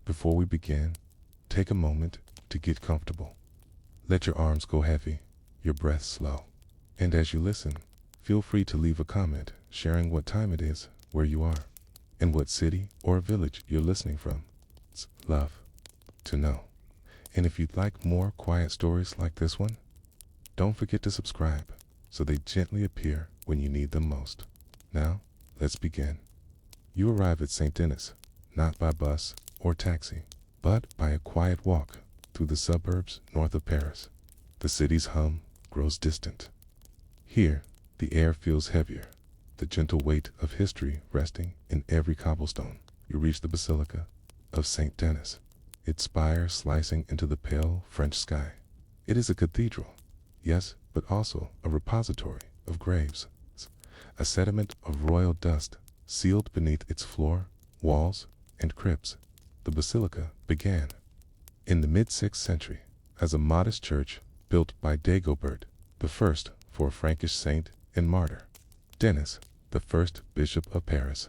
Before we begin, take a moment to get comfortable. Let your arms go heavy, your breath slow. And as you listen, feel free to leave a comment sharing what time it is, where you are, and what city or village you're listening from. It's love to know. And if you'd like more quiet stories like this one, don't forget to subscribe so they gently appear when you need them most. Now, let's begin. You arrive at St. Denis, not by bus or taxi, but by a quiet walk through the suburbs north of Paris. The city's hum grows distant. Here, the air feels heavier, the gentle weight of history resting in every cobblestone. You reach the Basilica of St. Denis, its spire slicing into the pale French sky. It is a cathedral, yes, but also a repository of graves, a sediment of royal dust sealed beneath its floor, walls, and crypts. The basilica began in the mid-6th century as a modest church built by Dagobert I for a Frankish saint and martyr. Denis, the first bishop of Paris.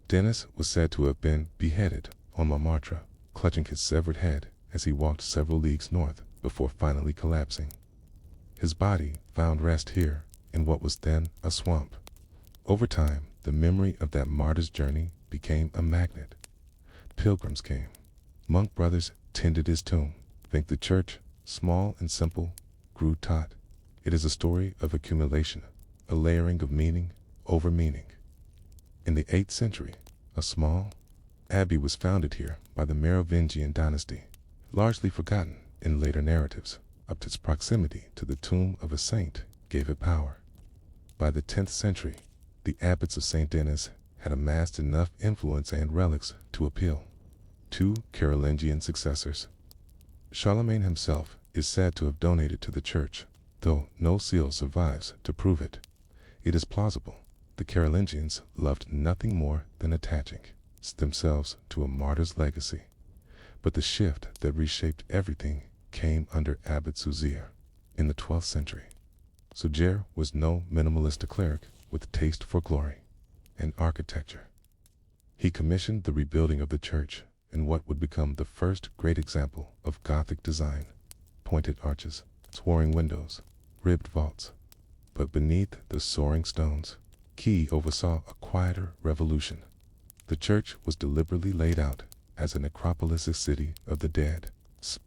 Denis was said to have been beheaded on Montmartre, clutching his severed head as he walked several leagues north before finally collapsing. His body found rest here in what was then a swamp. Over time, the memory of that martyr's journey became a magnet. Pilgrims came. Monk brothers tended his tomb. Think the church, small and simple, grew taut. It is a story of accumulation, a layering of meaning over meaning. In the 8th century, a small abbey was founded here by the Merovingian dynasty, largely forgotten in later narratives, up to its proximity to the tomb of a saint gave it power. By the 10th century, the abbots of St. Denis had amassed enough influence and relics to appeal to Carolingian successors. Charlemagne himself is said to have donated to the church, though no seal survives to prove it. It is plausible the Carolingians loved nothing more than attaching themselves to a martyr's legacy. But the shift that reshaped everything came under Abbot Suger in the 12th century. Suger was no minimalist cleric with taste for glory and architecture. He commissioned the rebuilding of the church in what would become the first great example of Gothic design: pointed arches, soaring windows, ribbed vaults. But beneath the soaring stones, he oversaw a quieter revolution. The church was deliberately laid out as a necropolis city of the dead.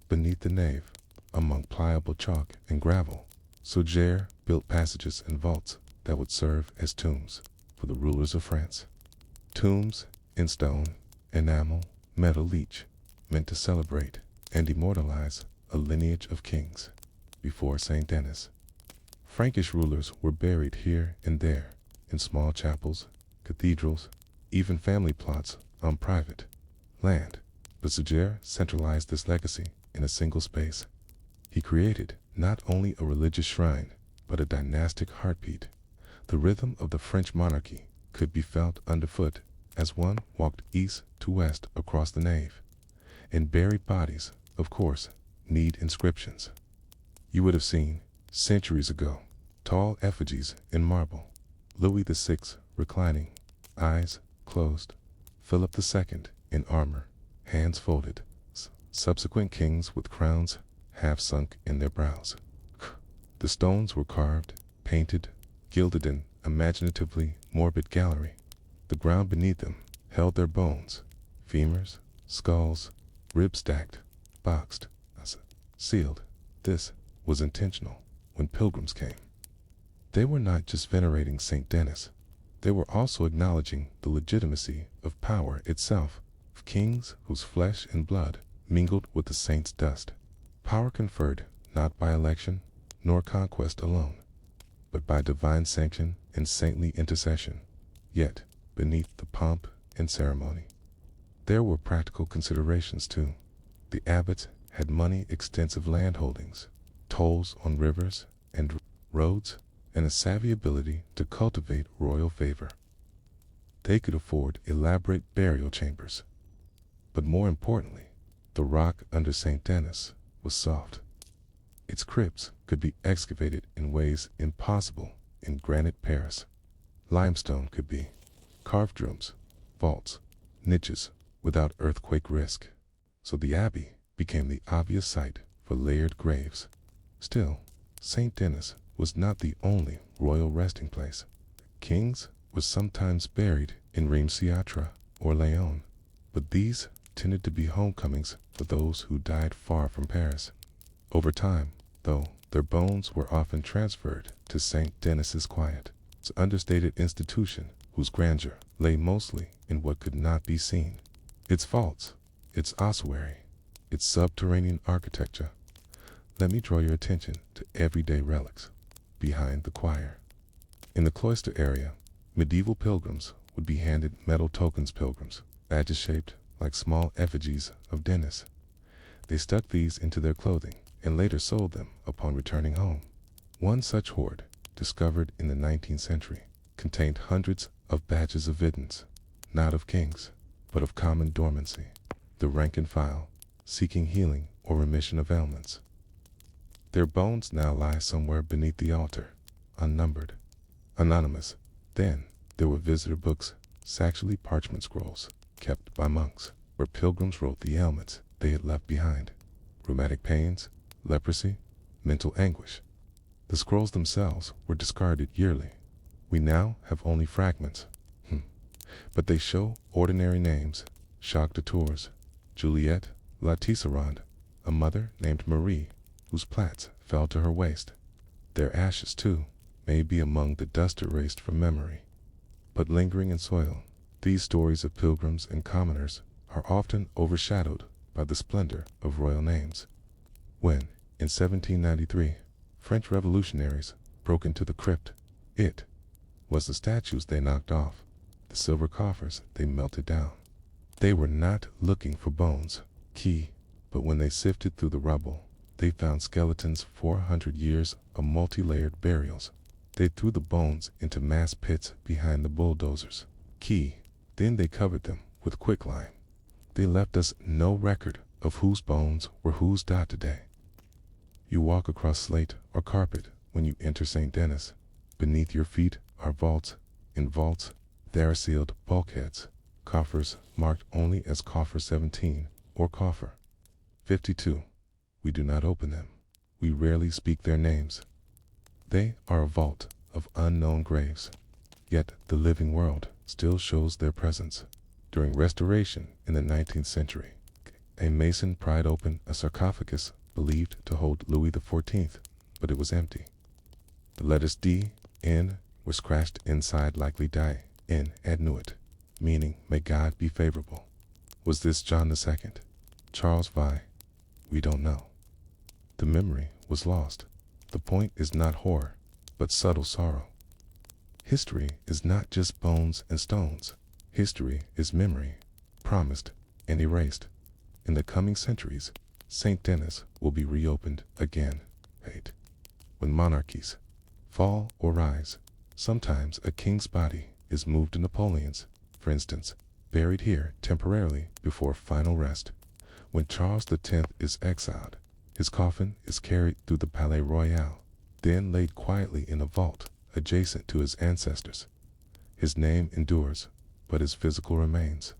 Beneath the nave, among pliable chalk and gravel, Suger built passages and vaults that would serve as tombs for the rulers of France. Tombs in stone, enamel, metal each, meant to celebrate and immortalize a lineage of kings. Before St. Denis, Frankish rulers were buried here and there in small chapels, cathedrals, even family plots on private land. But Suger centralized this legacy in a single space. He created not only a religious shrine, but a dynastic heartbeat. The rhythm of the French monarchy could be felt underfoot as one walked east to west across the nave. And buried bodies, of course, need inscriptions. You would have seen, centuries ago, tall effigies in marble. Louis VI reclining, eyes closed. Philip II in armor, hands folded. Subsequent kings with crowns half sunk in their brows. The stones were carved, painted, gilded in imaginatively morbid gallery. The ground beneath them held their bones, femurs, skulls, ribs stacked, boxed, sealed. This was intentional. When pilgrims came, they were not just venerating St. Denis, they were also acknowledging the legitimacy of power itself, of kings whose flesh and blood mingled with the saint's dust. Power conferred not by election nor conquest alone, but by divine sanction and saintly intercession. Yet, beneath the pomp and ceremony, there were practical considerations too. The abbots had money, extensive land holdings, tolls on rivers and roads, and a savvy ability to cultivate royal favor. They could afford elaborate burial chambers. But more importantly, the rock under St. Denis was soft. Its crypts could be excavated in ways impossible in granite Paris. Limestone could be carved rooms, vaults, niches without earthquake risk. so the abbey became the obvious site for layered graves. Still, St. Denis was not the only royal resting place. Kings were sometimes buried in Reims or Lyon, but these tended to be homecomings for those who died far from Paris. Over time, though, their bones were often transferred to St. Denis's quiet, understated institution whose grandeur lay mostly in what could not be seen. Its vaults, its ossuary, its subterranean architecture. Let me draw your attention to everyday relics behind the choir. In the cloister area, medieval pilgrims would be handed metal tokens pilgrims, badges shaped like small effigies of Denis. They stuck these into their clothing and later sold them upon returning home. One such hoard, discovered in the 19th century, contained hundreds of badges of vidance, not of kings, but of common dormancy, the rank and file, seeking healing or remission of ailments. Their bones now lie somewhere beneath the altar, unnumbered, anonymous. Then there were visitor books, actually parchment scrolls, kept by monks, where pilgrims wrote the ailments they had left behind: rheumatic pains, leprosy, mental anguish. The scrolls themselves were discarded yearly. We now have only fragments, but they show ordinary names: Jacques de Tours, Juliette La Tisserand, a mother named Marie, whose plaits fell to her waist. Their ashes, too, may be among the dust erased from memory. But lingering in soil, these stories of pilgrims and commoners are often overshadowed by the splendor of royal names. When, in 1793, French revolutionaries broke into the crypt, it was the statues they knocked off, the silver coffers they melted down. They were not looking for bones, but when they sifted through the rubble, they found skeletons 400 years of multi-layered burials. They threw the bones into mass pits behind the bulldozers. Then they covered them with quicklime. They left us no record of whose bones were whose today. You walk across slate or carpet when you enter St. Denis. Beneath your feet are vaults. In vaults, there are sealed bulkheads, coffers marked only as coffer 17 or coffer 52. We do not open them. We rarely speak their names. They are a vault of unknown graves. Yet the living world still shows their presence. During restoration in the 19th century, a mason pried open a sarcophagus believed to hold Louis XIV, but it was empty. The letters D, N were scratched inside, likely die in adnuit, meaning may God be favorable. Was this John II? Charles V? We don't know. The memory was lost. The point is not horror, but subtle sorrow. History is not just bones and stones. History is memory, promised and erased. In the coming centuries, St. Denis will be reopened again. When monarchies fall or rise, sometimes a king's body is moved to Napoleon's, for instance, buried here temporarily before final rest. When Charles X is exiled, his coffin is carried through the Palais Royal, then laid quietly in a vault adjacent to his ancestors. His name endures, but his physical remains.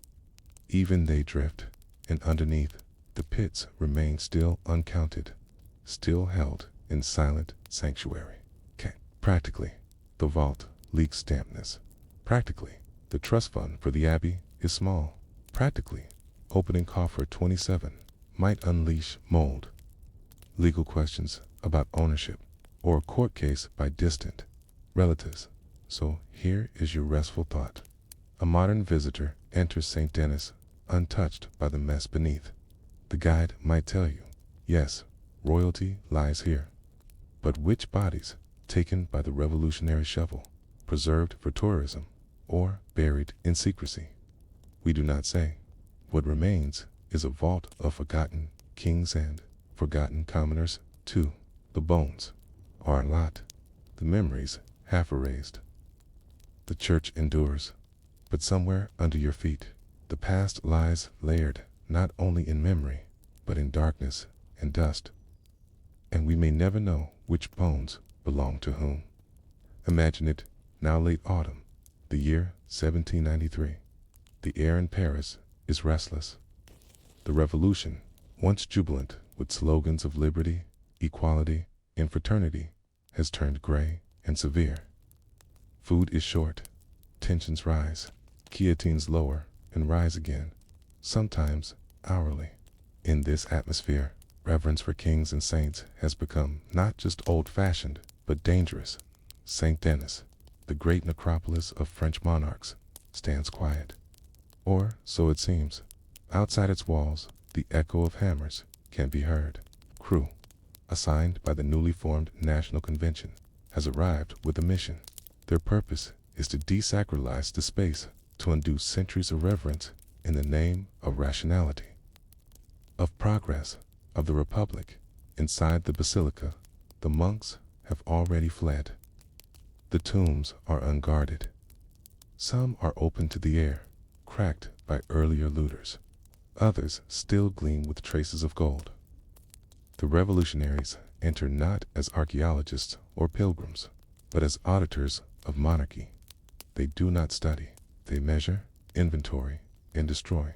Even they drift, and underneath, the pits remain still uncounted, still held in silent sanctuary. Practically, the vault leaks dampness. Practically, the trust fund for the abbey is small. Practically, opening coffer 27 might unleash mold, legal questions about ownership, or a court case by distant relatives. So here is your restful thought. A modern visitor enters St. Denis untouched by the mess beneath. The guide might tell you, yes, royalty lies here. But which bodies, taken by the revolutionary shovel, preserved for tourism, or buried in secrecy? We do not say. What remains is a vault of forgotten kings and forgotten commoners, too. The bones are a lot, the memories half erased. The church endures, but somewhere under your feet, the past lies layered not only in memory, but in darkness and dust. And we may never know which bones belong to whom. Imagine it, now late autumn, the year 1793. The air in Paris is restless. The revolution, once jubilant with slogans of liberty, equality, and fraternity, has turned gray and severe. Food is short, tensions rise, guillotines lower and rise again, sometimes hourly. In this atmosphere, reverence for kings and saints has become not just old-fashioned, but dangerous. Saint Denis, the great necropolis of French monarchs, stands quiet. Or so it seems. Outside its walls, the echo of hammers can be heard. Crew, assigned by the newly formed National Convention, has arrived with a mission. Their purpose is to desacralize the space to undo centuries of reverence in the name of rationality, of progress, of the Republic. Inside the basilica, the monks have already fled. The tombs are unguarded. Some are open to the air, cracked by earlier looters. Others still gleam with traces of gold. The revolutionaries enter not as archaeologists or pilgrims, but as auditors of monarchy. They do not study. They measure, inventory, and destroy.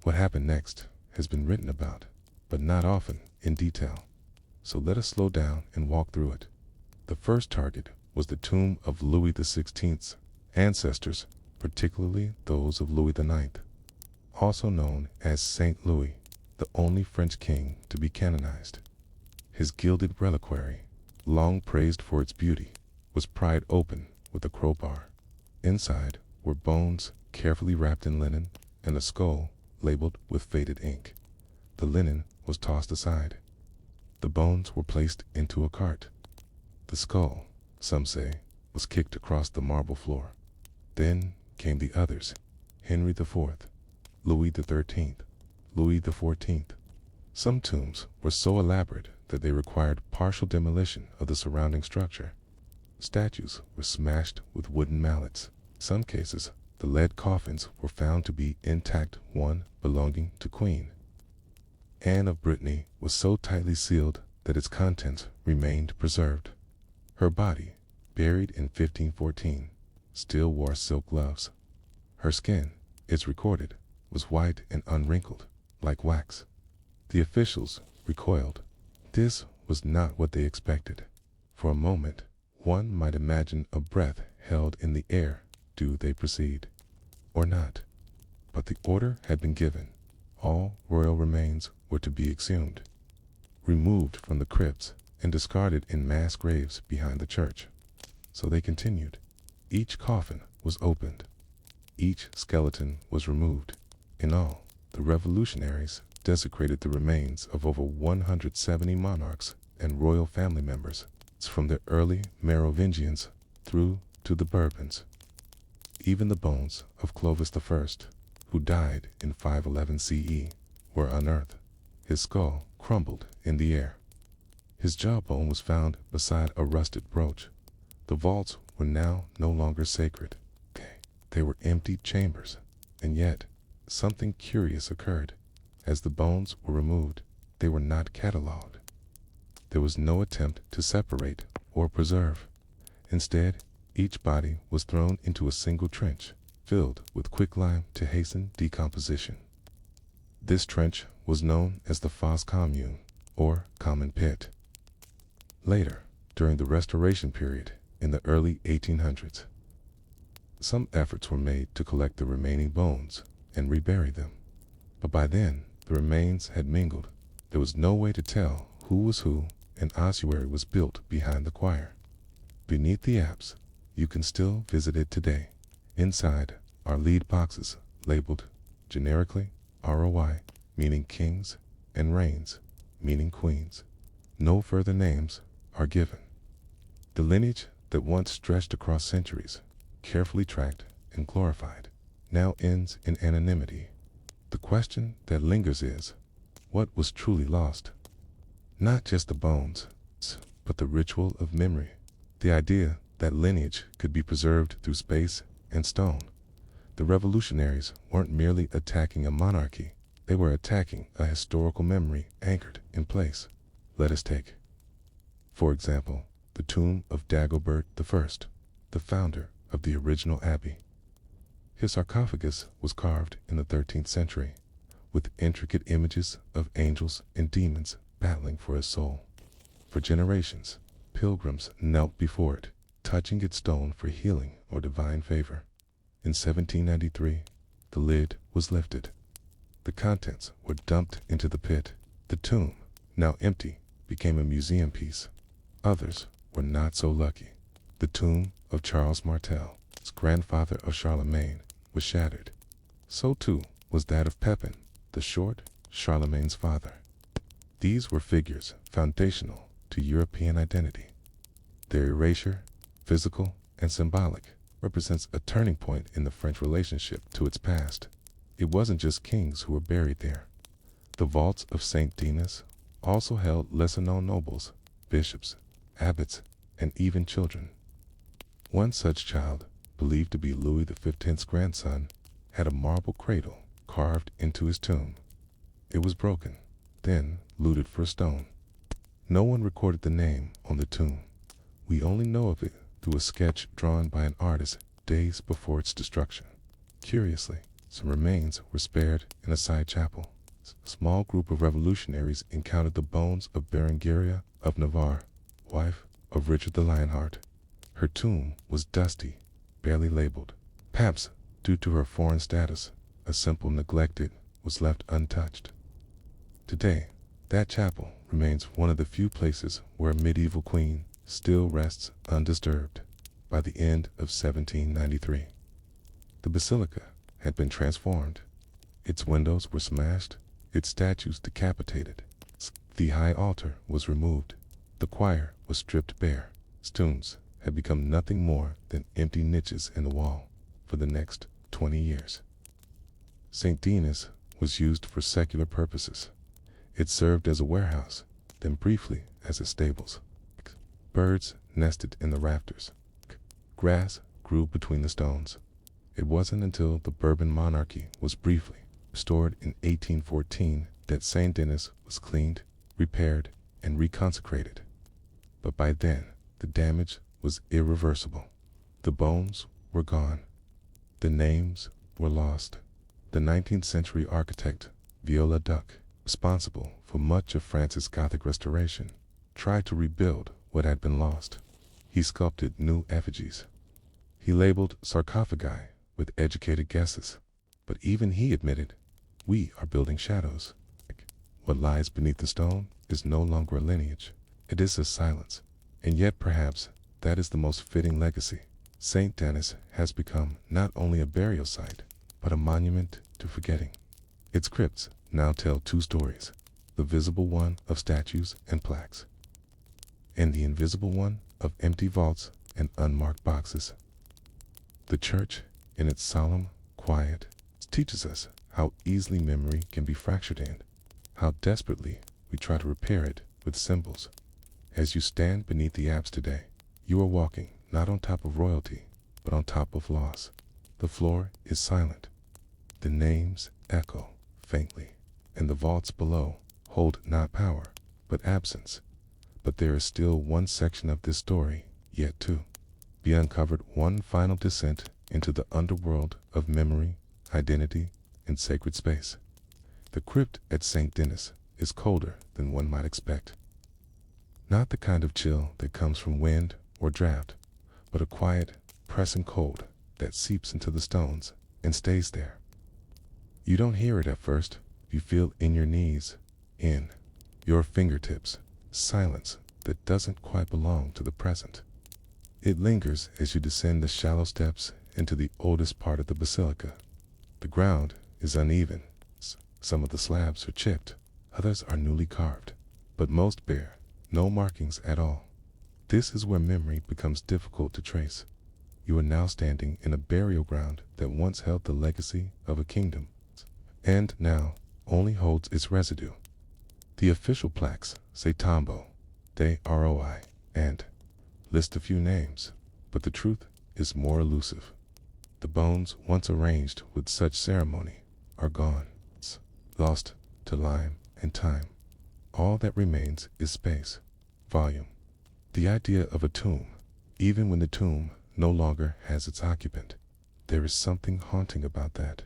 What happened next has been written about, but not often in detail. So let us slow down and walk through it. The first target was the tomb of Louis XVI's ancestors, particularly those of Louis IX, also known as Saint Louis, the only French king to be canonized. His gilded reliquary, long praised for its beauty, was pried open with a crowbar. Inside were bones carefully wrapped in linen and a skull labeled with faded ink. The linen was tossed aside. The bones were placed into a cart. The skull, some say, was kicked across the marble floor. Then came the others: Henry IV, Louis XIII, Louis XIV. Some tombs were so elaborate that they required partial demolition of the surrounding structure. Statues were smashed with wooden mallets. In some cases, the lead coffins were found to be intact. One belonging to Queen Anne of Brittany was so tightly sealed that its contents remained preserved. Her body, buried in 1514, still wore silk gloves. Her skin, it's recorded, was white and unwrinkled, like wax. The officials recoiled. This was not what they expected. For a moment, one might imagine a breath held in the air. Do they proceed or not? But the order had been given. All royal remains were to be exhumed, removed from the crypts, and discarded in mass graves behind the church. So they continued. Each coffin was opened. Each skeleton was removed. In all, the revolutionaries desecrated the remains of over 170 monarchs and royal family members, from the early Merovingians through to the Bourbons. Even the bones of Clovis I, who died in 511 CE, were unearthed. His skull crumbled in the air. His jawbone was found beside a rusted brooch. The vaults were now no longer sacred. They were empty chambers, and yet something curious occurred. As the bones were removed, they were not catalogued. There was no attempt to separate or preserve. Instead, each body was thrown into a single trench, filled with quicklime to hasten decomposition. This trench was known as the fosse commune, or common pit. Later, during the Restoration period in the early 1800s, some efforts were made to collect the remaining bones and rebury them. But by then, the remains had mingled. There was no way to tell who was who. An ossuary was built behind the choir. Beneath the apse, you can still visit it today. Inside are lead boxes labeled generically ROI, meaning kings, and reigns, meaning queens. No further names are given. The lineage that once stretched across centuries, carefully tracked and glorified, now ends in anonymity. The question that lingers is, what was truly lost? Not just the bones, but the ritual of memory, the idea that lineage could be preserved through space and stone. The revolutionaries weren't merely attacking a monarchy, they were attacking a historical memory anchored in place. Let us take, for example, the tomb of Dagobert I, the founder of the original abbey. His sarcophagus was carved in the 13th century, with intricate images of angels and demons battling for his soul. For generations, pilgrims knelt before it, touching its stone for healing or divine favor. In 1793, the lid was lifted. The contents were dumped into the pit. The tomb, now empty, became a museum piece. Others were not so lucky. The tomb of Charles Martel, his grandfather of Charlemagne, was shattered. So too was that of Pepin, the short Charlemagne's father. These were figures foundational to European identity. Their erasure, physical and symbolic, represents a turning point in the French relationship to its past. It wasn't just kings who were buried there. The vaults of Saint Denis also held lesser-known nobles, bishops, abbots, and even children. One such child, believed to be Louis XV's grandson, had a marble cradle carved into his tomb. It was broken, then looted for a stone. No one recorded the name on the tomb. We only know of it through a sketch drawn by an artist days before its destruction. Curiously, some remains were spared in a side chapel. A small group of revolutionaries encountered the bones of Berengaria of Navarre, wife of Richard the Lionheart. Her tomb was dusty, barely labeled. Perhaps due to her foreign status, a simple neglected was left untouched. Today, that chapel remains one of the few places where a medieval queen still rests undisturbed. By the end of 1793, the basilica had been transformed. Its windows were smashed, its statues decapitated. The high altar was removed. The choir was stripped bare. Its tombs had become nothing more than empty niches in the wall for the next 20 years. St. Denis was used for secular purposes. It served as a warehouse, then briefly as a stables. Birds nested in the rafters. Grass grew between the stones. It wasn't until the Bourbon monarchy was briefly restored in 1814 that St. Denis was cleaned, repaired, and reconsecrated. But by then, the damage was irreversible. The bones were gone. The names were lost. The 19th century architect, Viollet-le-Duc, responsible for much of France's Gothic restoration, tried to rebuild what had been lost. He sculpted new effigies. He labeled sarcophagi with educated guesses. But even he admitted, we are building shadows. What lies beneath the stone is no longer a lineage. It is a silence. And yet perhaps that is the most fitting legacy. St. Denis has become not only a burial site, but a monument to forgetting. Its crypts now tell two stories, the visible one of statues and plaques, and the invisible one of empty vaults and unmarked boxes. The church, in its solemn quiet, teaches us how easily memory can be fractured and how desperately we try to repair it with symbols. As you stand beneath the apse today, you are walking not on top of royalty, but on top of loss. The floor is silent. The names echo faintly, and the vaults below hold not power, but absence. But there is still one section of this story yet to be uncovered, one final descent into the underworld of memory, identity, and sacred space. The crypt at St. Denis is colder than one might expect. Not the kind of chill that comes from wind or drought, but a quiet, pressing cold that seeps into the stones and stays there. You don't hear it at first. You feel in your knees, in your fingertips, silence that doesn't quite belong to the present. It lingers as you descend the shallow steps into the oldest part of the basilica. The ground is uneven. Some of the slabs are chipped, others are newly carved, but most bear no markings at all. This is where memory becomes difficult to trace. You are now standing in a burial ground that once held the legacy of a kingdom, and now only holds its residue. The official plaques say Tombeau de Roi and list a few names, but the truth is more elusive. The bones once arranged with such ceremony are gone, lost to lime and time. All that remains is space, volume. The idea of a tomb, even when the tomb no longer has its occupant. There is something haunting about that.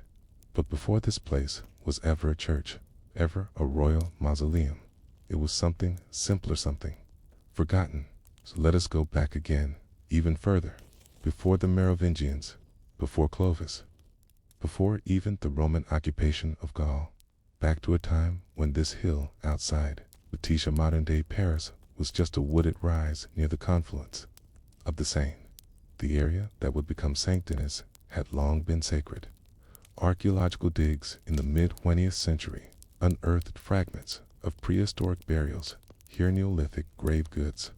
But before this place was ever a church, ever a royal mausoleum. It was something simpler, something forgotten. So let us go back again, even further, before the Merovingians, before Clovis, before even the Roman occupation of Gaul, back to a time when this hill outside Lutetia, modern-day Paris, was just a wooded rise near the confluence of the Seine. The area that would become Saint Denis had long been sacred. Archaeological digs in the mid-20th century unearthed fragments of prehistoric burials, here Neolithic grave goods,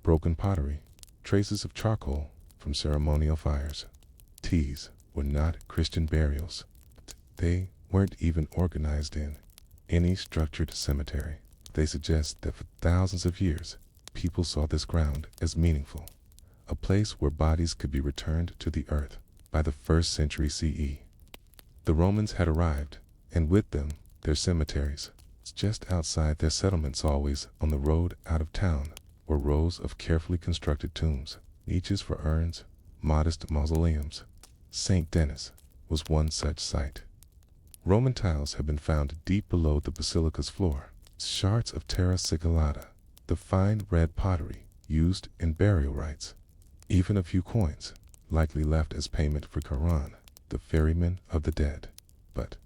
broken pottery, traces of charcoal from ceremonial fires. These were not Christian burials. They weren't even organized in any structured cemetery. They suggest that for thousands of years, people saw this ground as meaningful, a place where bodies could be returned to the earth. By the 1st century CE, the Romans had arrived, and with them, their cemeteries. Just outside their settlements, always on the road out of town, were rows of carefully constructed tombs, niches for urns, modest mausoleums. Saint Denis was one such site. Roman tiles have been found deep below the basilica's floor. Shards of terra sigillata, the fine red pottery used in burial rites. Even a few coins, likely left as payment for Charon, the ferryman of the dead. But,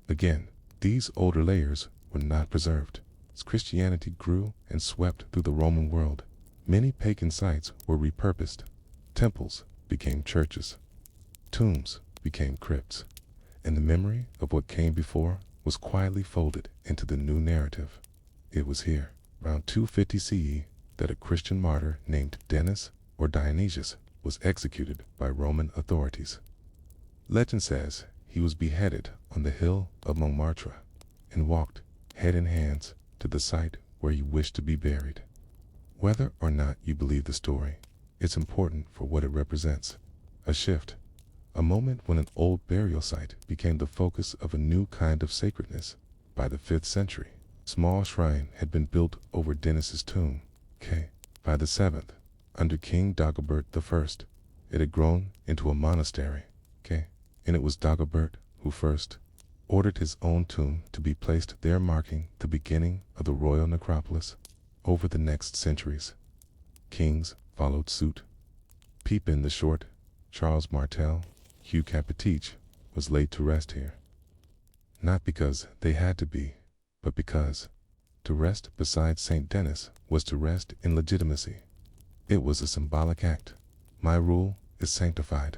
again, these older layers were not preserved. As Christianity grew and swept through the Roman world, many pagan sites were repurposed. Temples became churches. Tombs became crypts. And the memory of what came before was quietly folded into the new narrative. It was here, around 250 CE, that a Christian martyr named Denis or Dionysius was executed by Roman authorities. Legend says he was beheaded on the hill of Montmartre and walked, head in hands, to the site where he wished to be buried. Whether or not you believe the story, it's important for what it represents. A shift, a moment when an old burial site became the focus of a new kind of sacredness. By the 5th century, a small shrine had been built over Denis's tomb. By the 7th, under King Dagobert I, it had grown into a monastery. And it was Dagobert who first ordered his own tomb to be placed there, marking the beginning of the royal necropolis. Over the next centuries, kings followed suit. Pepin the Short, Charles Martel, Hugh Capetiche was laid to rest here. Not because they had to be, but because to rest beside Saint Denis was to rest in legitimacy. It was a symbolic act. My rule is sanctified.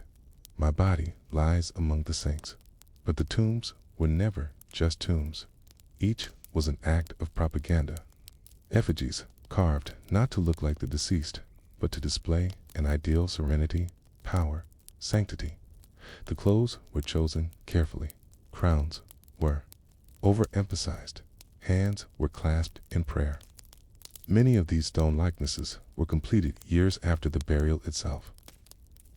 My body lies among the saints. But the tombs were never just tombs. Each was an act of propaganda. Effigies carved not to look like the deceased, but to display an ideal serenity, power, sanctity. The clothes were chosen carefully. Crowns were overemphasized. Hands were clasped in prayer. Many of these stone likenesses were completed years after the burial itself,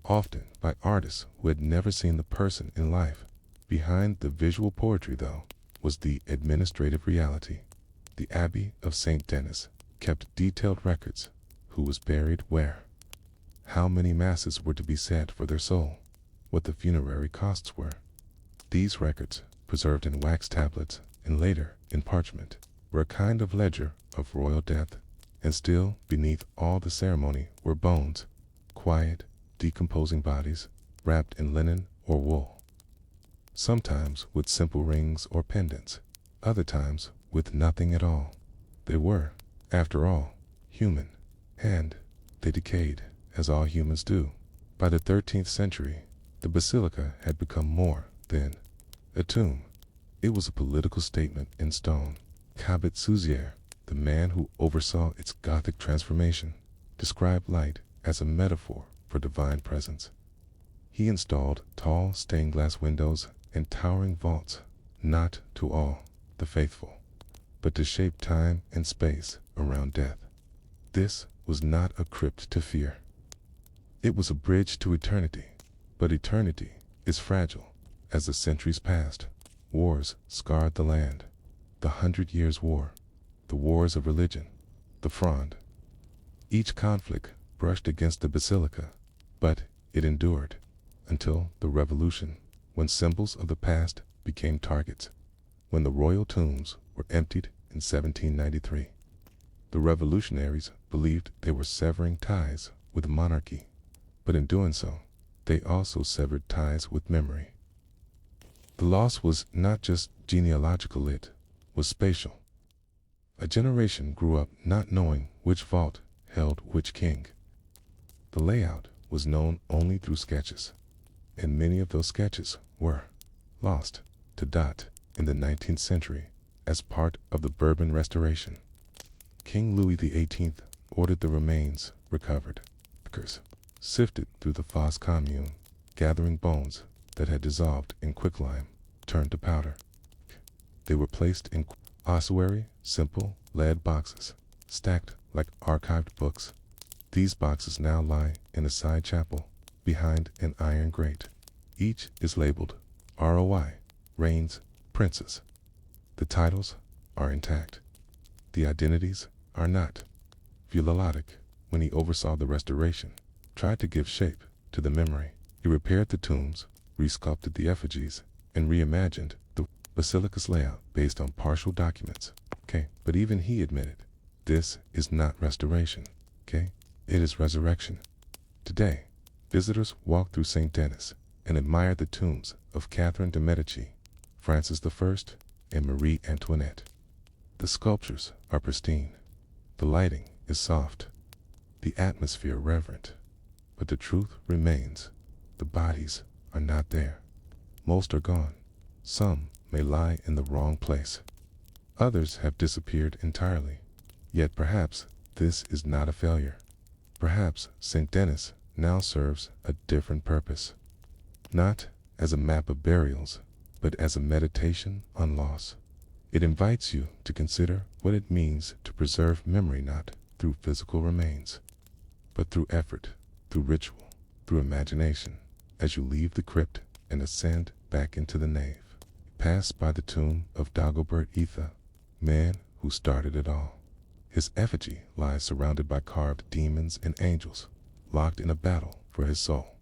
often by artists who had never seen the person in life. Behind the visual poetry, though, was the administrative reality. The Abbey of Saint Denis kept detailed records: who was buried where, how many masses were to be said for their soul, what the funerary costs were. These records, preserved in wax tablets and later in parchment, were a kind of ledger of royal death. And still, beneath all the ceremony, were bones, quiet, decomposing bodies, wrapped in linen or wool. Sometimes with simple rings or pendants, other times with nothing at all. They were, after all, human, and they decayed, as all humans do. By the 13th century, the basilica had become more than a tomb. It was a political statement in stone. Cabot Souzier, the man who oversaw its Gothic transformation, described light as a metaphor for divine presence. He installed tall stained glass windows and towering vaults, not to awe the faithful, but to shape time and space around death. This was not a crypt to fear. It was a bridge to eternity, but eternity is fragile. As the centuries passed, wars scarred the land. The 100 Years' War, the wars of religion, the Fronde. Each conflict brushed against the basilica, but it endured until the Revolution, when symbols of the past became targets. when the royal tombs were emptied in 1793. The revolutionaries believed they were severing ties with the monarchy, but in doing so, they also severed ties with memory. The loss was not just genealogical, it was spatial. A generation grew up not knowing which vault held which king. The layout was known only through sketches, and many of those sketches were lost to dot in the 19th century as part of the Bourbon Restoration. King Louis XVIII ordered the remains recovered. Workers sifted through the Fosse Commune, gathering bones that had dissolved in quicklime, turned to powder. They were placed in ossuary, simple lead boxes, stacked like archived books. These boxes now lie in a side chapel behind an iron grate. Each is labeled ROI, Reigns, Princes. The titles are intact. The identities are not. Villalotic, when he oversaw the restoration, tried to give shape to the memory. He repaired the tombs, resculpted the effigies, and reimagined the basilica's layout based on partial documents. But even he admitted, this is not restoration. It is resurrection. Today, visitors walk through St. Denis and admire the tombs of Catherine de' Medici, Francis I, and Marie Antoinette. The sculptures are pristine. The lighting is soft. The atmosphere reverent. But the truth remains. The bodies are not there. Most are gone. Some may lie in the wrong place. Others have disappeared entirely. Yet perhaps this is not a failure. Perhaps St. Denis now serves a different purpose. Not as a map of burials, but as a meditation on loss. It invites you to consider what it means to preserve memory not through physical remains, but through effort, through ritual, through imagination. As you leave the crypt and ascend back into the nave, pass by the tomb of Dagobert Itha, man who started it all. His effigy lies surrounded by carved demons and angels, locked in a battle for his soul.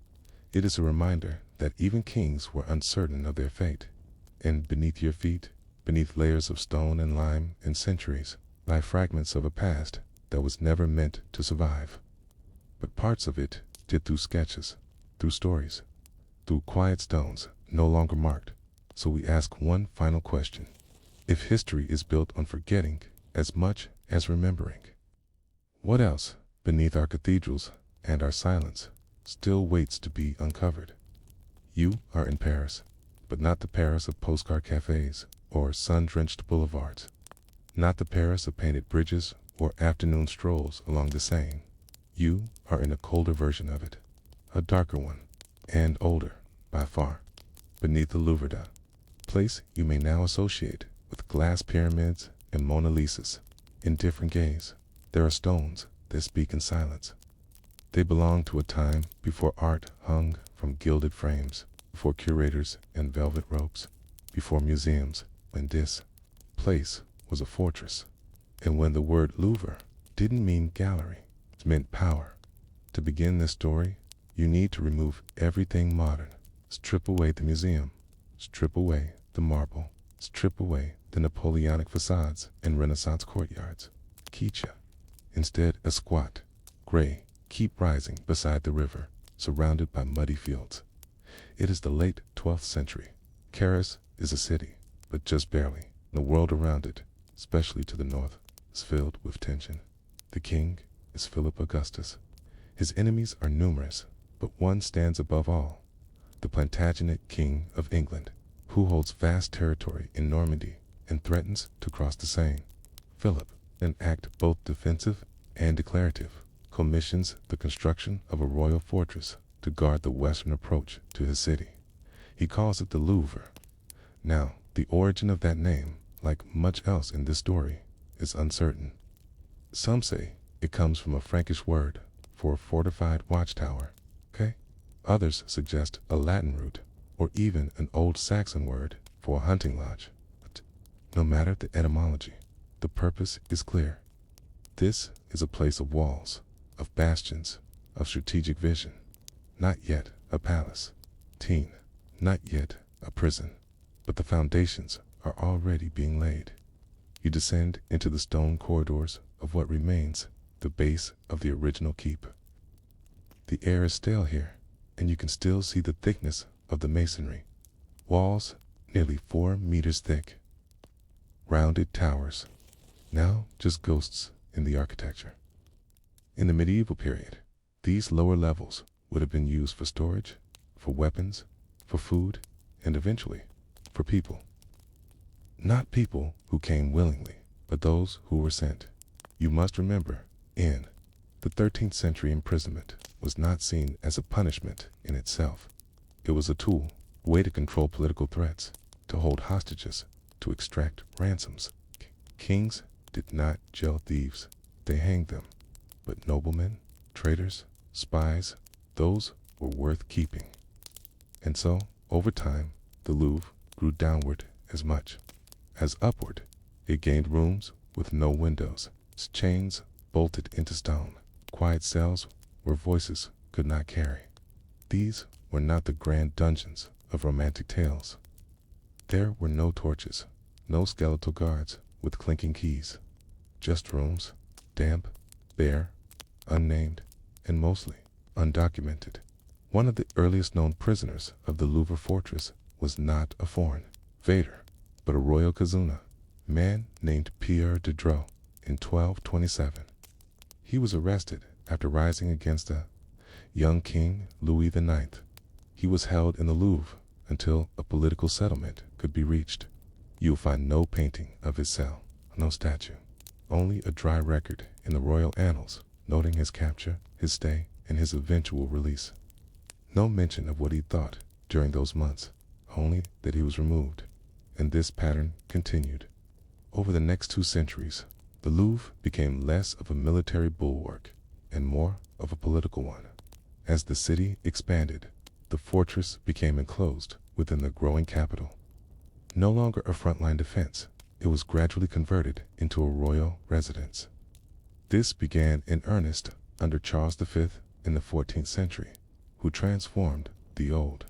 It is a reminder that even kings were uncertain of their fate, and beneath your feet, beneath layers of stone and lime and centuries, lie fragments of a past that was never meant to survive. But parts of it did, through sketches, through stories, through quiet stones no longer marked. So we ask one final question. If history is built on forgetting as much as remembering, what else, beneath our cathedrals and our silence, still waits to be uncovered? You are in Paris, but not the Paris of postcard cafes or sun-drenched boulevards. Not the Paris of painted bridges or afternoon strolls along the Seine. You are in a colder version of it, a darker one, and older, by far, beneath the Louvre, place you may now associate with glass pyramids and Mona Lisas. In different gaze, there are stones that speak in silence. They belong to a time before art hung from gilded frames, before curators and velvet ropes, before museums, when this place was a fortress. And when the word Louvre didn't mean gallery, it meant power. To begin this story, you need to remove everything modern. Strip away the museum, strip away the marble, strip away the Napoleonic facades and Renaissance courtyards. Kitcha. Instead, a squat, gray, keep rising beside the river, surrounded by muddy fields. It is the late 12th century. Paris is a city, but just barely. The world around it, especially to the north, is filled with tension. The king is Philip Augustus. His enemies are numerous, but one stands above all, the Plantagenet King of England, who holds vast territory in Normandy and threatens to cross the Seine. Philip, an act both defensive and declarative, commissions the construction of a royal fortress to guard the western approach to his city. He calls it the Louvre. Now, the origin of that name, like much else in this story, is uncertain. Some say it comes from a Frankish word for a fortified watchtower. Others suggest a Latin root, or even an old Saxon word for a hunting lodge. But no matter the etymology, the purpose is clear. This is a place of walls, of bastions, of strategic vision. Not yet a palace. Not yet a prison. But the foundations are already being laid. You descend into the stone corridors of what remains the base of the original keep. The air is stale here, and you can still see the thickness of the masonry. Walls nearly 4 meters thick. Rounded towers, now just ghosts in the architecture. In the medieval period, these lower levels would have been used for storage, for weapons, for food, and eventually for people. Not people who came willingly, but those who were sent. You must remember, in the 13th century, imprisonment was not seen as a punishment in itself. It was a tool, a way to control political threats, to hold hostages, to extract ransoms. Kings did not jail thieves, they hanged them. But noblemen, traitors, spies, those were worth keeping. And so, over time, the Louvre grew downward as much as upward. It gained rooms with no windows, chains bolted into stone, quiet cells where voices could not carry. These were not the grand dungeons of romantic tales. There were no torches, no skeletal guards with clinking keys, just rooms, damp, bare, unnamed, and mostly undocumented. One of the earliest known prisoners of the Louvre fortress was not a foreign vader, but a royal Kazuna, a man named Pierre de Dreux, in 1227. He was arrested after rising against a young king, Louis IX. He was held in the Louvre until a political settlement could be reached. You'll find no painting of his cell, no statue, only a dry record in the royal annals noting his capture, his stay, and his eventual release. No mention of what he thought during those months, only that he was removed. And this pattern continued. Over the next 2 centuries, the Louvre became less of a military bulwark and more of a political one. As the city expanded, the fortress became enclosed within the growing capital. No longer a frontline defense, it was gradually converted into a royal residence. This began in earnest under Charles V in the 14th century, who transformed the old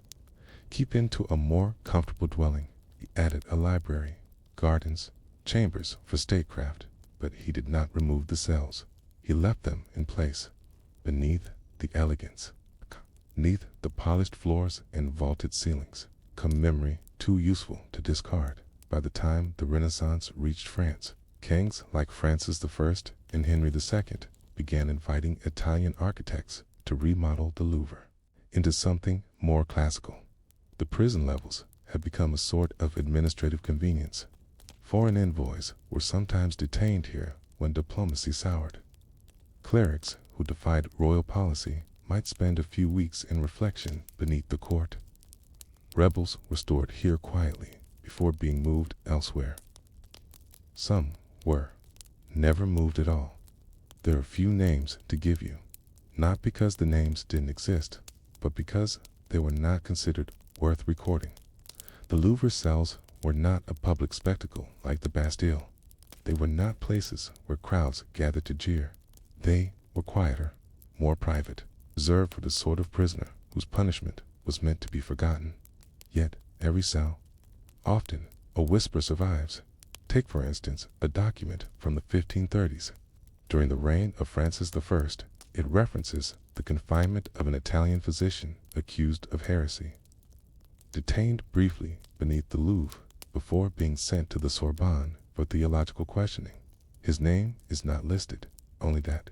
keep into a more comfortable dwelling. He added a library, gardens, chambers for statecraft, but he did not remove the cells. He left them in place, beneath the elegance, beneath the polished floors and vaulted ceilings. Come memory too useful to discard. By the time the Renaissance reached France, kings like Francis I and Henry II began inviting Italian architects to remodel the Louvre into something more classical. The prison levels had become a sort of administrative convenience. Foreign envoys were sometimes detained here when diplomacy soured. Clerics who defied royal policy might spend a few weeks in reflection beneath the court. Rebels were stored here quietly before being moved elsewhere. Some were never moved at all. There are few names to give you, not because the names didn't exist, but because they were not considered worth recording. The Louvre cells were not a public spectacle like the Bastille. They were not places where crowds gathered to jeer. They were quieter, more private, reserved for the sort of prisoner whose punishment was meant to be forgotten. Yet every cell, often a whisper, survives. Take, for instance, a document from the 1530s. During the reign of Francis I, it references the confinement of an Italian physician accused of heresy. Detained briefly beneath the Louvre before being sent to the Sorbonne for theological questioning. His name is not listed, only that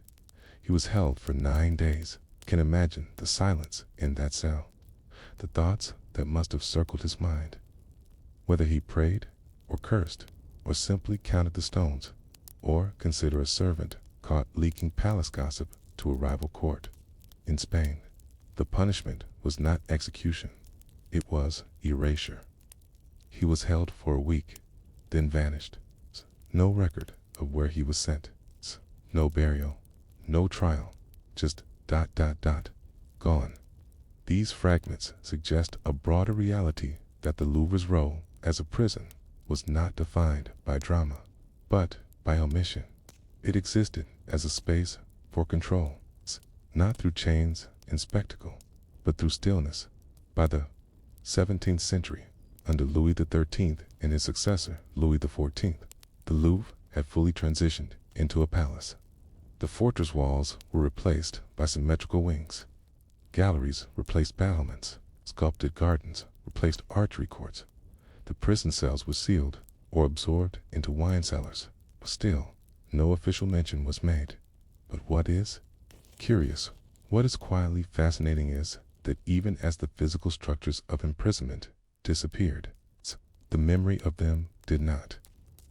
he was held for 9 days. Can imagine the silence in that cell, the thoughts that must have circled his mind. Whether he prayed or cursed or simply counted the stones, or consider a servant caught leaking palace gossip to a rival court. In Spain, the punishment was not execution, it was erasure. He was held for a week, then vanished. No record of where he was sent, no burial, no trial, just ... gone. These fragments suggest a broader reality that the Louvre's role as a prison was not defined by drama, but by omission. It existed as a space for control, not through chains and spectacle, but through stillness. By the 17th century, under Louis XIII and his successor, Louis XIV, the Louvre had fully transitioned into a palace. The fortress walls were replaced by symmetrical wings. Galleries replaced battlements. Sculpted gardens replaced archery courts. The prison cells were sealed or absorbed into wine cellars. Still, no official mention was made. But what is curious, what is quietly fascinating is that even as the physical structures of imprisonment disappeared, the memory of them did not.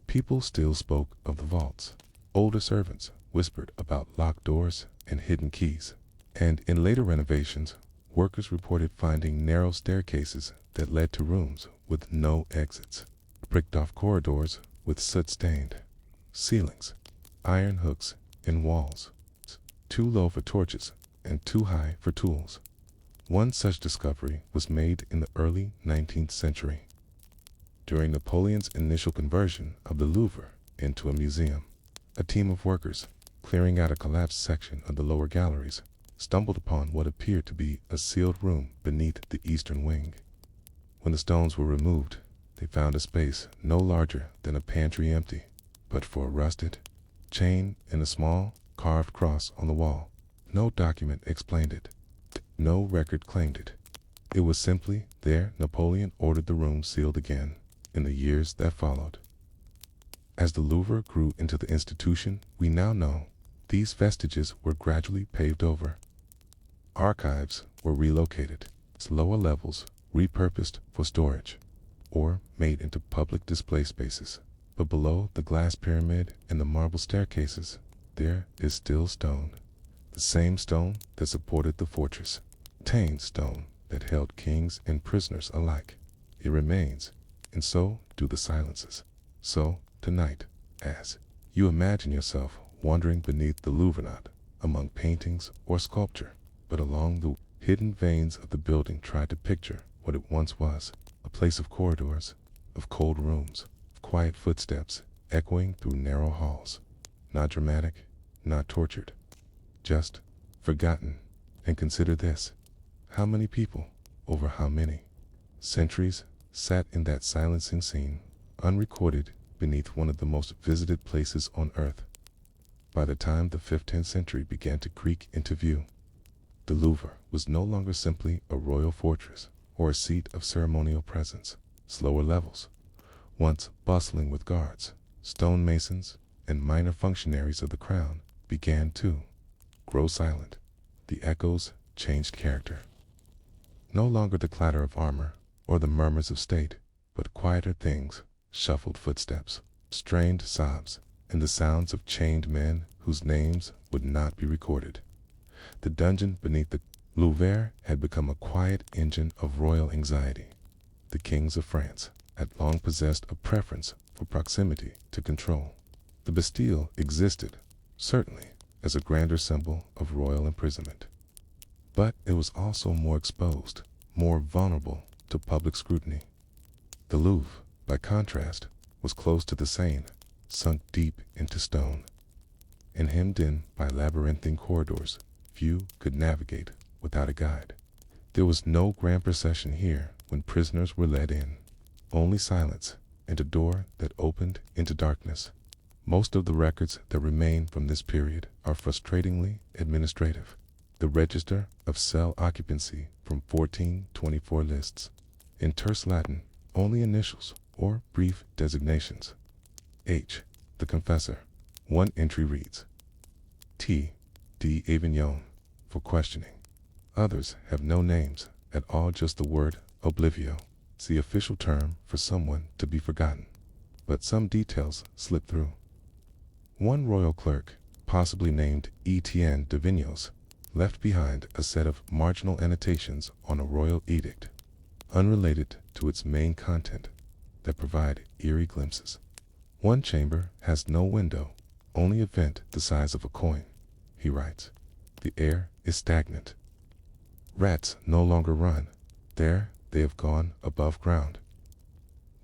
People still spoke of the vaults. Older servants whispered about locked doors and hidden keys. And in later renovations, workers reported finding narrow staircases that led to rooms with no exits, bricked-off corridors with soot-stained ceilings, iron hooks in walls, too low for torches and too high for tools. One such discovery was made in the early 19th century, during Napoleon's initial conversion of the Louvre into a museum. A team of workers, clearing out a collapsed section of the lower galleries, stumbled upon what appeared to be a sealed room beneath the eastern wing. When the stones were removed, they found a space no larger than a pantry empty, but for a rusted chain and a small carved cross on the wall. No document explained it. No record claimed it. It was simply there. Napoleon ordered the room sealed again in the years that followed. As the Louvre grew into the institution we now know, these vestiges were gradually paved over. Archives were relocated, its lower levels repurposed for storage, or made into public display spaces. But below the glass pyramid and the marble staircases, there is still stone. The same stone that supported the fortress. Tained stone that held kings and prisoners alike. It remains, and so do the silences. So, tonight, as you imagine yourself wandering beneath the Louvre, not among paintings or sculpture, but along the hidden veins of the building, try to picture what it once was, a place of corridors, of cold rooms, of quiet footsteps echoing through narrow halls, not dramatic, not tortured, just forgotten. And consider this, how many people, over how many centuries, sat in that silencing scene, unrecorded, beneath one of the most visited places on earth. By the time the 15th century began to creak into view, the Louvre was no longer simply a royal fortress or a seat of ceremonial presence. Its lower levels, once bustling with guards, stonemasons, and minor functionaries of the crown, began to grow silent. The echoes changed character. No longer the clatter of armor or the murmurs of state, but quieter things, shuffled footsteps, strained sobs, and the sounds of chained men whose names would not be recorded. The dungeon beneath the Louvre had become a quiet engine of royal anxiety. The kings of France had long possessed a preference for proximity to control. The Bastille existed, certainly, as a grander symbol of royal imprisonment. But it was also more exposed, more vulnerable to public scrutiny. The Louvre, by contrast, was close to the Seine, sunk deep into stone, and hemmed in by labyrinthine corridors few could navigate without a guide. There was no grand procession here when prisoners were led in, only silence and a door that opened into darkness. Most of the records that remain from this period are frustratingly administrative. The register of cell occupancy from 1424 lists, in terse Latin, only initials or brief designations. H. The Confessor. One entry reads, T. D. Avignon, for questioning. Others have no names at all, just the word oblivio, it's the official term for someone to be forgotten. But some details slip through. One royal clerk, possibly named Etienne de Vignos, left behind a set of marginal annotations on a royal edict, unrelated to its main content, that provide eerie glimpses. One chamber has no window, only a vent the size of a coin. He writes, the air is stagnant. Rats no longer run. There they have gone above ground.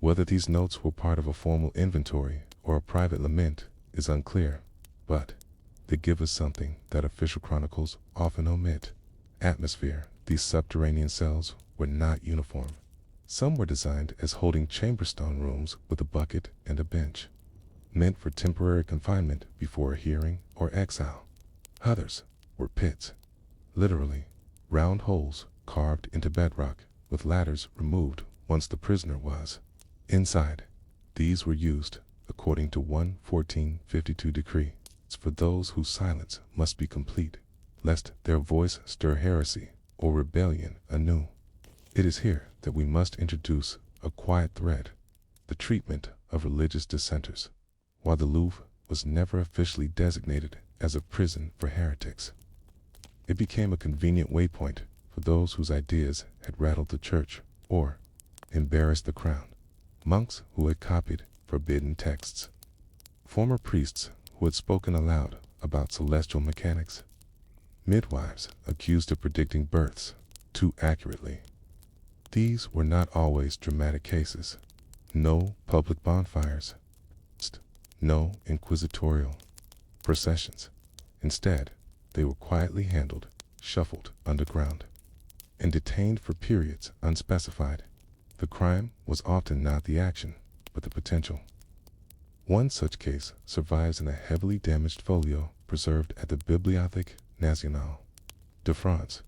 Whether these notes were part of a formal inventory or a private lament is unclear, but they give us something that official chronicles often omit. Atmosphere. These subterranean cells were not uniform. Some were designed as holding chamber-stone rooms with a bucket and a bench, meant for temporary confinement before a hearing or exile. Others were pits, literally round holes carved into bedrock with ladders removed once the prisoner was inside. These were used, according to 1:1452 decree, for those whose silence must be complete, lest their voice stir heresy or rebellion anew. It is here that we must introduce a quiet thread: the treatment of religious dissenters. While the Louvre was never officially designated as a prison for heretics, it became a convenient waypoint for those whose ideas had rattled the church or embarrassed the crown. Monks who had copied forbidden texts, former priests who had spoken aloud about celestial mechanics, midwives accused of predicting births too accurately. These were not always dramatic cases. No public bonfires, no inquisitorial processions. Instead, they were quietly handled, shuffled underground, and detained for periods unspecified. The crime was often not the action, but the potential. One such case survives in a heavily damaged folio preserved at the Bibliothèque Nationale de France.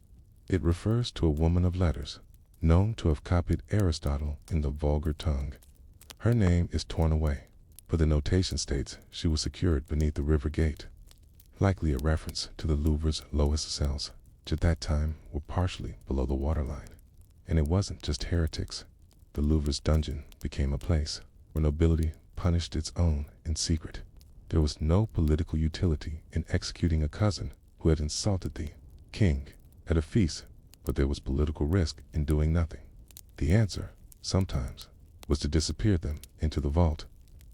It refers to a woman of letters, known to have copied Aristotle in the vulgar tongue. Her name is torn away, but the notation states she was secured beneath the river gate, likely a reference to the Louvre's lowest cells, which at that time were partially below the waterline. And it wasn't just heretics. The Louvre's dungeon became a place where nobility punished its own in secret. There was no political utility in executing a cousin who had insulted the king at a feast, but there was political risk in doing nothing. The answer, sometimes, was to disappear them into the vault.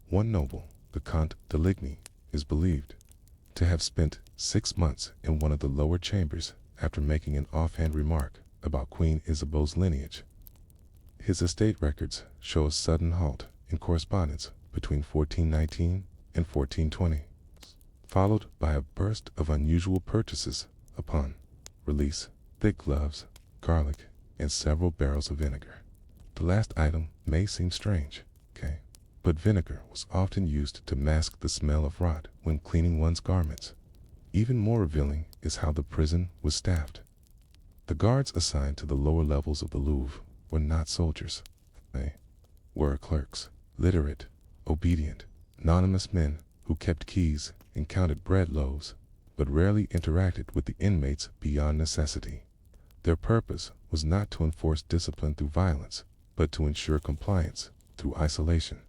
One noble, the Comte de Ligny, is believed to have spent 6 months in one of the lower chambers after making an offhand remark about Queen Isabeau's lineage. His estate records show a sudden halt in correspondence between 1419 and 1420, followed by a burst of unusual purchases upon release: thick gloves, garlic, and several barrels of vinegar. The last item may seem strange, but vinegar was often used to mask the smell of rot when cleaning one's garments. Even more revealing is how the prison was staffed. The guards assigned to the lower levels of the Louvre were not soldiers. They were clerks, literate, obedient, anonymous men who kept keys and counted bread loaves, but rarely interacted with the inmates beyond necessity. Their purpose was not to enforce discipline through violence, but to ensure compliance through isolation.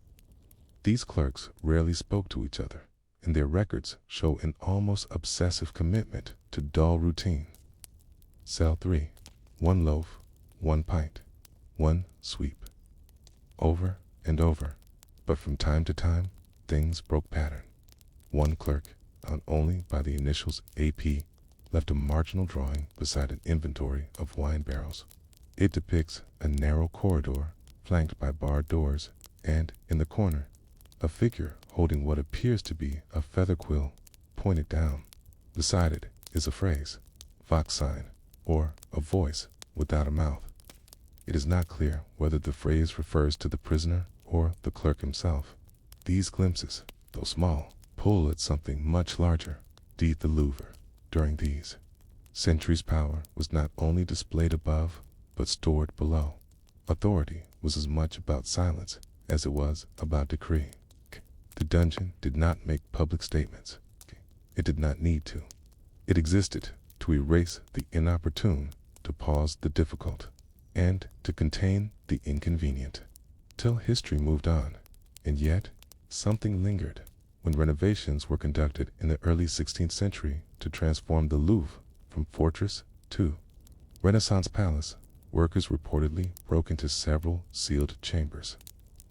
These clerks rarely spoke to each other, and their records show an almost obsessive commitment to dull routine. Cell 3. 1 loaf, 1 pint, 1 sweep. Over and over, but from time to time, things broke pattern. One clerk, known only by the initials AP, left a marginal drawing beside an inventory of wine barrels. It depicts a narrow corridor flanked by barred doors, and, in the corner, a figure holding what appears to be a feather quill, pointed down. Beside it is a phrase, Vox sign, or a voice without a mouth. It is not clear whether the phrase refers to the prisoner or the clerk himself. These glimpses, though small, pull at something much larger. Deep the Louvre. During these centuries, power was not only displayed above, but stored below. Authority was as much about silence as it was about decree. The dungeon did not make public statements. It did not need to. It existed to erase the inopportune, to pause the difficult, and to contain the inconvenient. Till history moved on, and yet something lingered. When renovations were conducted in the early 16th century to transform the Louvre from fortress to Renaissance palace, workers reportedly broke into several sealed chambers.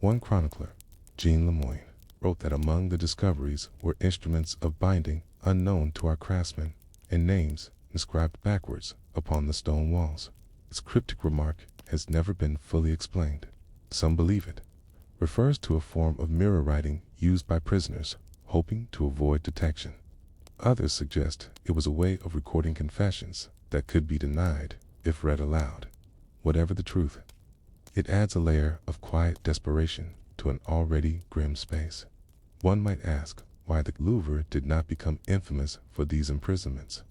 One chronicler, Jean Lemoyne, wrote that among the discoveries were instruments of binding unknown to our craftsmen and names inscribed backwards upon the stone walls. This cryptic remark has never been fully explained. Some believe it refers to a form of mirror writing used by prisoners, hoping to avoid detection. Others suggest it was a way of recording confessions that could be denied if read aloud. Whatever the truth, It adds a layer of quiet desperation to an already grim space. One might ask why the Louvre did not become infamous for these imprisonments.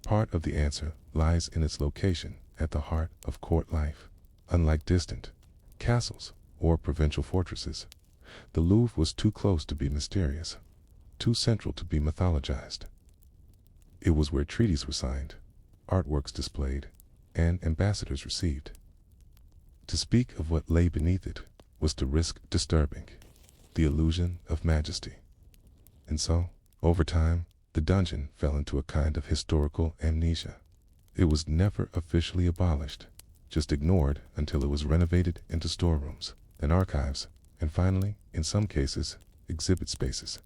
Part of the answer lies in its location at the heart of court life. Unlike distant castles or provincial fortresses, the Louvre was too close to be mysterious, too central to be mythologized. It was where treaties were signed, artworks displayed, and ambassadors received. To speak of what lay beneath it was to risk disturbing the illusion of majesty. And so, over time, the dungeon fell into a kind of historical amnesia. It was never officially abolished, just ignored until it was renovated into storerooms and archives, and finally, in some cases, exhibit spaces.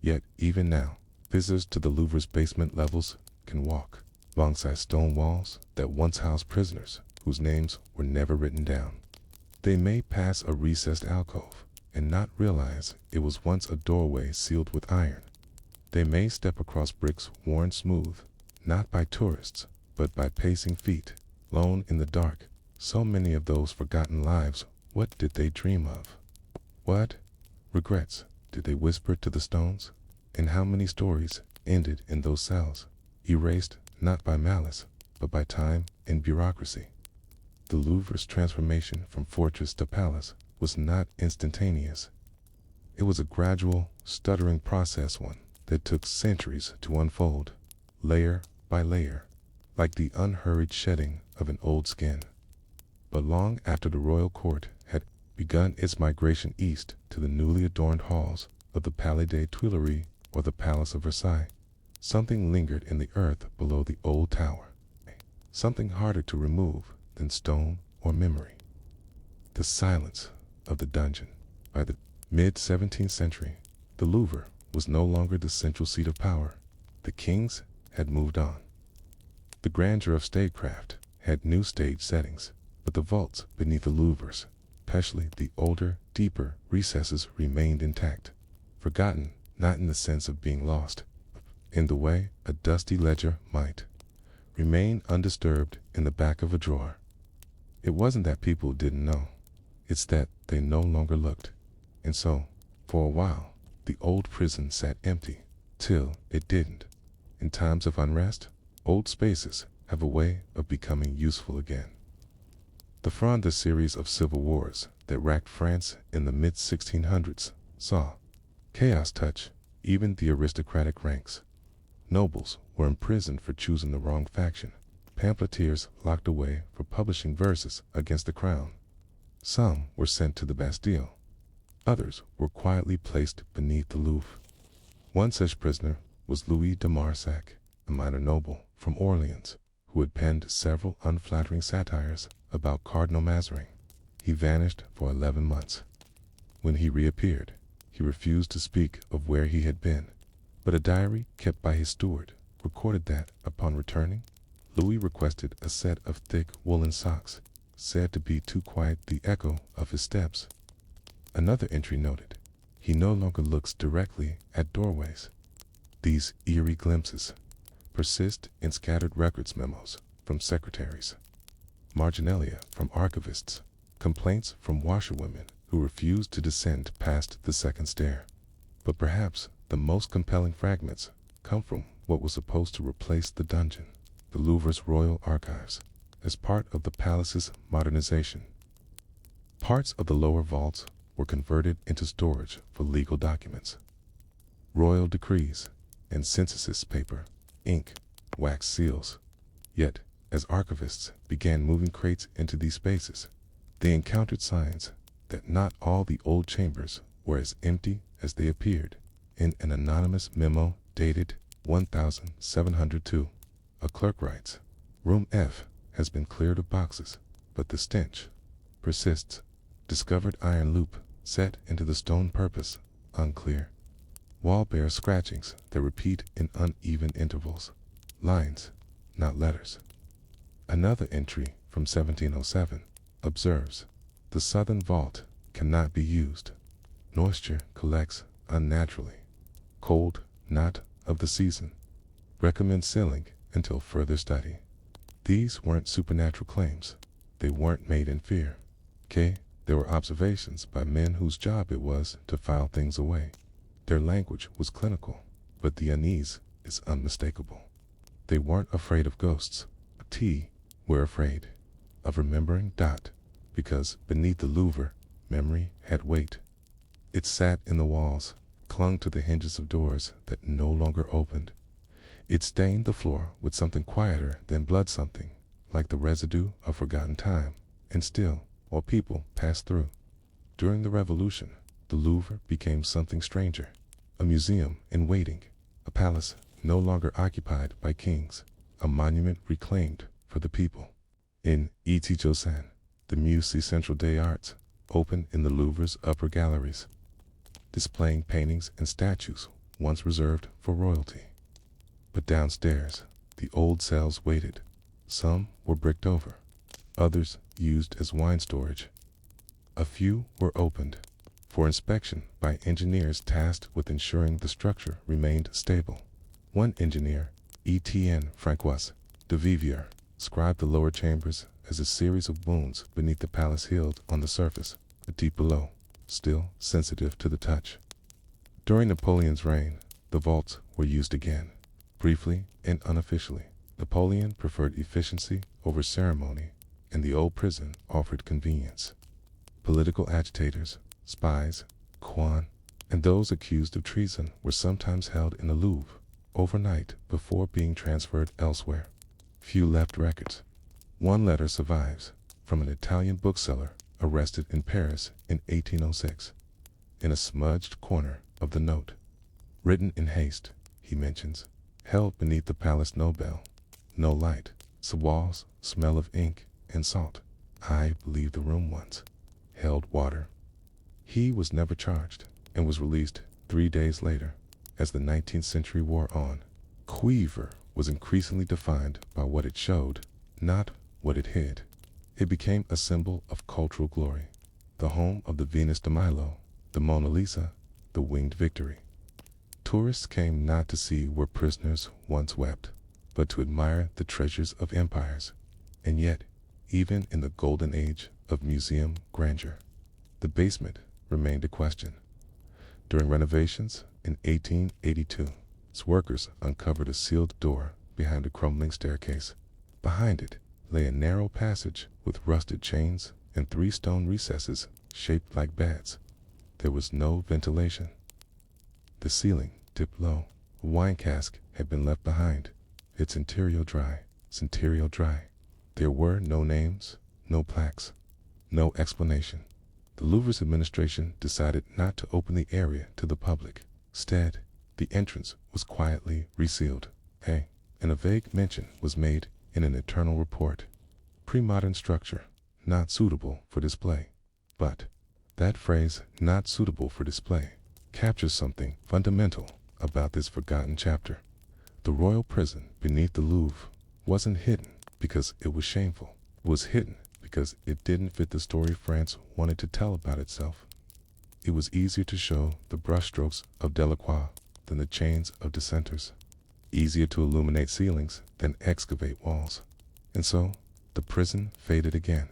Yet, even now, visitors to the Louvre's basement levels can walk alongside stone walls that once housed prisoners whose names were never written down. They may pass a recessed alcove and not realize it was once a doorway sealed with iron. They may step across bricks worn smooth, not by tourists, but by pacing feet, alone in the dark. So many of those forgotten lives, what did they dream of? What regrets did they whisper to the stones? And how many stories ended in those cells, erased not by malice, but by time and bureaucracy? The Louvre's transformation from fortress to palace was not instantaneous. It was a gradual, stuttering process, one that took centuries to unfold, layer by layer, like the unhurried shedding of an old skin. But long after the royal court had begun its migration east to the newly adorned halls of the Palais des Tuileries or the Palace of Versailles, something lingered in the earth below the old tower, something harder to remove than stone or memory. The silence of the dungeon. By the mid-17th century, the Louvre was no longer the central seat of power. The kings had moved on. The grandeur of statecraft had new stage settings, but the vaults beneath the Louvres, especially the older, deeper recesses, remained intact, forgotten not in the sense of being lost, in the way a dusty ledger might remain undisturbed in the back of a drawer. It wasn't that people didn't know, it's that they no longer looked. And so, for a while, the old prison sat empty, till it didn't. In times of unrest, old spaces have a way of becoming useful again. The Fronde series of civil wars that racked France in the mid-1600s saw chaos touch even the aristocratic ranks. Nobles were imprisoned for choosing the wrong faction, pamphleteers locked away for publishing verses against the crown. Some were sent to the Bastille. Others were quietly placed beneath the Louvre. One such prisoner was Louis de Marsac, a minor noble from Orleans, who had penned several unflattering satires about Cardinal Mazarin. He vanished for 11 months. When he reappeared, he refused to speak of where he had been, but a diary kept by his steward recorded that, upon returning, Louis requested a set of thick woolen socks, said to be too quiet the echo of his steps. Another entry noted, he no longer looks directly at doorways. These eerie glimpses persist in scattered records memos from secretaries, marginalia from archivists, complaints from washerwomen who refused to descend past the second stair. But perhaps the most compelling fragments come from what was supposed to replace the dungeon, the Louvre's royal archives, as part of the palace's modernization. Parts of the lower vaults were converted into storage for legal documents. Royal decrees and census paper, ink, wax seals. Yet, as archivists began moving crates into these spaces, they encountered signs that not all the old chambers were as empty as they appeared. In an anonymous memo dated 1702, a clerk writes, "Room F has been cleared of boxes, but the stench persists. Discovered iron loop set into the stone purpose, unclear. Wall bears scratchings that repeat in uneven intervals. Lines, not letters." Another entry from 1707 observes, "The southern vault cannot be used. Moisture collects unnaturally. Cold not of the season. Recommend sealing until further study." These weren't supernatural claims. They weren't made in fear. There were observations by men whose job it was to file things away. Their language was clinical, but the unease is unmistakable. They weren't afraid of ghosts. Were afraid of remembering. Because beneath the Louvre, memory had weight. It sat in the walls, clung to the hinges of doors that no longer opened. It stained the floor with something quieter than blood, something like the residue of forgotten time. And still, while people passed through. During the Revolution, the Louvre became something stranger. A museum in waiting, a palace no longer occupied by kings, a monument reclaimed for the people. In Etijosan, the Musée Central des Arts opened in the Louvre's upper galleries, displaying paintings and statues once reserved for royalty. But downstairs, the old cells waited. Some were bricked over, others used as wine storage. A few were opened for inspection by engineers tasked with ensuring the structure remained stable. One engineer, Etienne Francois de Vivier, described the lower chambers as a series of wounds beneath the palace healed on the surface, but deep below, still sensitive to the touch. During Napoleon's reign, the vaults were used again, briefly and unofficially. Napoleon preferred efficiency over ceremony, and the old prison offered convenience. Political agitators, spies, and those accused of treason were sometimes held in the Louvre overnight before being transferred elsewhere. Few left records. One letter survives from an Italian bookseller arrested in Paris in 1806. In a smudged corner of the note, written in haste, he mentions, held beneath the Palace Nobel, no light, the walls smell of ink and salt. I believe the room once held water. He was never charged and was released 3 days later. As the 19th century wore on, Quiver was increasingly defined by what it showed, not what it hid. It became a symbol of cultural glory, the home of the Venus de Milo, the Mona Lisa, the Winged Victory. Tourists came not to see where prisoners once wept, but to admire the treasures of empires. And yet, even in the golden age of museum grandeur, the basement remained a question. During renovations in 1882, its workers uncovered a sealed door behind a crumbling staircase. Behind it lay a narrow passage with rusted chains and 3 stone recesses shaped like beds. There was no ventilation. The ceiling dipped low. A wine cask had been left behind, its interior dry. There were no names, no plaques, no explanation. The Louvre's administration decided not to open the area to the public. Instead, the entrance was quietly resealed. And a vague mention was made in an internal report. Pre-modern structure, not suitable for display. But that phrase, not suitable for display, captures something fundamental about this forgotten chapter. The royal prison beneath the Louvre wasn't hidden because it was shameful. It was hidden because it didn't fit the story France wanted to tell about itself. It was easier to show the brushstrokes of Delacroix than the chains of dissenters. Easier to illuminate ceilings than excavate walls. And so, the prison faded again.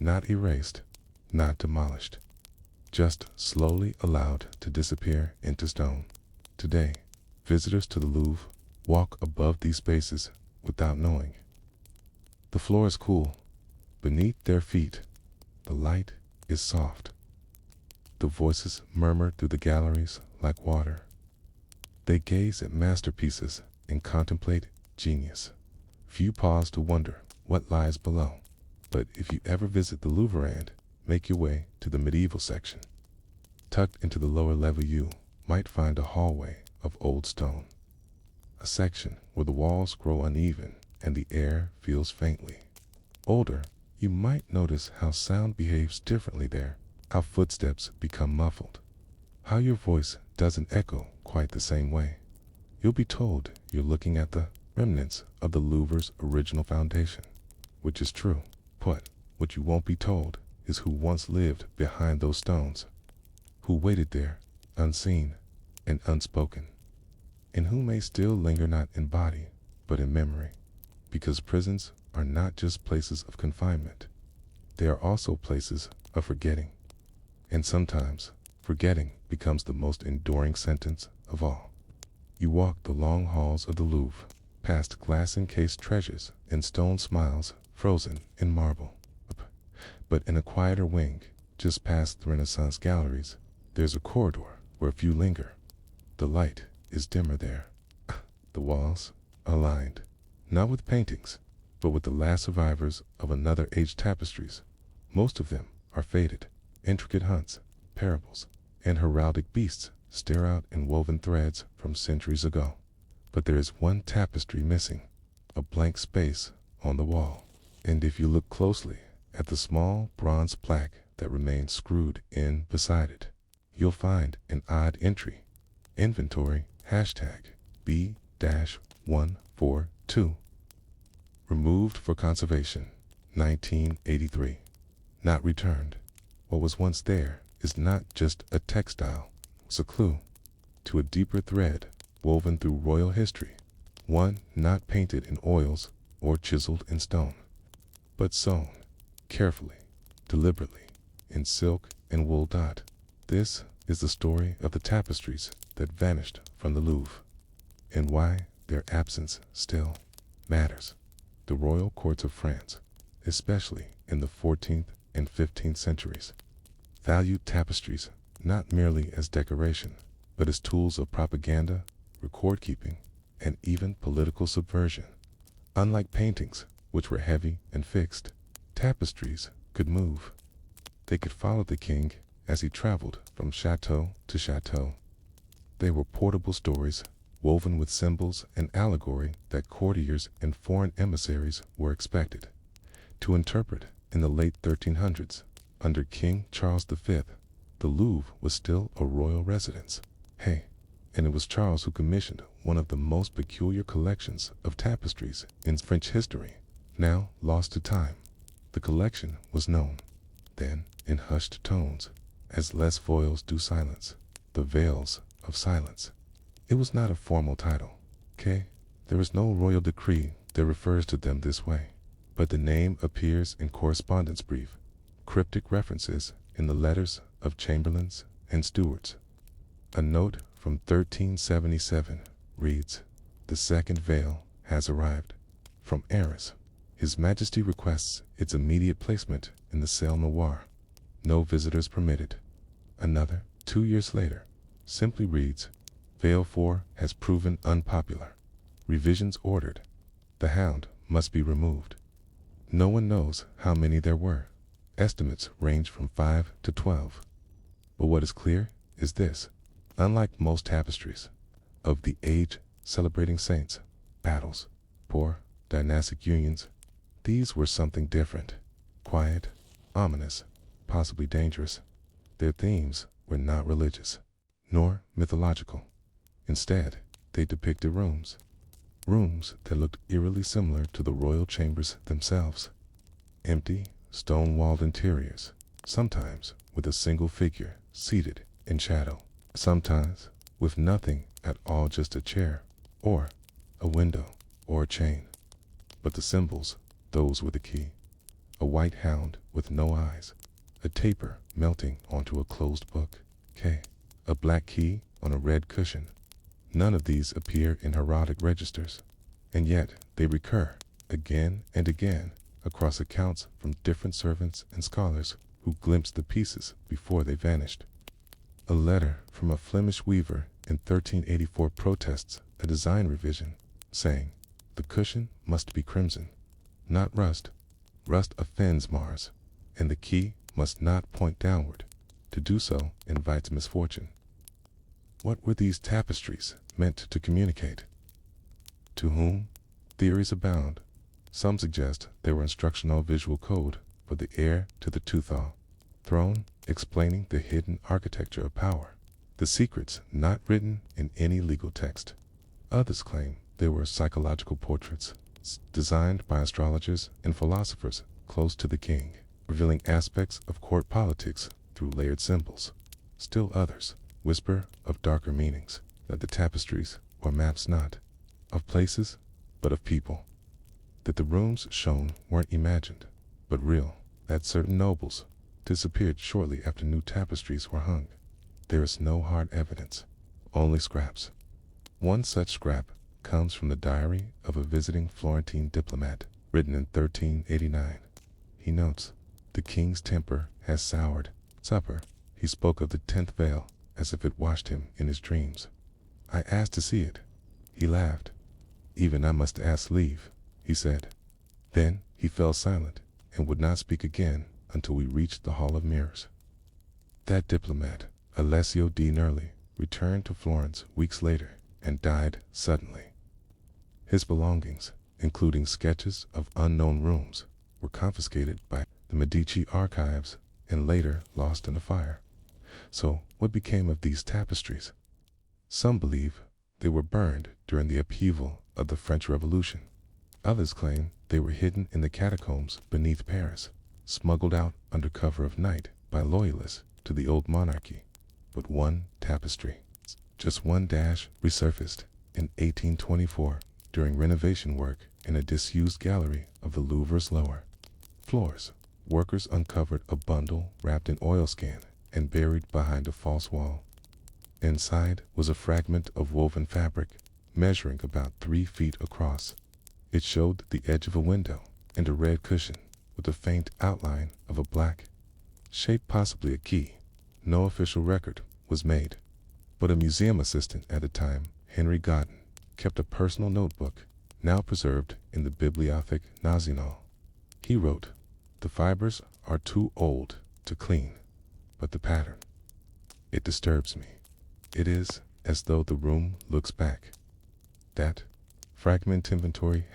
Not erased, not demolished. Just slowly allowed to disappear into stone. Today, visitors to the Louvre walk above these spaces without knowing. The floor is cool. Beneath their feet, the light is soft. The voices murmur through the galleries like water. They gaze at masterpieces and contemplate genius. Few pause to wonder what lies below. But if you ever visit the Louvre and make your way to the medieval section, tucked into the lower level you might find a hallway of old stone. A section where the walls grow uneven and the air feels faintly older. You might notice how sound behaves differently there, how footsteps become muffled, how your voice doesn't echo quite the same way. You'll be told you're looking at the remnants of the Louvre's original foundation, which is true. But what you won't be told is who once lived behind those stones, who waited there, unseen and unspoken, and who may still linger not in body, but in memory. Because prisons are not just places of confinement. They are also places of forgetting. And sometimes, forgetting becomes the most enduring sentence of all. You walk the long halls of the Louvre, past glass-encased treasures and stone smiles frozen in marble. But in a quieter wing, just past the Renaissance galleries, there's a corridor where few linger. The light is dimmer there. The walls are lined, not with paintings, but with the last survivors of another age tapestries. Most of them are faded. Intricate hunts, parables, and heraldic beasts stare out in woven threads from centuries ago. But there is one tapestry missing, a blank space on the wall. And if you look closely at the small bronze plaque that remains screwed in beside it, you'll find an odd entry. Inventory #B-142. Removed for conservation, 1983. Not returned. What was once there is not just a textile, it's a clue to a deeper thread woven through royal history, one not painted in oils or chiseled in stone, but sewn carefully, deliberately, in silk and wool. This is the story of the tapestries that vanished from the Louvre, and why their absence still matters. The royal courts of France, especially in the 14th and 15th centuries, valued tapestries not merely as decoration, but as tools of propaganda, record-keeping, and even political subversion. Unlike paintings, which were heavy and fixed, tapestries could move. They could follow the king as he traveled from chateau to chateau. They were portable stories, woven with symbols and allegory that courtiers and foreign emissaries were expected to interpret. In the late 1300s, under King Charles V, the Louvre was still a royal residence. And it was Charles who commissioned one of the most peculiar collections of tapestries in French history, now lost to time. The collection was known, then, in hushed tones, as Les Voiles du Silence, the Veils of Silence. It was not a formal title, There is no royal decree that refers to them this way, but the name appears in correspondence brief, cryptic references in the letters of chamberlains and stewards. A note from 1377 reads, "The second veil has arrived from Arras. His Majesty requests its immediate placement in the Salle Noire. No visitors permitted." Another, 2 years later, simply reads, "Veil 4 has proven unpopular. Revisions ordered. The hound must be removed." No one knows how many there were. Estimates range from 5 to 12. But what is clear is this: unlike most tapestries of the age celebrating saints, battles, poor dynastic unions, these were something different. Quiet, ominous, possibly dangerous. Their themes were not religious, nor mythological. Instead, they depicted rooms that looked eerily similar to the royal chambers themselves. Empty, stone-walled interiors, sometimes with a single figure seated in shadow, sometimes with nothing at all, just a chair, or a window, or a chain. But the symbols, those were the key. A white hound with no eyes, a taper melting onto a closed book, a black key on a red cushion. None of these appear in heraldic registers, and yet they recur again and again across accounts from different servants and scholars who glimpsed the pieces before they vanished. A letter from a Flemish weaver in 1384 protests a design revision, saying, "The cushion must be crimson, not rust. Rust offends Mars, and the key must not point downward. To do so invites misfortune." What were these tapestries meant to communicate? To whom? Theories abound. Some suggest they were instructional visual code for the heir to the Tuthal throne, explaining the hidden architecture of power, the secrets not written in any legal text. Others claim they were psychological portraits designed by astrologers and philosophers close to the king, revealing aspects of court politics through layered symbols. Still others whisper of darker meanings, that the tapestries were maps not of places, but of people. That the rooms shown weren't imagined, but real. That certain nobles, disappeared shortly after new tapestries were hung. There is no hard evidence, only scraps. One such scrap comes from the diary of a visiting Florentine diplomat, written in 1389. He notes, "The king's temper has soured. Supper, he spoke of the 10th veil as if it washed him in his dreams. I asked to see it. He laughed. Even I must ask leave, he said. Then he fell silent and would not speak again until we reached the Hall of Mirrors." That diplomat, Alessio di Nerli, returned to Florence weeks later and died suddenly. His belongings, including sketches of unknown rooms, were confiscated by the Medici archives and later lost in a fire. So what became of these tapestries? Some believe they were burned during the upheaval of the French Revolution. Others claim they were hidden in the catacombs beneath Paris, smuggled out under cover of night by loyalists to the old monarchy. But one tapestry, just one dash, resurfaced in 1824 during renovation work in a disused gallery of the Louvre's lower floors. Workers uncovered a bundle wrapped in oilskin and buried behind a false wall. Inside was a fragment of woven fabric measuring about 3 feet across. It showed the edge of a window and a red cushion with a faint outline of a black shape, possibly a key. No official record was made, but a museum assistant at the time, Henry Godden, kept a personal notebook now preserved in the Bibliothèque Nationale. He wrote, "The fibers are too old to clean, but the pattern, it disturbs me. It is as though the room looks back." That fragment inventory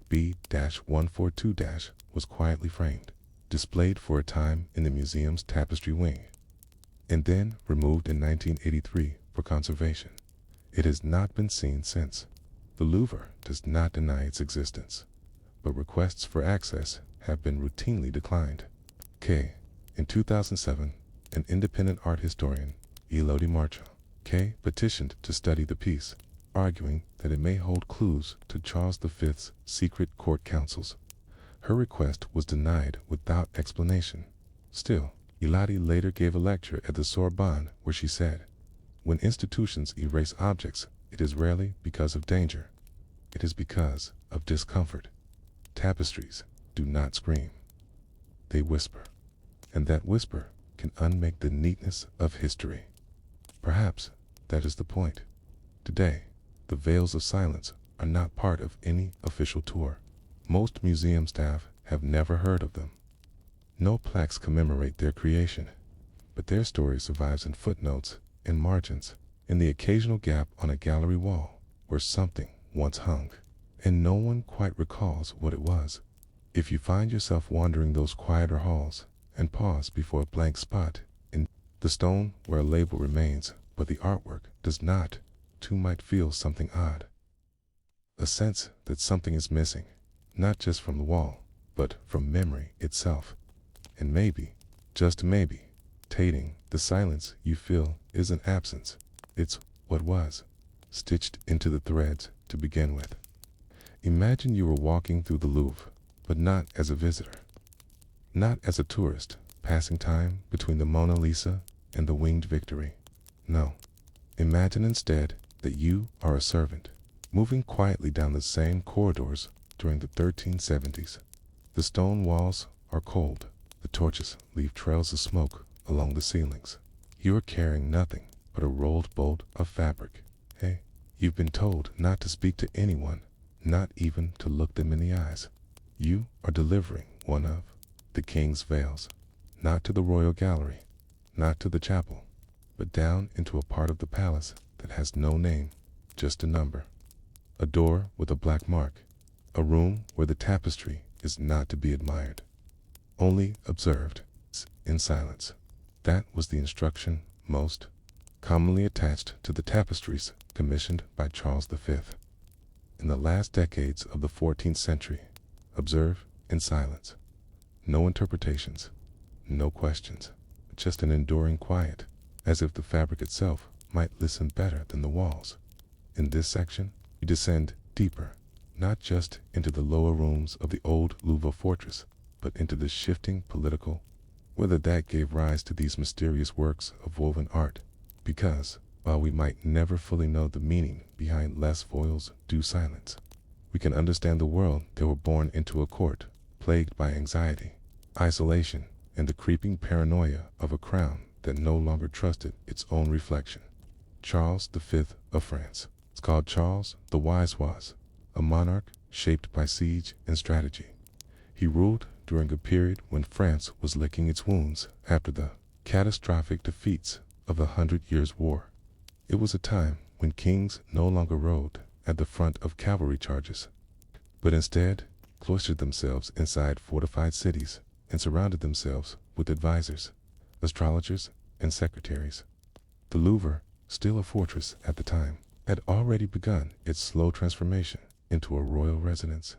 #B-142- was quietly framed, displayed for a time in the museum's tapestry wing, and then removed in 1983 for conservation. It has not been seen since. The Louvre does not deny its existence, but requests for access have been routinely declined. In 2007, an independent art historian, Elodie Marchand, petitioned to study the piece, arguing that it may hold clues to Charles V's secret court councils. Her request was denied without explanation. Still, Elodie later gave a lecture at the Sorbonne where she said, "When institutions erase objects, it is rarely because of danger. It is because of discomfort. Tapestries do not scream. They whisper, and that whisper can unmake the neatness of history." Perhaps that is the point. Today, the Veils of Silence are not part of any official tour. Most museum staff have never heard of them. No plaques commemorate their creation, but their story survives in footnotes and margins, in the occasional gap on a gallery wall where something once hung, and no one quite recalls what it was. If you find yourself wandering those quieter halls and pause before a blank spot in the stone where a label remains, but the artwork does not, too might feel something odd. A sense that something is missing, not just from the wall, but from memory itself. And maybe, just maybe, the silence you feel isn't absence, it's what was, stitched into the threads to begin with. Imagine you were walking through the Louvre, but not as a visitor, not as a tourist, passing time between the Mona Lisa and the Winged Victory. No, imagine instead that you are a servant, moving quietly down the same corridors during the 1370s. The stone walls are cold, the torches leave trails of smoke along the ceilings. You are carrying nothing but a rolled bolt of fabric. Hey, you've been told not to speak to anyone, not even to look them in the eyes. You are delivering one of the king's veils, not to the royal gallery, not to the chapel, but down into a part of the palace that has no name, just a number. A door with a black mark, a room where the tapestry is not to be admired, only observed in silence. That was the instruction most commonly attached to the tapestries commissioned by Charles V. In the last decades of the 14th century, observe in silence. No interpretations, no questions, just an enduring quiet, as if the fabric itself might listen better than the walls. In this section, we descend deeper, not just into the lower rooms of the old Louvre fortress, but into the shifting political whether that gave rise to these mysterious works of woven art, because, while we might never fully know the meaning behind Les Voiles du Silence, we can understand the world they were born into, a court plagued by anxiety, isolation, and the creeping paranoia of a crown that no longer trusted its own reflection. Charles V of France. It's called Charles the Wise was, a monarch shaped by siege and strategy. He ruled during a period when France was licking its wounds after the catastrophic defeats of the 100 Years' War. It was a time when kings no longer rode at the front of cavalry charges, but instead cloistered themselves inside fortified cities and surrounded themselves with advisors, astrologers, and secretaries. The Louvre, still a fortress at the time, had already begun its slow transformation into a royal residence.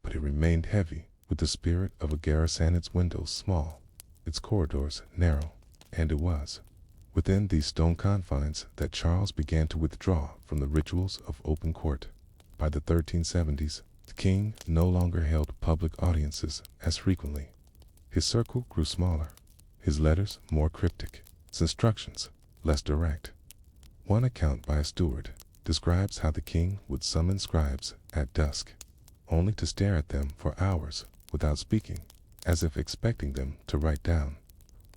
But it remained heavy with the spirit of a garrison, its windows small, its corridors narrow, and it was within these stone confines that Charles began to withdraw from the rituals of open court. By the 1370s, the king no longer held public audiences as frequently. His circle grew smaller, his letters more cryptic, his instructions less direct. One account by a steward describes how the king would summon scribes at dusk, only to stare at them for hours without speaking, as if expecting them to write down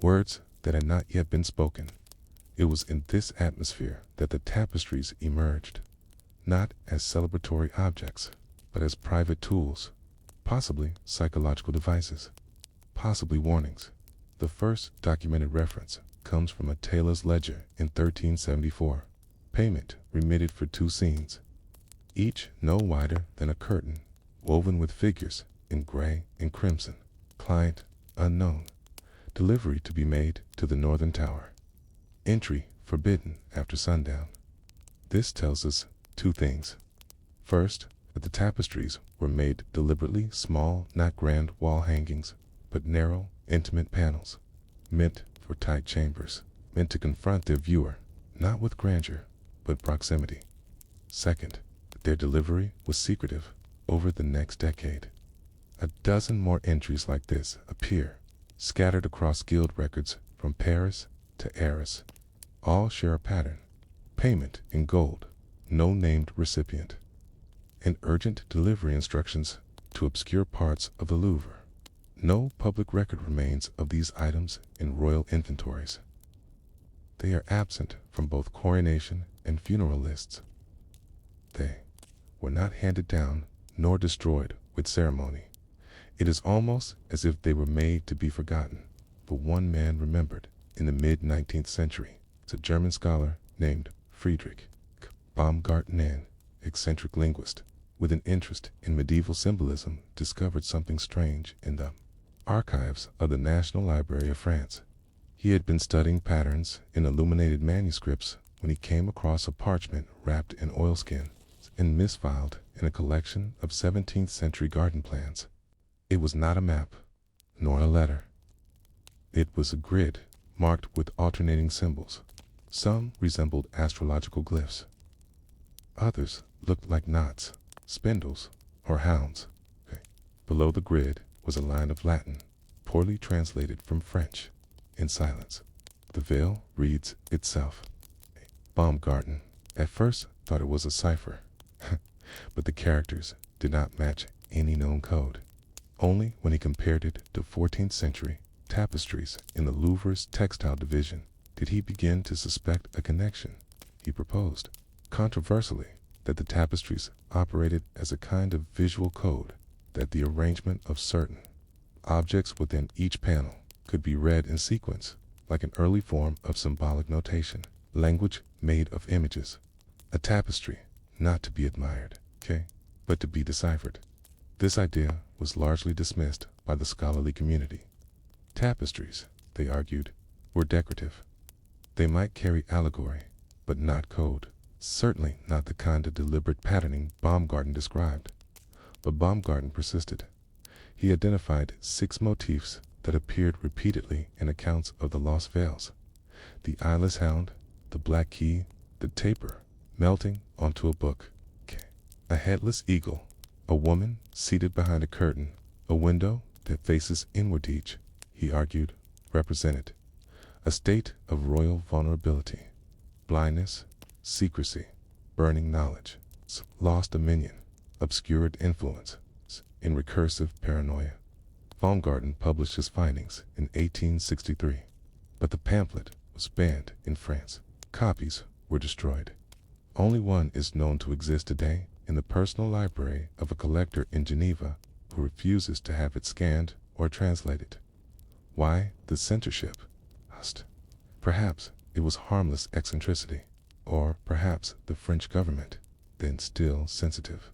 words that had not yet been spoken. It was in this atmosphere that the tapestries emerged, not as celebratory objects, but as private tools, possibly psychological devices, possibly warnings. The first documented reference comes from a tailor's ledger in 1374. Payment remitted for 2 scenes, each no wider than a curtain, woven with figures in gray and crimson. Client unknown. Delivery to be made to the northern tower. Entry forbidden after sundown. This tells us 2 things. First, that the tapestries were made deliberately small, not grand wall hangings, but narrow, intimate panels, meant for tight chambers, meant to confront their viewer, not with grandeur, but proximity. Second, that their delivery was secretive over the next decade. A dozen more entries like this appear, scattered across guild records from Paris to Arras. All share a pattern: payment in gold, no named recipient, and urgent delivery instructions to obscure parts of the Louvre. No public record remains of these items in royal inventories. They are absent from both coronation and funeral lists. They were not handed down nor destroyed with ceremony. It is almost as if they were made to be forgotten. But one man remembered in the mid-19th century. It's a German scholar named Friedrich Baumgarten, an eccentric linguist with an interest in medieval symbolism, discovered something strange in the archives of the National Library of France. He had been studying patterns in illuminated manuscripts when he came across a parchment wrapped in oilskin and misfiled in a collection of 17th century garden plans. It was not a map, nor a letter. It was a grid marked with alternating symbols. Some resembled astrological glyphs. Others looked like knots, spindles, or hounds. Below the grid was a line of Latin, poorly translated from French. In silence, the veil reads itself. Baumgarten at first thought it was a cipher, but the characters did not match any known code. Only when he compared it to 14th century tapestries in the Louvre's textile division did he begin to suspect a connection. He proposed, controversially, that the tapestries operated as a kind of visual code, that the arrangement of certain objects within each panel could be read in sequence, like an early form of symbolic notation, language made of images. A tapestry not to be admired, but to be deciphered. This idea was largely dismissed by the scholarly community. Tapestries, they argued, were decorative. They might carry allegory, but not code. Certainly not the kind of deliberate patterning Baumgarten described. But Baumgarten persisted. He identified 6 motifs that appeared repeatedly in accounts of the lost veils: the eyeless hound, the black key, the taper melting onto a book, a headless eagle, a woman seated behind a curtain, a window that faces inward. Each, he argued, represented a state of royal vulnerability, blindness, secrecy, burning knowledge, lost dominion, obscured influence, in recursive paranoia. Baumgarten published his findings in 1863, but the pamphlet was banned in France. Copies were destroyed. Only one is known to exist today in the personal library of a collector in Geneva who refuses to have it scanned or translated. Why the censorship? Perhaps it was harmless eccentricity, or perhaps the French government, then still sensitive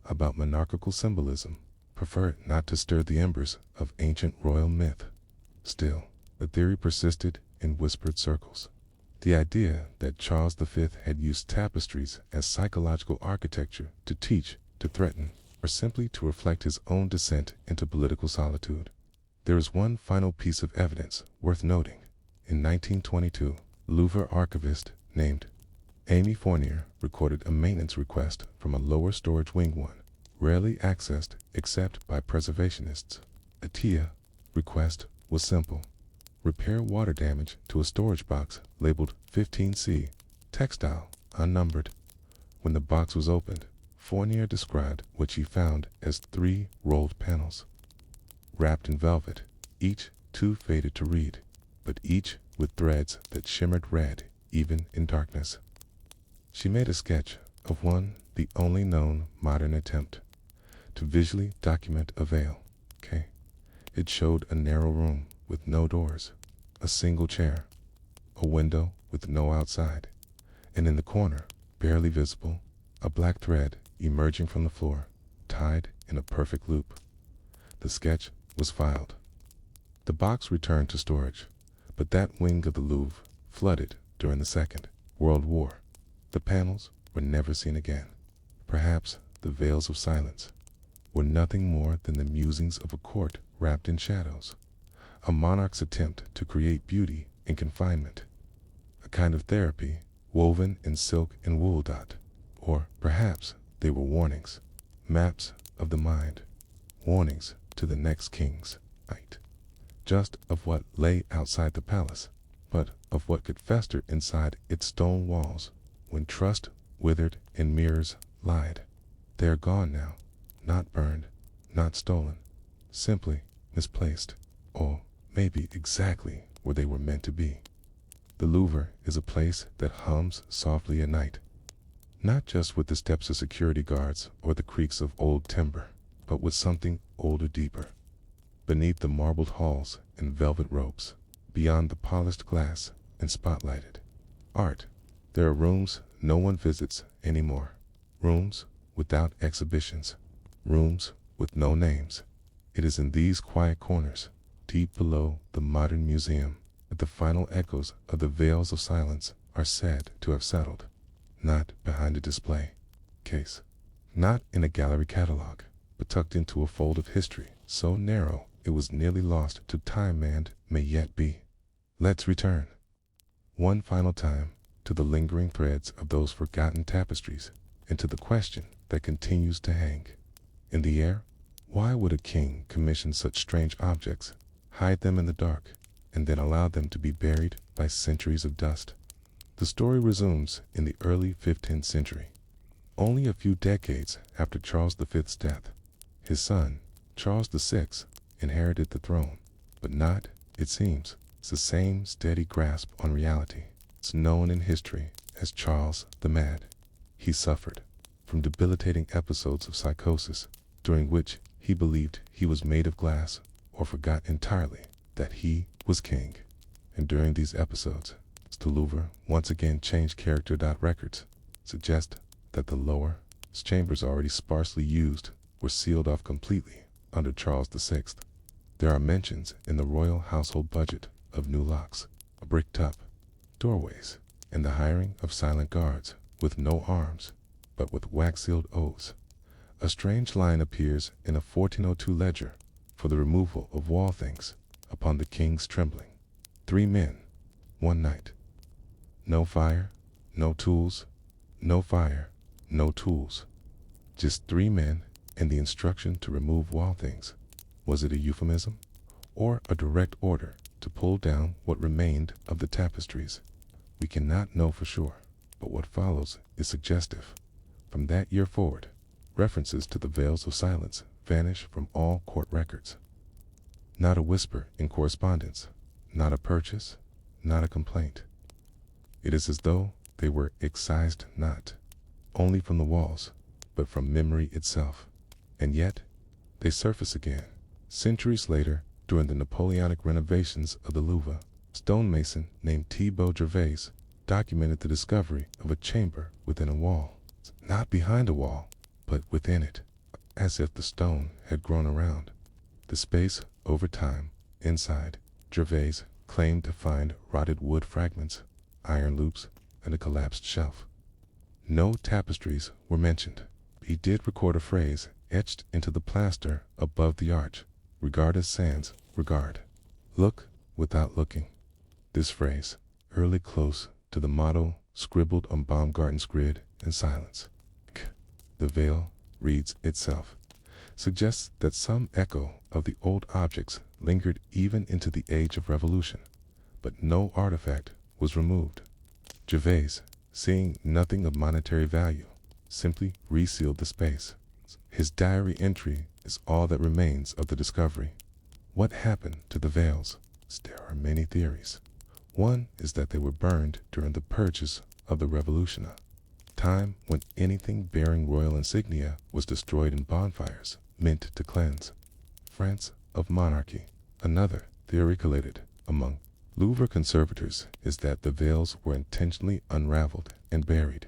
about monarchical symbolism, preferred not to stir the embers of ancient royal myth. Still, the theory persisted in whispered circles. The idea that Charles V had used tapestries as psychological architecture to teach, to threaten, or simply to reflect his own descent into political solitude. There is one final piece of evidence worth noting. In 1922, Louvre archivist named Amy Fournier recorded a maintenance request from a lower storage wing one, rarely accessed except by preservationists. A TIA request was simple. Repair water damage to a storage box labeled 15C, textile, unnumbered. When the box was opened, Fournier described what she found as 3 rolled panels, wrapped in velvet, each too faded to read, but each with threads that shimmered red even in darkness. She made a sketch of one, the only known modern attempt to visually document a veil. It showed a narrow room with no doors, a single chair, a window with no outside, and in the corner, barely visible, a black thread emerging from the floor, tied in a perfect loop. The sketch was filed. The box returned to storage, but that wing of the Louvre flooded during the Second World War. The panels were never seen again. Perhaps the veils of silence were nothing more than the musings of a court wrapped in shadows, a monarch's attempt to create beauty in confinement, a kind of therapy woven in silk and wool. Or perhaps they were warnings, maps of the mind, warnings to the next king's night, just of what lay outside the palace, but of what could fester inside its stone walls when trust withered and mirrors lied. They are gone now, not burned, not stolen, simply misplaced, or maybe exactly where they were meant to be. The Louvre is a place that hums softly at night, not just with the steps of security guards or the creaks of old timber, but with something older, deeper. Beneath the marbled halls and velvet ropes, beyond the polished glass and spotlighted art, there are rooms no one visits anymore, rooms without exhibitions, rooms with no names. It is in these quiet corners, deep below the modern museum, that the final echoes of the veils of silence are said to have settled, not behind a display case, not in a gallery catalog, but tucked into a fold of history so narrow it was nearly lost to time and may yet be. Let's return one final time to the lingering threads of those forgotten tapestries, and to the question that continues to hang in the air. Why would a king commission such strange objects, hide them in the dark, and then allow them to be buried by centuries of dust? The story resumes in the early 15th century, only a few decades after Charles V's death. His son, Charles VI, inherited the throne, but not, it seems, the same steady grasp on reality. It's known in history as Charles the Mad. He suffered from debilitating episodes of psychosis, during which he believed he was made of glass or forgot entirely that he was king. And during these episodes, the Louvre once again changed character. Records suggest that the lower chambers, already sparsely used, were sealed off completely under Charles VI. There are mentions in the royal household budget of new locks, a bricked-up doorways, and the hiring of silent guards with no arms, but with wax-sealed oaths. A strange line appears in a 1402 ledger for the removal of wall things upon the king's trembling. 3 men, 1 night. No fire, no tools, no fire, no tools. Just 3 men and the instruction to remove wall things. Was it a euphemism or a direct order to pull down what remained of the tapestries. We cannot know for sure, but what follows is suggestive. From that year forward, references to the veils of silence vanish from all court records. Not a whisper in correspondence, not a purchase, not a complaint. It is as though they were excised not only from the walls, but from memory itself. And yet, they surface again. Centuries later, during the Napoleonic renovations of the Louvre, stonemason named Thibaut Gervais documented the discovery of a chamber within a wall. Not behind a wall, but within it, as if the stone had grown around the space over time. Inside, Gervais claimed to find rotted wood fragments, iron loops, and a collapsed shelf. No tapestries were mentioned. He did record a phrase etched into the plaster above the arch: regard as sans regard. Look without looking. This phrase, early close to the motto scribbled on Baumgarten's grid in silence. The veil reads itself, suggests that some echo of the old objects lingered even into the age of revolution, but no artifact was removed. Gervais, seeing nothing of monetary value, simply resealed the space. His diary entry is all that remains of the discovery. What happened to the veils? There are many theories. One is that they were burned during the purges of the Revolution, a time when anything bearing royal insignia was destroyed in bonfires meant to cleanse France of monarchy. Another theory collated among Louvre conservators is that the veils were intentionally unraveled and buried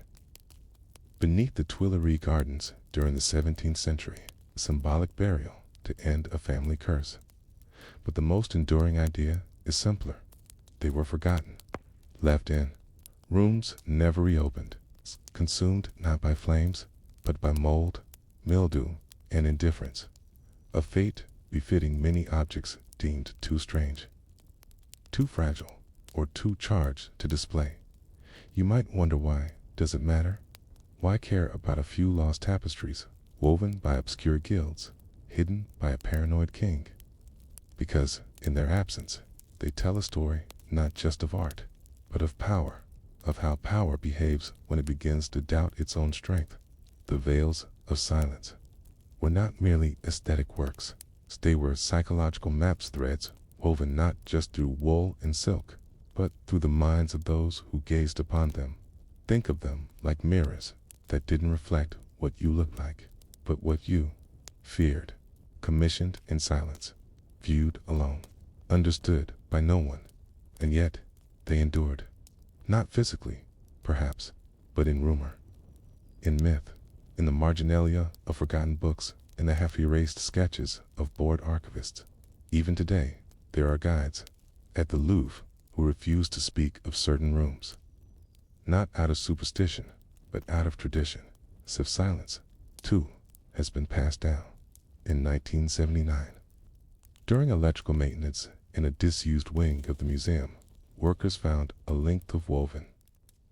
beneath the Tuileries Gardens during the 17th century, a symbolic burial to end a family curse. But the most enduring idea is simpler. They were forgotten, left in rooms never reopened, consumed not by flames, but by mold, mildew, and indifference, a fate befitting many objects deemed too strange, too fragile, or too charged to display. You might wonder why. Does it matter? Why care about a few lost tapestries, woven by obscure guilds, hidden by a paranoid king? Because, in their absence, they tell a story not just of art, but of power, of how power behaves when it begins to doubt its own strength. The veils of silence were not merely aesthetic works. They were psychological maps threads woven not just through wool and silk, but through the minds of those who gazed upon them. Think of them like mirrors that didn't reflect what you looked like, but what you feared, commissioned in silence, viewed alone, understood by no one, and yet they endured. Not physically, perhaps, but in rumor, in myth, in the marginalia of forgotten books, in the half-erased sketches of bored archivists. Even today, there are guides at the Louvre who refuse to speak of certain rooms, not out of superstition, but out of tradition. As if silence, too, has been passed down. In 1979, during electrical maintenance in a disused wing of the museum, workers found a length of woven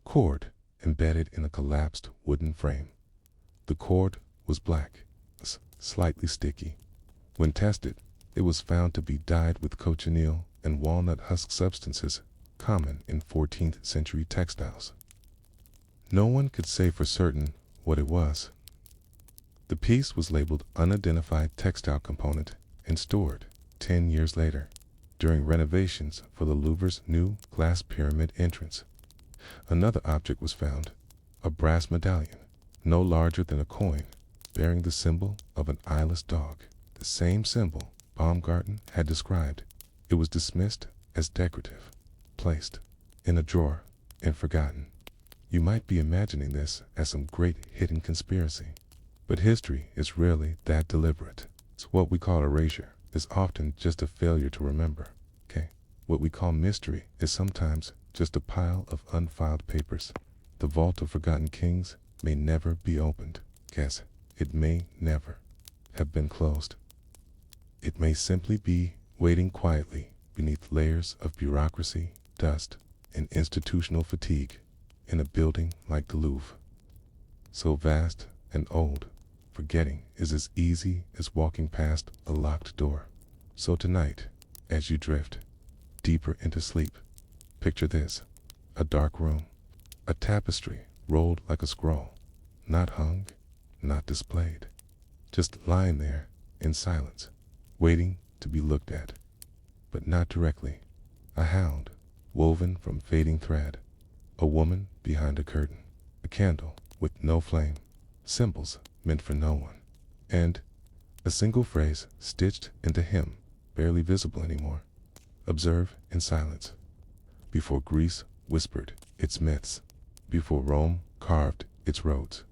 cord embedded in a collapsed wooden frame. The cord was black, slightly sticky. When tested, it was found to be dyed with cochineal and walnut husk substances common in 14th century textiles. No one could say for certain what it was. The piece was labeled unidentified textile component and stored 10 years later during renovations for the Louvre's new glass pyramid entrance. Another object was found, a brass medallion, no larger than a coin, bearing the symbol of an eyeless dog, the same symbol Baumgarten had described. It was dismissed as decorative, placed in a drawer, and forgotten. You might be imagining this as some great hidden conspiracy, but history is rarely that deliberate. It's what we call erasure is often just a failure to remember. Okay, what we call mystery is sometimes just a pile of unfiled papers. The vault of forgotten kings may never be opened. Guess it may never have been closed. It may simply be waiting quietly beneath layers of bureaucracy, dust, and institutional fatigue in a building like the Louvre. So vast and old, forgetting is as easy as walking past a locked door. So tonight, as you drift deeper into sleep. Picture this: a dark room, a tapestry rolled like a scroll, not hung, not displayed, just lying there in silence, waiting to be looked at, but not directly. A hound woven from fading thread, a woman behind a curtain, a candle with no flame, symbols meant for no one, and a single phrase stitched into him, barely visible anymore. Observe in silence. Before Greece whispered its myths, before Rome carved its roads,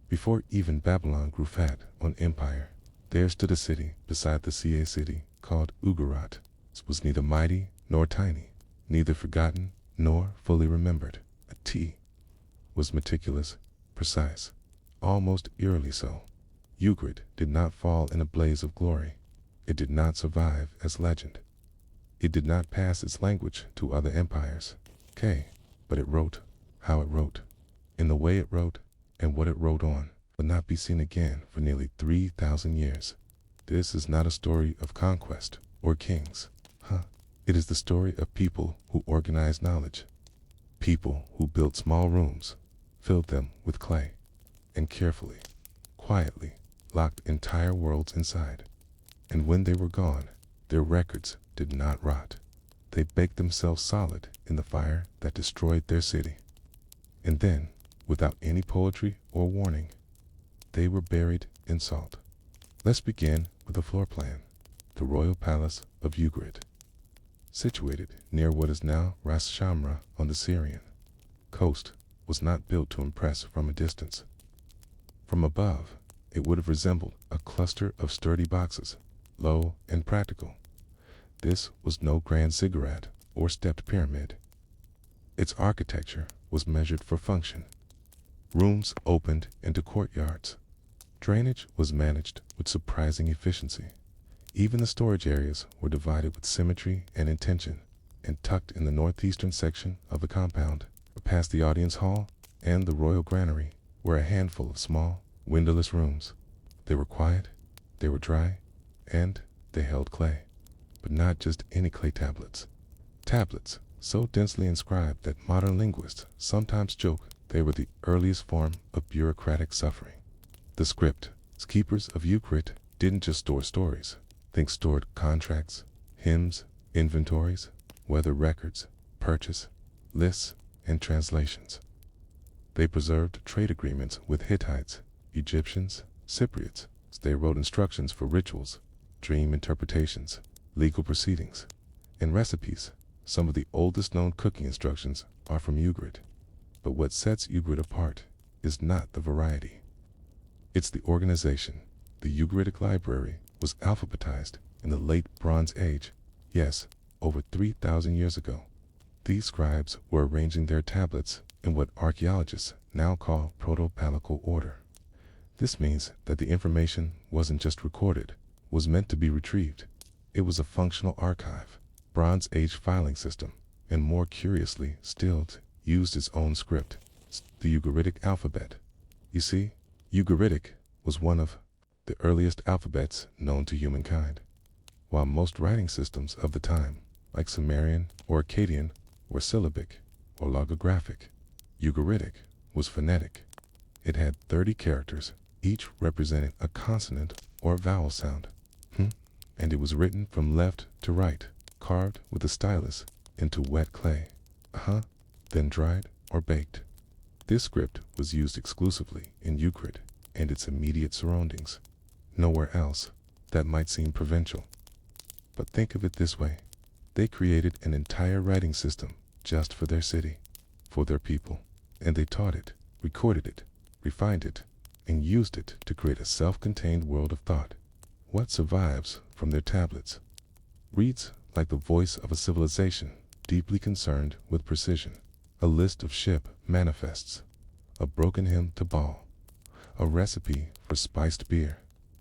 before even Babylon grew fat on empire, there stood a city beside the sea, a city called Ugarat. It was neither mighty nor tiny, neither forgotten nor fully remembered. A T was meticulous, precise, almost eerily so. Ugarit did not fall in a blaze of glory. It did not survive as legend. It did not pass its language to other empires. But it wrote how it wrote, in the way it wrote, and what it wrote on would not be seen again for nearly 3,000 years. This is not a story of conquest or kings. It is the story of people who organized knowledge, people who built small rooms, filled them with clay, and carefully, quietly locked entire worlds inside. And when they were gone, their records did not rot. They baked themselves solid in the fire that destroyed their city. And then, without any poetry or warning, they were buried in salt. Let's begin with a floor plan. The royal palace of Ugarit, situated near what is now Ras Shamra on the Syrian coast, was not built to impress from a distance. From above, it would have resembled a cluster of sturdy boxes, low and practical. This was no grand ziggurat or stepped pyramid. Its architecture was measured for function. Rooms opened into courtyards. Drainage was managed with surprising efficiency. Even the storage areas were divided with symmetry and intention, and tucked in the northeastern section of the compound, past the audience hall and the royal granary, were a handful of small, windowless rooms. They were quiet, they were dry, and they held clay. But not just any clay tablets. Tablets so densely inscribed that modern linguists sometimes joke they were the earliest form of bureaucratic suffering. The script keepers of Ugarit didn't just store stories. They stored contracts, hymns, inventories, weather records, purchase lists, and translations. They preserved trade agreements with Hittites, Egyptians, Cypriots. They wrote instructions for rituals, dream interpretations, legal proceedings, and recipes. Some of the oldest known cooking instructions are from Ugarit. But what sets Ugarit apart is not the variety. It's the organization. The Ugaritic library was alphabetized in the late Bronze Age, yes, over 3,000 years ago. These scribes were arranging their tablets in what archaeologists now call proto-palical order. This means that the information wasn't just recorded, was meant to be retrieved. It was a functional archive, Bronze Age filing system, and more curiously still used its own script, the Ugaritic alphabet. You see, Ugaritic was one of the earliest alphabets known to humankind. While most writing systems of the time, like Sumerian or Akkadian, were syllabic or logographic, Ugaritic was phonetic. It had 30 characters, each representing a consonant or vowel sound. And it was written from left to right, carved with a stylus into wet clay, then dried or baked. This script was used exclusively in Ugarit and its immediate surroundings. Nowhere else. That might seem provincial. But think of it this way. They created an entire writing system just for their city, for their people, and they taught it, recorded it, refined it, and used it to create a self-contained world of thought. What survives from their tablets reads like the voice of a civilization deeply concerned with precision. A list of ship manifests, a broken hymn to Baal, a recipe for spiced beer,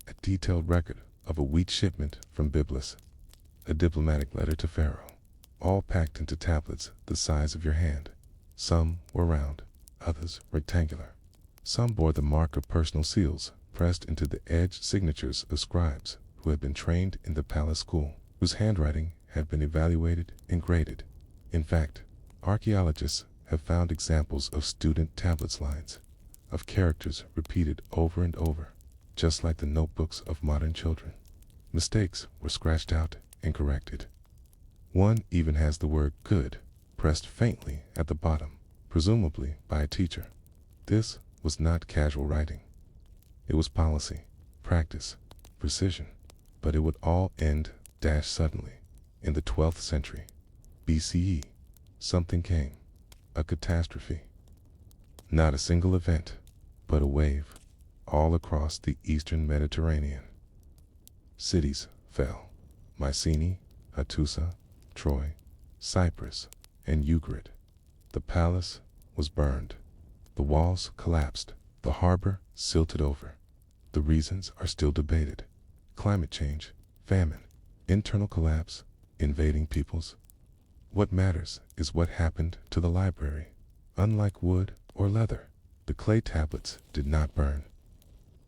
a detailed record of a wheat shipment from Byblos, a diplomatic letter to Pharaoh, all packed into tablets the size of your hand. Some were round, others rectangular. Some bore the mark of personal seals pressed into the edged signatures of scribes who had been trained in the palace school, whose handwriting have been evaluated and graded. In fact, archaeologists have found examples of student tablets lines, of characters repeated over and over, just like the notebooks of modern children. Mistakes were scratched out and corrected. One even has the word good pressed faintly at the bottom, presumably by a teacher. This was not casual writing. It was policy, practice, precision. But it would all end suddenly. In the 12th century, BCE, something came. A catastrophe. Not a single event, but a wave, all across the eastern Mediterranean. Cities fell. Mycenae, Hattusa, Troy, Cyprus, and Ugarit. The palace was burned. The walls collapsed. The harbor silted over. The reasons are still debated. Climate change, famine, internal collapse, invading peoples. What matters is what happened to the library. Unlike wood or leather, the clay tablets did not burn.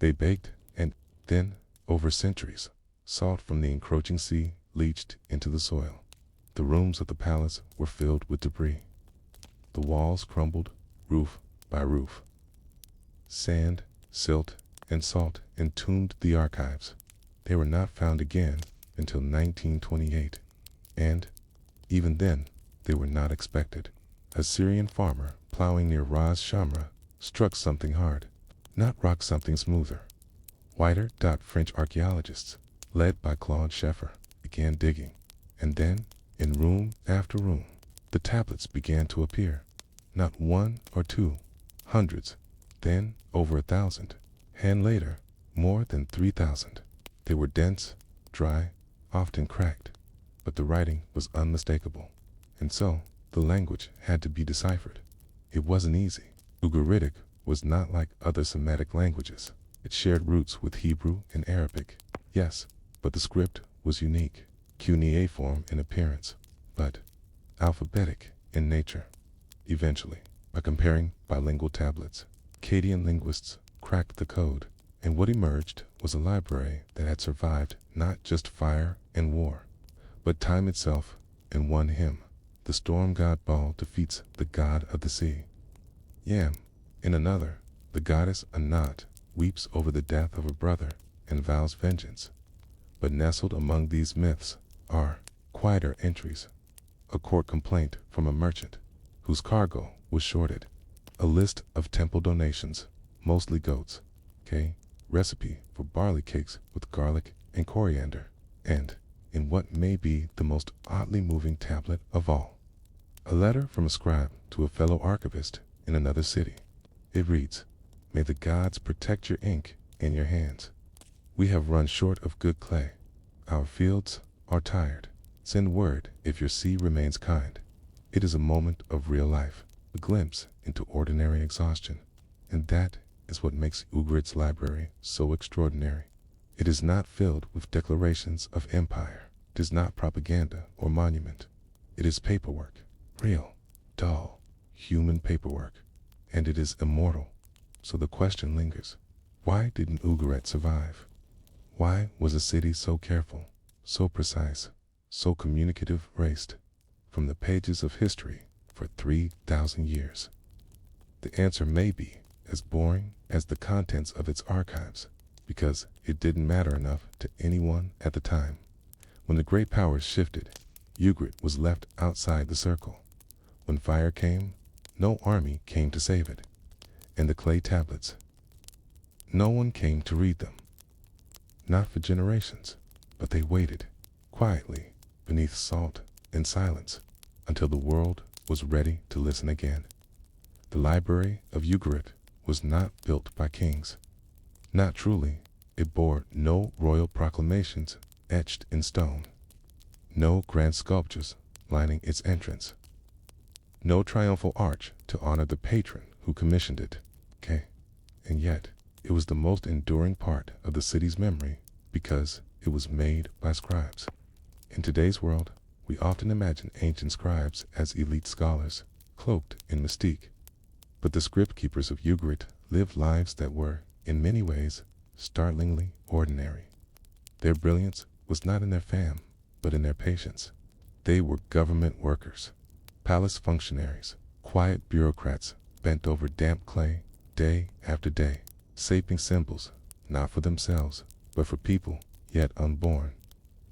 They baked, and then, over centuries, salt from the encroaching sea leached into the soil. The rooms of the palace were filled with debris. The walls crumbled, roof by roof. Sand, silt, and salt entombed the archives. They were not found again until 1928, and, even then, they were not expected. A Syrian farmer plowing near Ras Shamra struck something hard, not rock something smoother. Whiter. French archaeologists, led by Claude Scheffer, began digging, and then, in room after room, the tablets began to appear. Not one or two, hundreds, then over 1,000, and later, more than 3,000. They were dense, dry, often cracked, but the writing was unmistakable, and so the language had to be deciphered. It wasn't easy. Ugaritic was not like other Semitic languages. It shared roots with Hebrew and Arabic, yes, but the script was unique, cuneiform in appearance, but alphabetic in nature. Eventually, by comparing bilingual tablets, Akkadian linguists cracked the code, and what emerged was a library that had survived not just fire and war, but time itself in one hymn. The storm god Baal defeats the god of the sea. Yam. In another, the goddess Anat weeps over the death of her brother and vows vengeance. But nestled among these myths are quieter entries. A court complaint from a merchant whose cargo was shorted. A list of temple donations, mostly goats. Recipe for barley cakes with garlic and coriander. And, in what may be the most oddly moving tablet of all, a letter from a scribe to a fellow archivist in another city. It reads, "May the gods protect your ink in your hands. We have run short of good clay. Our fields are tired. Send word if your sea remains kind." It is a moment of real life, a glimpse into ordinary exhaustion, and that is what makes Ugarit's library so extraordinary. It is not filled with declarations of empire. It is not propaganda or monument. It is paperwork, real, dull, human paperwork, and it is immortal. So the question lingers, why didn't Ugarit survive? Why was a city so careful, so precise, so communicative erased from the pages of history for 3,000 years? The answer may be as boring as the contents of its archives, because it didn't matter enough to anyone at the time. When the great powers shifted, Ugarit was left outside the circle. When fire came, no army came to save it. And the clay tablets, no one came to read them. Not for generations, but they waited, quietly, beneath salt and silence, until the world was ready to listen again. The library of Ugarit was not built by kings. Not truly. It bore no royal proclamations etched in stone, no grand sculptures lining its entrance, no triumphal arch to honor the patron who commissioned it. And yet, it was the most enduring part of the city's memory because it was made by scribes. In today's world, we often imagine ancient scribes as elite scholars, cloaked in mystique. But the script keepers of Ugarit lived lives that were, in many ways, startlingly ordinary. Their brilliance was not in their fame, but in their patience. They were government workers, palace functionaries, quiet bureaucrats bent over damp clay day after day, shaping symbols not for themselves, but for people yet unborn.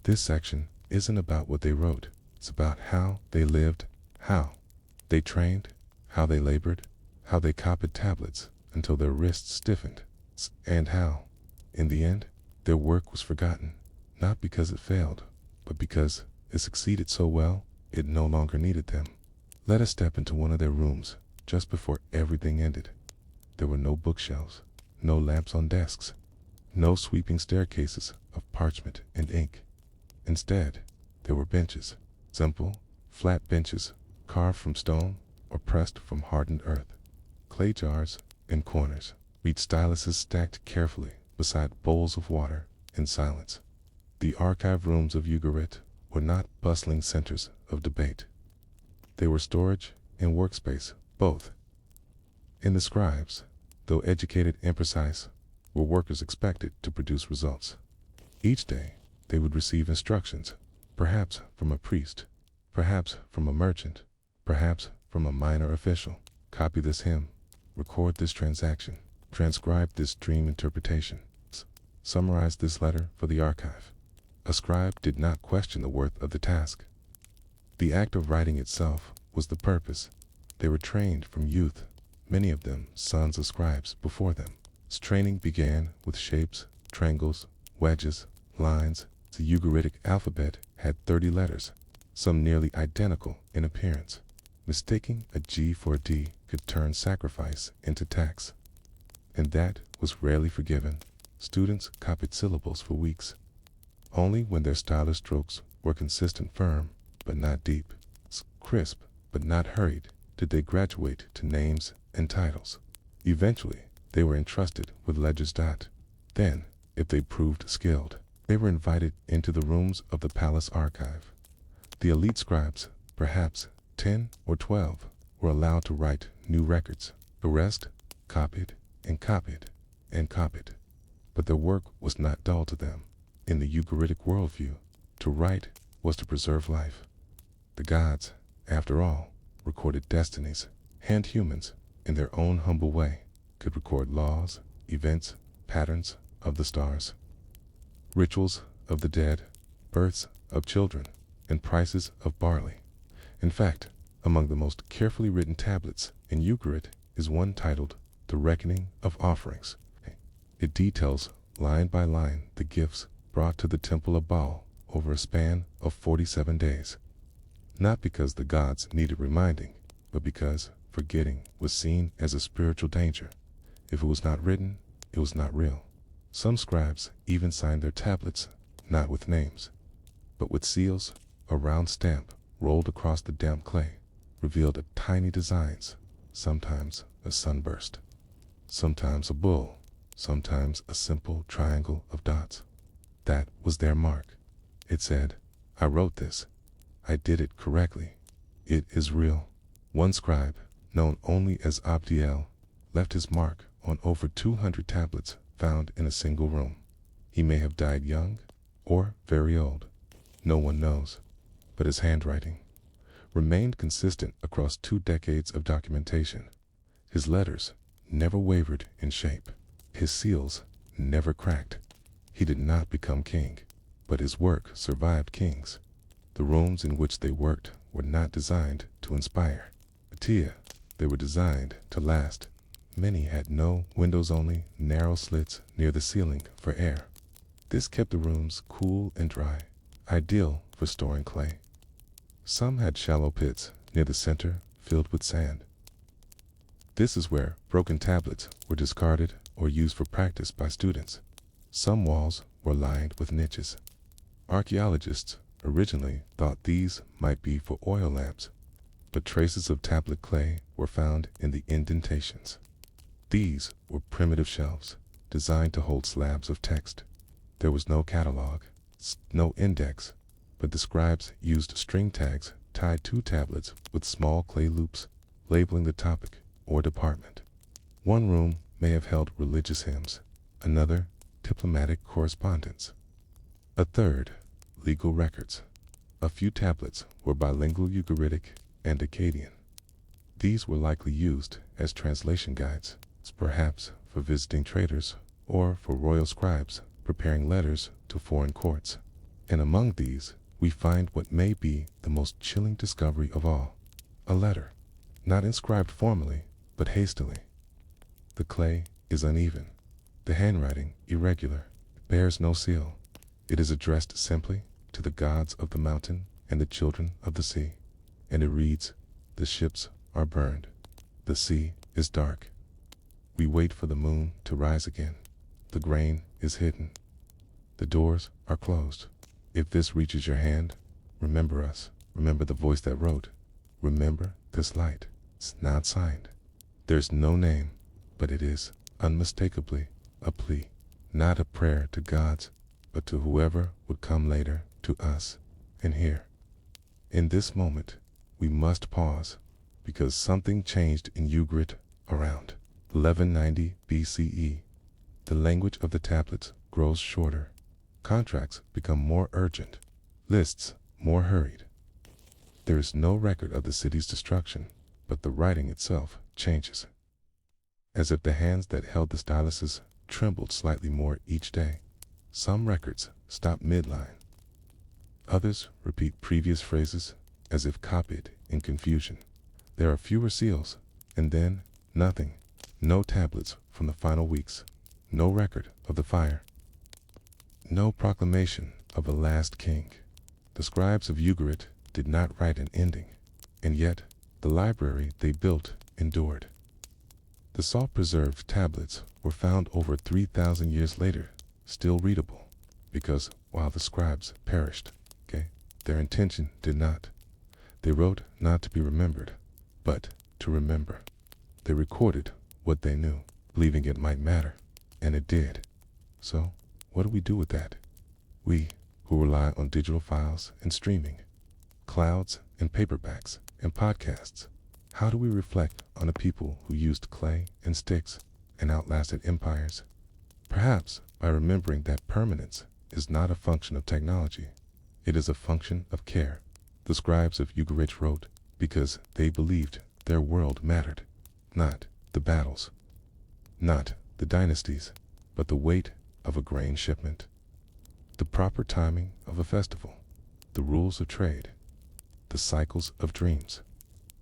This section isn't about what they wrote. It's about how they lived, how they trained, how they labored, how they copied tablets until their wrists stiffened, and how, in the end, their work was forgotten, not because it failed, but because it succeeded so well it no longer needed them. Let us step into one of their rooms just before everything ended. There were no bookshelves, no lamps on desks, no sweeping staircases of parchment and ink. Instead, there were benches, simple, flat benches carved from stone or pressed from hardened earth, clay jars in corners, reed styluses stacked carefully beside bowls of water in silence. The archive rooms of Ugarit were not bustling centers of debate. They were storage and workspace, both. And the scribes, though educated and precise, were workers expected to produce results. Each day, they would receive instructions, perhaps from a priest, perhaps from a merchant, perhaps from a minor official. Copy this hymn, record this transaction, transcribe this dream interpretation, summarize this letter for the archive. A scribe did not question the worth of the task. The act of writing itself was the purpose. They were trained from youth, many of them sons of scribes before them. Training began with shapes, triangles, wedges, lines. The Ugaritic alphabet had 30 letters, some nearly identical in appearance. Mistaking a G for a D could turn sacrifice into tax, and that was rarely forgiven. Students copied syllables for weeks. Only when their stylus strokes were consistent, firm, but not deep, crisp, but not hurried, did they graduate to names and titles. Eventually, they were entrusted with ledgers. Then, if they proved skilled, they were invited into the rooms of the palace archive. The elite scribes, perhaps 10 or 12, were allowed to write new records. The rest copied and copied and copied. But their work was not dull to them. In the Ugaritic worldview, to write was to preserve life. The gods, after all, recorded destinies, and humans, in their own humble way, could record laws, events, patterns of the stars, rituals of the dead, births of children, and prices of barley. In fact, among the most carefully written tablets in Ugarit is one titled The Reckoning of Offerings. It details, line by line, the gifts brought to the temple of Baal over a span of 47 days. Not because the gods needed reminding, but because forgetting was seen as a spiritual danger. If it was not written, it was not real. Some scribes even signed their tablets, not with names, but with seals. A round stamp rolled across the damp clay revealed tiny designs, sometimes a sunburst, sometimes a bull, sometimes a simple triangle of dots. That was their mark. It said, "I wrote this. I did it correctly. It is real." One scribe, known only as Abdiel, left his mark on over 200 tablets found in a single room. He may have died young or very old. No one knows. But his handwriting remained consistent across 2 decades of documentation. His letters never wavered in shape. His seals never cracked. He did not become king, but his work survived kings. The rooms in which they worked were not designed to inspire. They were designed to last. Many had no windows, only narrow slits near the ceiling for air. This kept the rooms cool and dry, ideal for storing clay. Some had shallow pits near the center filled with sand. This is where broken tablets were discarded or used for practice by students. Some walls were lined with niches. Archaeologists originally thought these might be for oil lamps, but traces of tablet clay were found in the indentations. These were primitive shelves designed to hold slabs of text. There was no catalog, no index, but the scribes used string tags tied to tablets with small clay loops labeling the topic or department. One room may have held religious hymns, another diplomatic correspondence, a third legal records, A few tablets were bilingual Ugaritic and Akkadian. These were likely used as translation guides, perhaps for visiting traders or for royal scribes preparing letters to foreign courts. And among these, we find what may be the most chilling discovery of all: a letter, not inscribed formally, but hastily. The clay is uneven, the handwriting irregular, bears no seal. It is addressed simply to the gods of the mountain and the children of the sea, and it reads, "The ships are burned, the sea is dark. We wait for the moon to rise again. The grain is hidden. The doors are closed. If this reaches your hand, remember us. Remember the voice that wrote. Remember this light. It's not signed. There's no name, but it is unmistakably a plea, not a prayer to gods, but to whoever would come later, to us, and here." In this moment, we must pause, because something changed in Ugarit around 1190 BCE. The language of the tablets grows shorter. Contracts become more urgent. Lists more hurried. There is no record of the city's destruction, but the writing itself changes. As if the hands that held the styluses trembled slightly more each day. Some records stop midline. Others repeat previous phrases as if copied in confusion. There are fewer seals, and then nothing. No tablets from the final weeks. No record of the fire. No proclamation of a last king. The scribes of Ugarit did not write an ending, and yet the library they built endured. The salt-preserved tablets were found over 3,000 years later, still readable, because while the scribes perished, their intention did not. They wrote not to be remembered, but to remember. They recorded what they knew, believing it might matter, and it did. So, what do we do with that? We, who rely on digital files and streaming, clouds and paperbacks and podcasts, how do we reflect on a people who used clay and sticks and outlasted empires? Perhaps by remembering that permanence is not a function of technology. It is a function of care. The scribes of Ugarit wrote because they believed their world mattered, not the battles, not the dynasties, but the weight of a grain shipment, the proper timing of a festival, the rules of trade, the cycles of dreams.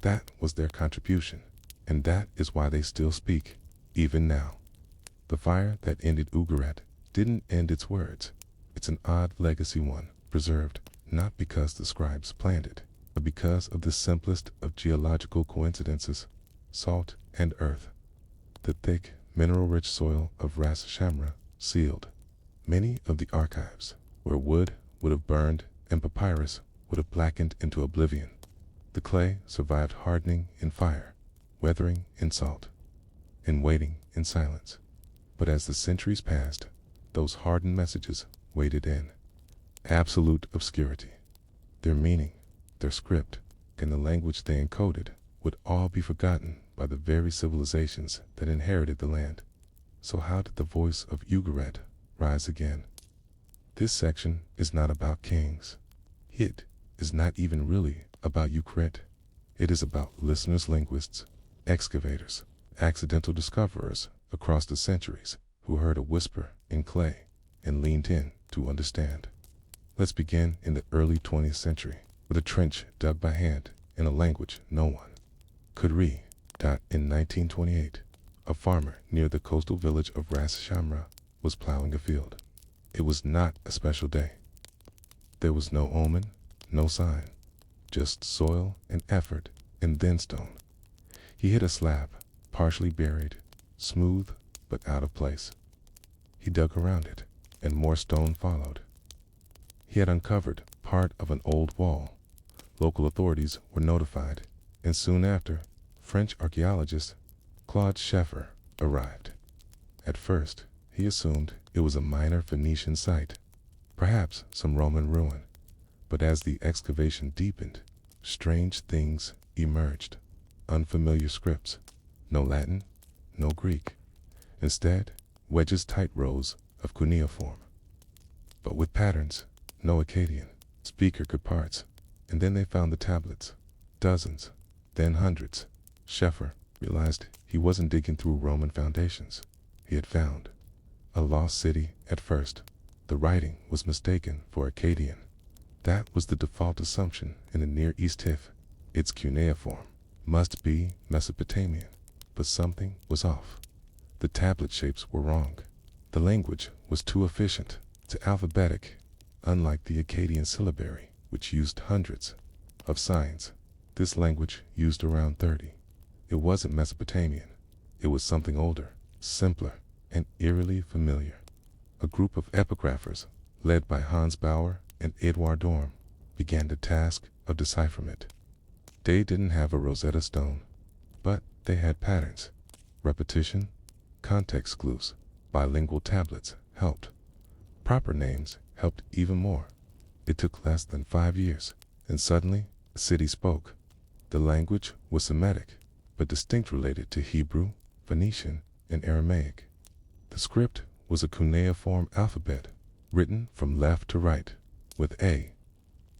That was their contribution, and that is why they still speak, even now. The fire that ended Ugarit didn't end its words. It's an odd legacy one, preserved not because the scribes planned it, but because of the simplest of geological coincidences: salt and earth. The thick, mineral-rich soil of Ras Shamra sealed many of the archives, where wood would have burned and papyrus would have blackened into oblivion. The clay survived hardening in fire, weathering in salt, and waiting in silence. But as the centuries passed, those hardened messages waded in absolute obscurity. Their meaning, their script, and the language they encoded would all be forgotten by the very civilizations that inherited the land. So how did the voice of Ugarit rise again? This section is not about kings. It is not even really about Ugarit. It is about listeners, linguists, excavators, accidental discoverers across the centuries who heard a whisper in clay and leaned in to understand. Let's begin in the early 20th century with a trench dug by hand in a language no one could read. In 1928, a farmer near the coastal village of Ras Shamra was plowing a field. It was not a special day. There was no omen, no sign, just soil and effort and then stone. He hit a slab, partially buried, smooth but out of place. He dug around it, and more stone followed. He had uncovered part of an old wall. Local authorities were notified, and soon after, French archaeologist Claude Scheffer arrived. At first, he assumed it was a minor Phoenician site, perhaps some Roman ruin. But as the excavation deepened, strange things emerged. Unfamiliar scripts, no Latin, no Greek. Instead, wedges tight rows of cuneiform, but with patterns no Akkadian speaker could parts. And then they found the tablets. Dozens, then hundreds. Sheffer realized he wasn't digging through Roman foundations. He had found a lost city at first. The writing was mistaken for Akkadian. That was the default assumption in the Near East. Its cuneiform must be Mesopotamian, but something was off. The tablet shapes were wrong. The language was too efficient, too alphabetic, unlike the Akkadian syllabary, which used hundreds of signs. This language used around 30. It wasn't Mesopotamian. It was something older, simpler, and eerily familiar. A group of epigraphers, led by Hans Bauer and Edouard Dorm, began the task of decipherment. They didn't have a Rosetta Stone, but they had patterns, repetition, context clues. Bilingual tablets helped. Proper names helped even more. It took less than 5 years, and suddenly the city spoke. The language was Semitic, but distinct related to Hebrew, Phoenician, and Aramaic. The script was a cuneiform alphabet, written from left to right, with a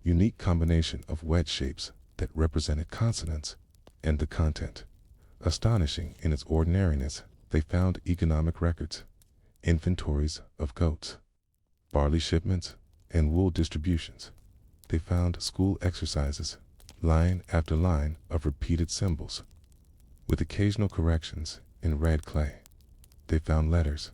unique combination of wedge shapes that represented consonants and the content. Astonishing in its ordinariness, they found economic records, inventories of goats, barley shipments, and wool distributions. They found school exercises, line after line of repeated symbols, with occasional corrections in red clay. They found letters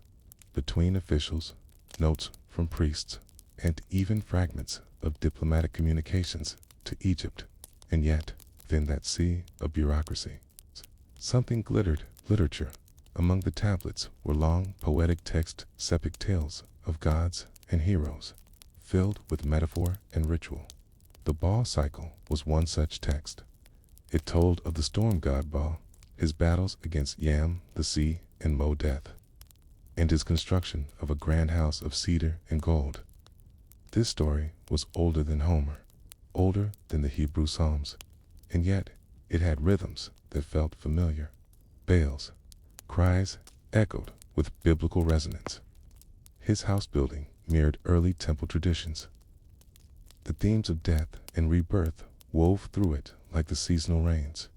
between officials, notes from priests, and even fragments of diplomatic communications to Egypt. And yet, within that sea of bureaucracy, something glittered. Literature. Among the tablets were long, poetic text, epic tales of gods and heroes, filled with metaphor and ritual. The Baal cycle was one such text. It told of the storm god Baal, his battles against Yam, the sea, and Mo, death, and his construction of a grand house of cedar and gold. This story was older than Homer, older than the Hebrew Psalms, and yet it had rhythms that felt familiar. Baal's cries echoed with biblical resonance. His house building mirrored early temple traditions. The themes of death and rebirth wove through it like the seasonal rains.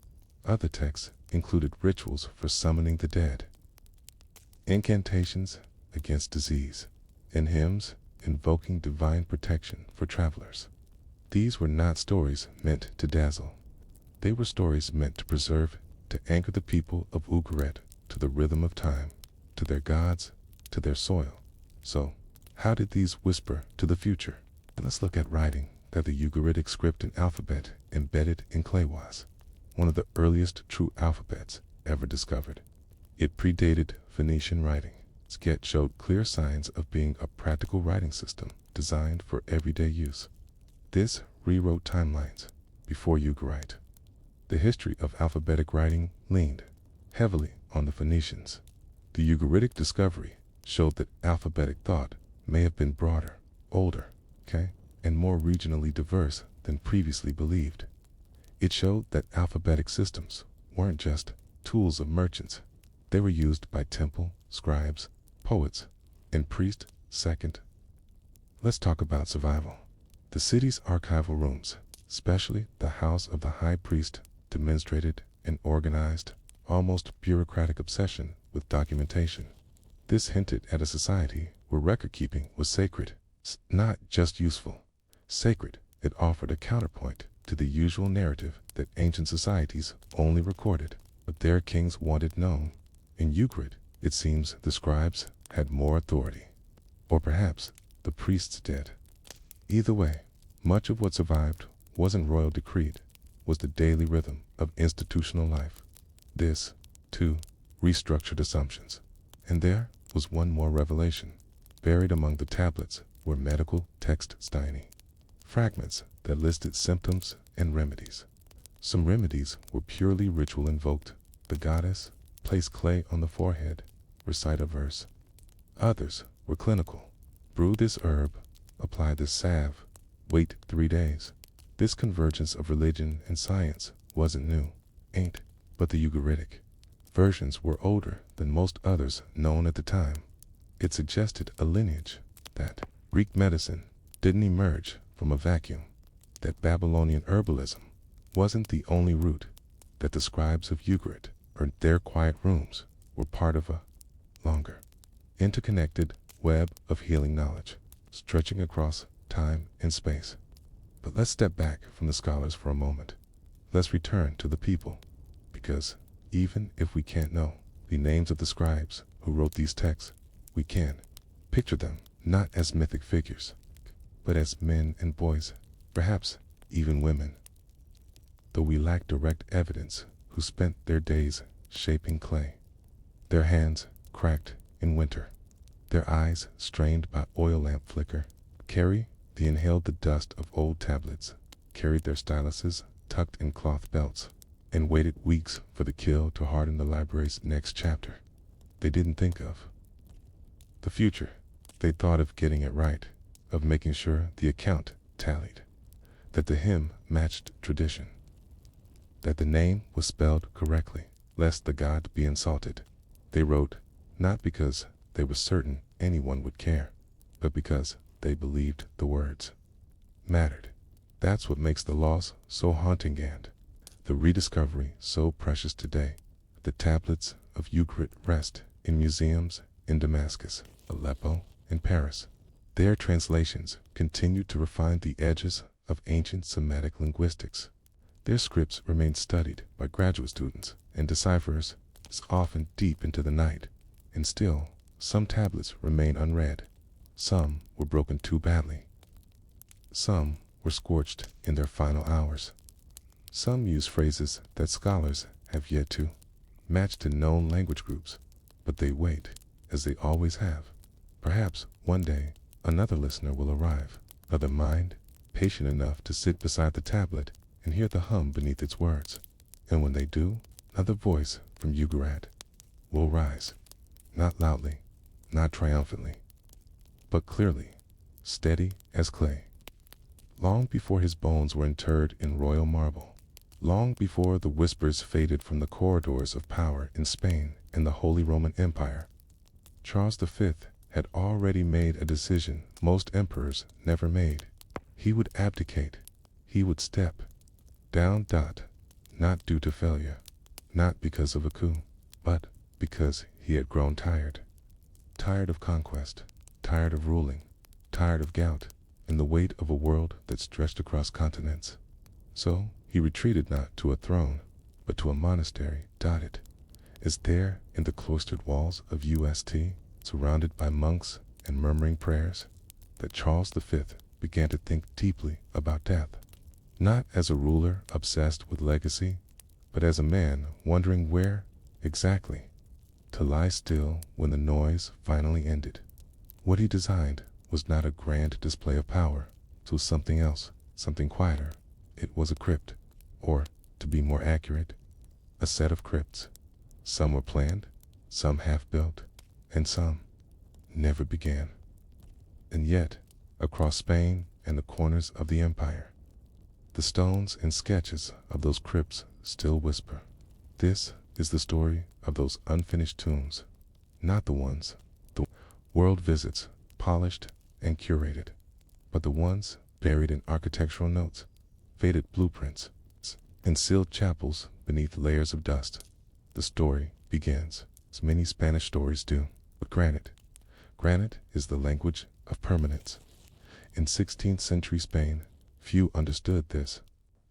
Other texts included rituals for summoning the dead, incantations against disease, and hymns invoking divine protection for travelers. These were not stories meant to dazzle. They were stories meant to preserve, to anchor the people of Ugarit to the rhythm of time, to their gods, to their soil. So, how did these whisper to the future? Let's look at writing that the Ugaritic script and alphabet embedded in clay was one of the earliest true alphabets ever discovered. It predated Phoenician writing, yet showed clear signs of being a practical writing system designed for everyday use. This rewrote timelines before Ugarit. The history of alphabetic writing leaned heavily on the Phoenicians. The Ugaritic discovery showed that alphabetic thought may have been broader, older, and more regionally diverse than previously believed. It showed that alphabetic systems weren't just tools of merchants. They were used by temple, scribes, poets, and priests. Second, let's talk about survival. The city's archival rooms, especially the house of the high priest, demonstrated an organized, almost bureaucratic obsession with documentation. This hinted at a society where record-keeping was sacred, not just useful. Sacred, it offered a counterpoint to the usual narrative that ancient societies only recorded what their kings wanted known. In Ugarit, it seems the scribes had more authority. Or perhaps the priests did. Either way, much of what survived wasn't royal decreed, was the daily rhythm of institutional life. This, too, restructured assumptions. And there was one more revelation. Buried among the tablets were medical texts, tiny fragments that listed symptoms and remedies. Some remedies were purely ritual, invoked the goddess, place clay on the forehead, recite a verse. Others were clinical. Brew this herb, apply this salve, wait 3 days. This convergence of religion and science wasn't new, but the Ugaritic versions were older than most others known at the time. It suggested a lineage that Greek medicine didn't emerge from a vacuum. that Babylonian herbalism wasn't the only route, that the scribes of Ugarit or their quiet rooms were part of a longer, interconnected web of healing knowledge, stretching across time and space. But let's step back from the scholars for a moment. Let's return to the people, because even if we can't know the names of the scribes who wrote these texts, we can picture them not as mythic figures, but as men and boys, perhaps even women, though we lack direct evidence, who spent their days shaping clay, their hands cracked in winter, their eyes strained by oil lamp flicker, inhaled the dust of old tablets, carried their styluses tucked in cloth belts, and waited weeks for the kill to harden the library's next chapter. They didn't think of the future. They thought of getting it right, of making sure the account tallied, that the hymn matched tradition, that the name was spelled correctly, lest the god be insulted. They wrote not because they were certain anyone would care, but because they believed the words mattered. That's what makes the loss so haunting and the rediscovery so precious today. The tablets of Ugarit rest in museums in Damascus, Aleppo, and Paris. Their translations continue to refine the edges of ancient Semitic linguistics. Their scripts remain studied by graduate students and decipherers often deep into the night, and still some tablets remain unread. Some were broken too badly. Some were scorched in their final hours. Some use phrases that scholars have yet to match to known language groups, but they wait, as they always have. Perhaps one day another listener will arrive, another mind patient enough to sit beside the tablet and hear the hum beneath its words. And when they do, another voice from Ugarit will rise, not loudly, not triumphantly, but clearly, steady as clay. Long before his bones were interred in royal marble, long before the whispers faded from the corridors of power in Spain and the Holy Roman Empire, Charles V had already made a decision most emperors never made. He would abdicate. He would step down, not due to failure, not because of a coup, but because he had grown tired. Tired of conquest, tired of ruling, tired of gout, and the weight of a world that stretched across continents. So he retreated not to a throne, but to a monastery. It is there in the cloistered walls of UST, surrounded by monks and murmuring prayers, that Charles V began to think deeply about death, not as a ruler obsessed with legacy, but as a man wondering where, exactly, to lie still when the noise finally ended. What he designed was not a grand display of power, it was something else, something quieter. It was a crypt, or, to be more accurate, a set of crypts. Some were planned, some half-built, and some never began. And yet, across Spain and the corners of the empire, the stones and sketches of those crypts still whisper. This is the story of those unfinished tombs, not the ones the world visits, polished and curated, but the ones buried in architectural notes, faded blueprints, and sealed chapels beneath layers of dust. The story begins, as many Spanish stories do, with granite. Granite is the language of permanence. In 16th century Spain, few understood this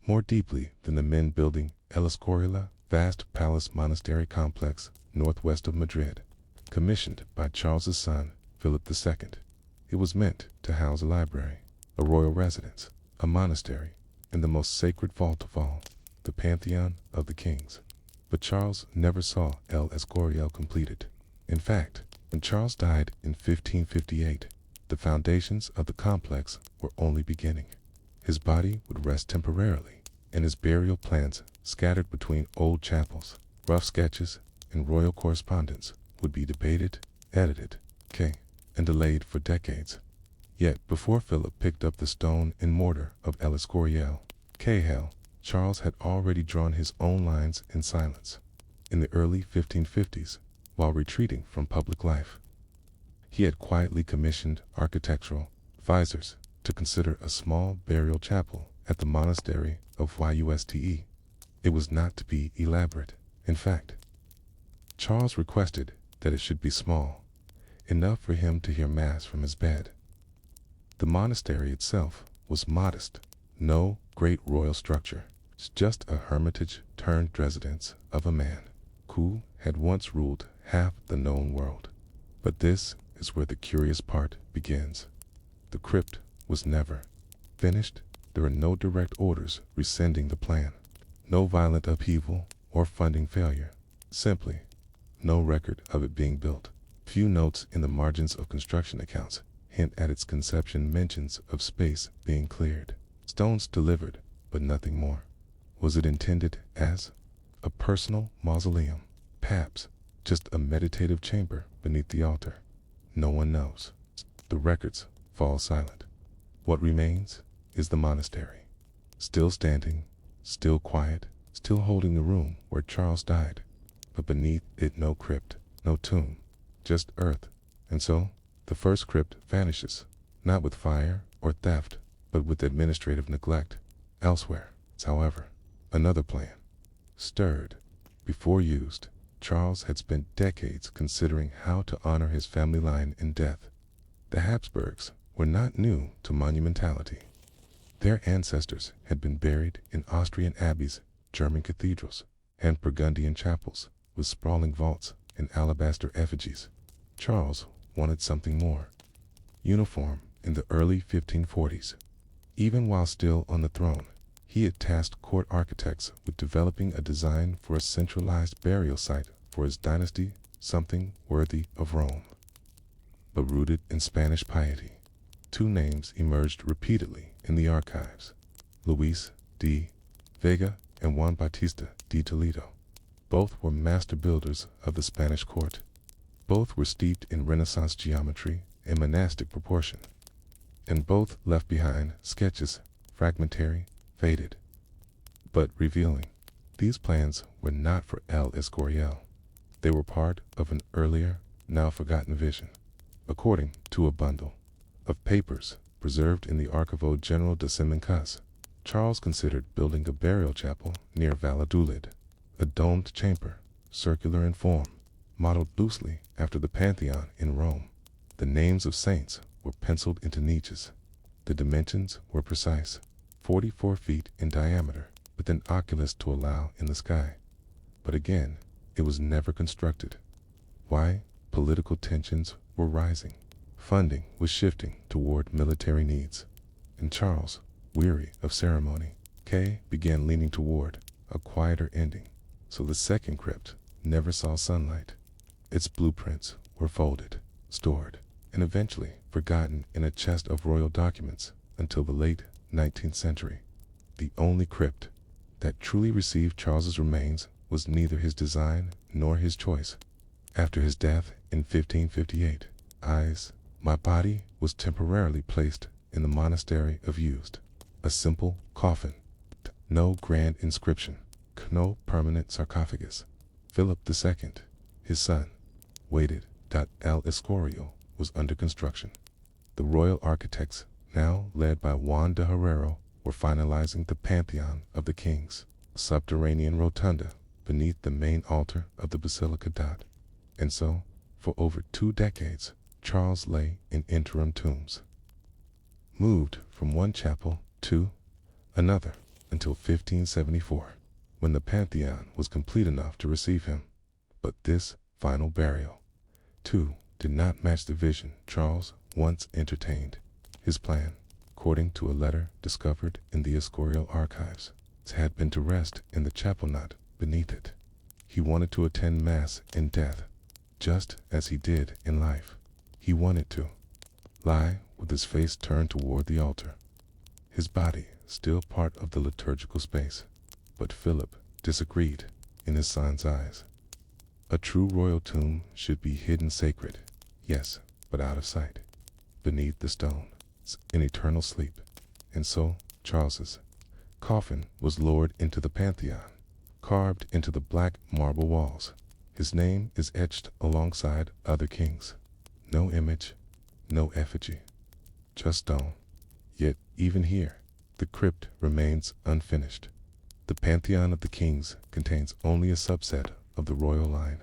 more deeply than the men building El Escorial, vast palace monastery complex northwest of Madrid, commissioned by Charles's son, Philip II. It was meant to house a library, a royal residence, a monastery, and the most sacred vault of all, the pantheon of the kings. But Charles never saw El Escorial completed. In fact, when Charles died in 1558, the foundations of the complex were only beginning. His body would rest temporarily, and his burial plans, scattered between old chapels, rough sketches, and royal correspondence, would be debated, edited, and delayed for decades. Yet before Philip picked up the stone and mortar of El Escorial, Charles had already drawn his own lines in silence. In the early 1550s, while retreating from public life, he had quietly commissioned architectural advisors to consider a small burial chapel at the monastery of Yuste. It was not to be elaborate. In fact, Charles requested that it should be small, enough for him to hear Mass from his bed. The monastery itself was modest, no great royal structure, just a hermitage turned residence of a man who had once ruled half the known world. But this is where the curious part begins. The crypt was never finished. There are no direct orders rescinding the plan, no violent upheaval or funding failure, simply no record of it being built. Few notes in the margins of construction accounts hint at its conception, mentions of space being cleared, stones delivered, but nothing more. Was it intended as a personal mausoleum? Perhaps just a meditative chamber beneath the altar? No one knows. The records fall silent. What remains is the monastery, still standing, still quiet, still holding the room where Charles died, but beneath it no crypt, no tomb, just earth. And so, the first crypt vanishes, not with fire or theft, but with administrative neglect. Elsewhere, however, another plan stirred. Before used, Charles had spent decades considering how to honor his family line in death. The Habsburgs were not new to monumentality. Their ancestors had been buried in Austrian abbeys, German cathedrals, and Burgundian chapels with sprawling vaults and alabaster effigies. Charles wanted something more. Uniform in the early 1540s. Even while still on the throne, he had tasked court architects with developing a design for a centralized burial site for his dynasty, something worthy of Rome, but rooted in Spanish piety. Two names emerged repeatedly in the archives: Luis de Vega and Juan Bautista de Toledo. Both were master builders of the Spanish court. Both were steeped in Renaissance geometry and monastic proportion, and both left behind sketches, fragmentary, faded, but revealing. These plans were not for El Escorial. They were part of an earlier, now forgotten vision. According to a bundle of papers preserved in the Archivo General de Simancas, Charles considered building a burial chapel near Valladolid, a domed chamber, circular in form, modeled loosely after the Pantheon in Rome. The names of saints were penciled into niches. The dimensions were precise, 44 feet in diameter, with an oculus to allow in the sky. But again, it was never constructed. Why? Political tensions were rising. Funding was shifting toward military needs. And Charles, weary of ceremony, began leaning toward a quieter ending. So the second crypt never saw sunlight. Its blueprints were folded, stored, and eventually forgotten in a chest of royal documents until the late 19th century. The only crypt that truly received Charles's remains was neither his design nor his choice. After his death in 1558, my body was temporarily placed in the monastery of Yuste, a simple coffin, no grand inscription, no permanent sarcophagus. Philip II, his son, waited. El Escorial was under construction. The royal architects, now led by Juan de Herrero, were finalizing the Pantheon of the Kings, a subterranean rotunda beneath the main altar of the Basilica. And so, for over 2 decades, Charles lay in interim tombs, moved from one chapel to another until 1574, when the Pantheon was complete enough to receive him. But this final burial, too, did not match the vision Charles once entertained. His plan, according to a letter discovered in the Escorial archives, had been to rest in the chapel not beneath it. He wanted to attend Mass in death, just as he did in life. He wanted to lie with his face turned toward the altar, his body still part of the liturgical space. But Philip disagreed in his son's eyes. A true royal tomb should be hidden sacred, yes, but out of sight, beneath the stone, in eternal sleep. And so Charles's coffin was lowered into the Pantheon, carved into the black marble walls. His name is etched alongside other kings. No image, no effigy, just stone. Yet even here, the crypt remains unfinished. The pantheon of the kings contains only a subset of the royal line.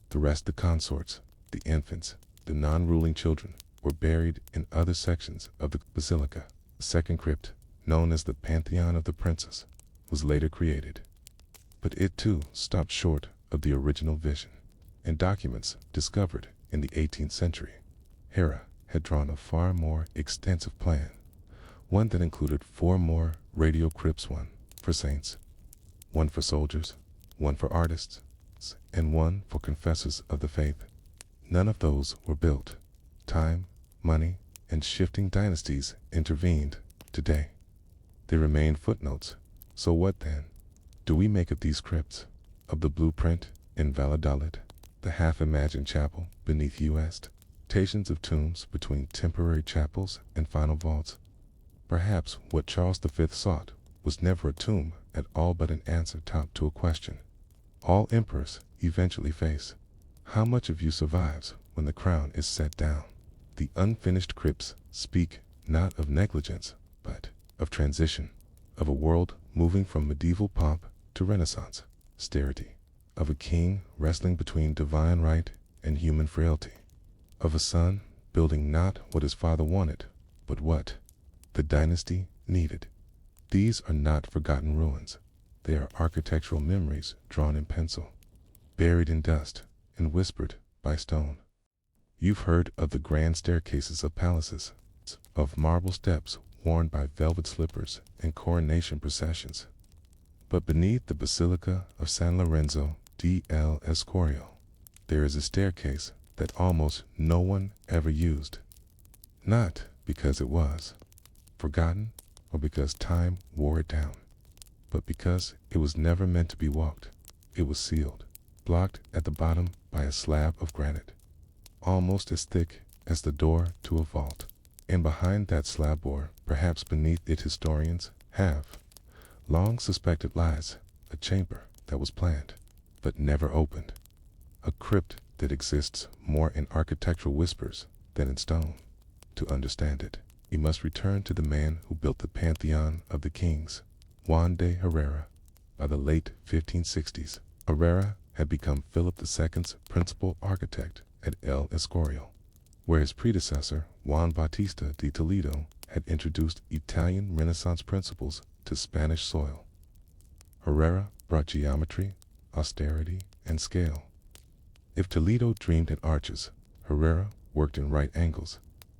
The rest, the consorts, the infants, the non-ruling children, were buried in other sections of the basilica. The second crypt, known as the Pantheon of the Princes, was later created. But it too stopped short of the original vision. In documents discovered in the 18th century, Hera had drawn a far more extensive plan, one that included 4 more radial crypts, one for saints, one for soldiers, one for artists, and one for confessors of the faith. None of those were built. Time, money, and shifting dynasties intervened. Today, they remain footnotes. So what then do we make of these crypts? Of the blueprint in Valladolid, the half-imagined chapel beneath U.S. stations of tombs between temporary chapels and final vaults? Perhaps what Charles V sought was never a tomb at all, but an answer to a question all emperors eventually face. How much of you survives when the crown is set down? The unfinished crypts speak not of negligence, but of transition, of a world moving from medieval pomp to Renaissance austerity, of a king wrestling between divine right and human frailty, of a son building not what his father wanted, but what the dynasty needed. These are not forgotten ruins. They are architectural memories drawn in pencil, buried in dust, and whispered by stone. You've heard of the grand staircases of palaces, of marble steps worn by velvet slippers and coronation processions. But beneath the Basilica of San Lorenzo del Escorial, there is a staircase that almost no one ever used. Not because it was forgotten or because time wore it down, but because it was never meant to be walked. It was sealed, blocked at the bottom by a slab of granite, almost as thick as the door to a vault. And behind that slab, or perhaps beneath it, historians have long suspected lies a chamber that was planned but never opened, a crypt that exists more in architectural whispers than in stone. To understand it, we must return to the man who built the Pantheon of the Kings, Juan de Herrera. By the late 1560s, Herrera had become Philip II's principal architect at El Escorial, where his predecessor, Juan Bautista de Toledo, had introduced Italian Renaissance principles to Spanish soil. Herrera brought geometry, austerity, and scale. If Toledo dreamed in arches, Herrera worked in right angles.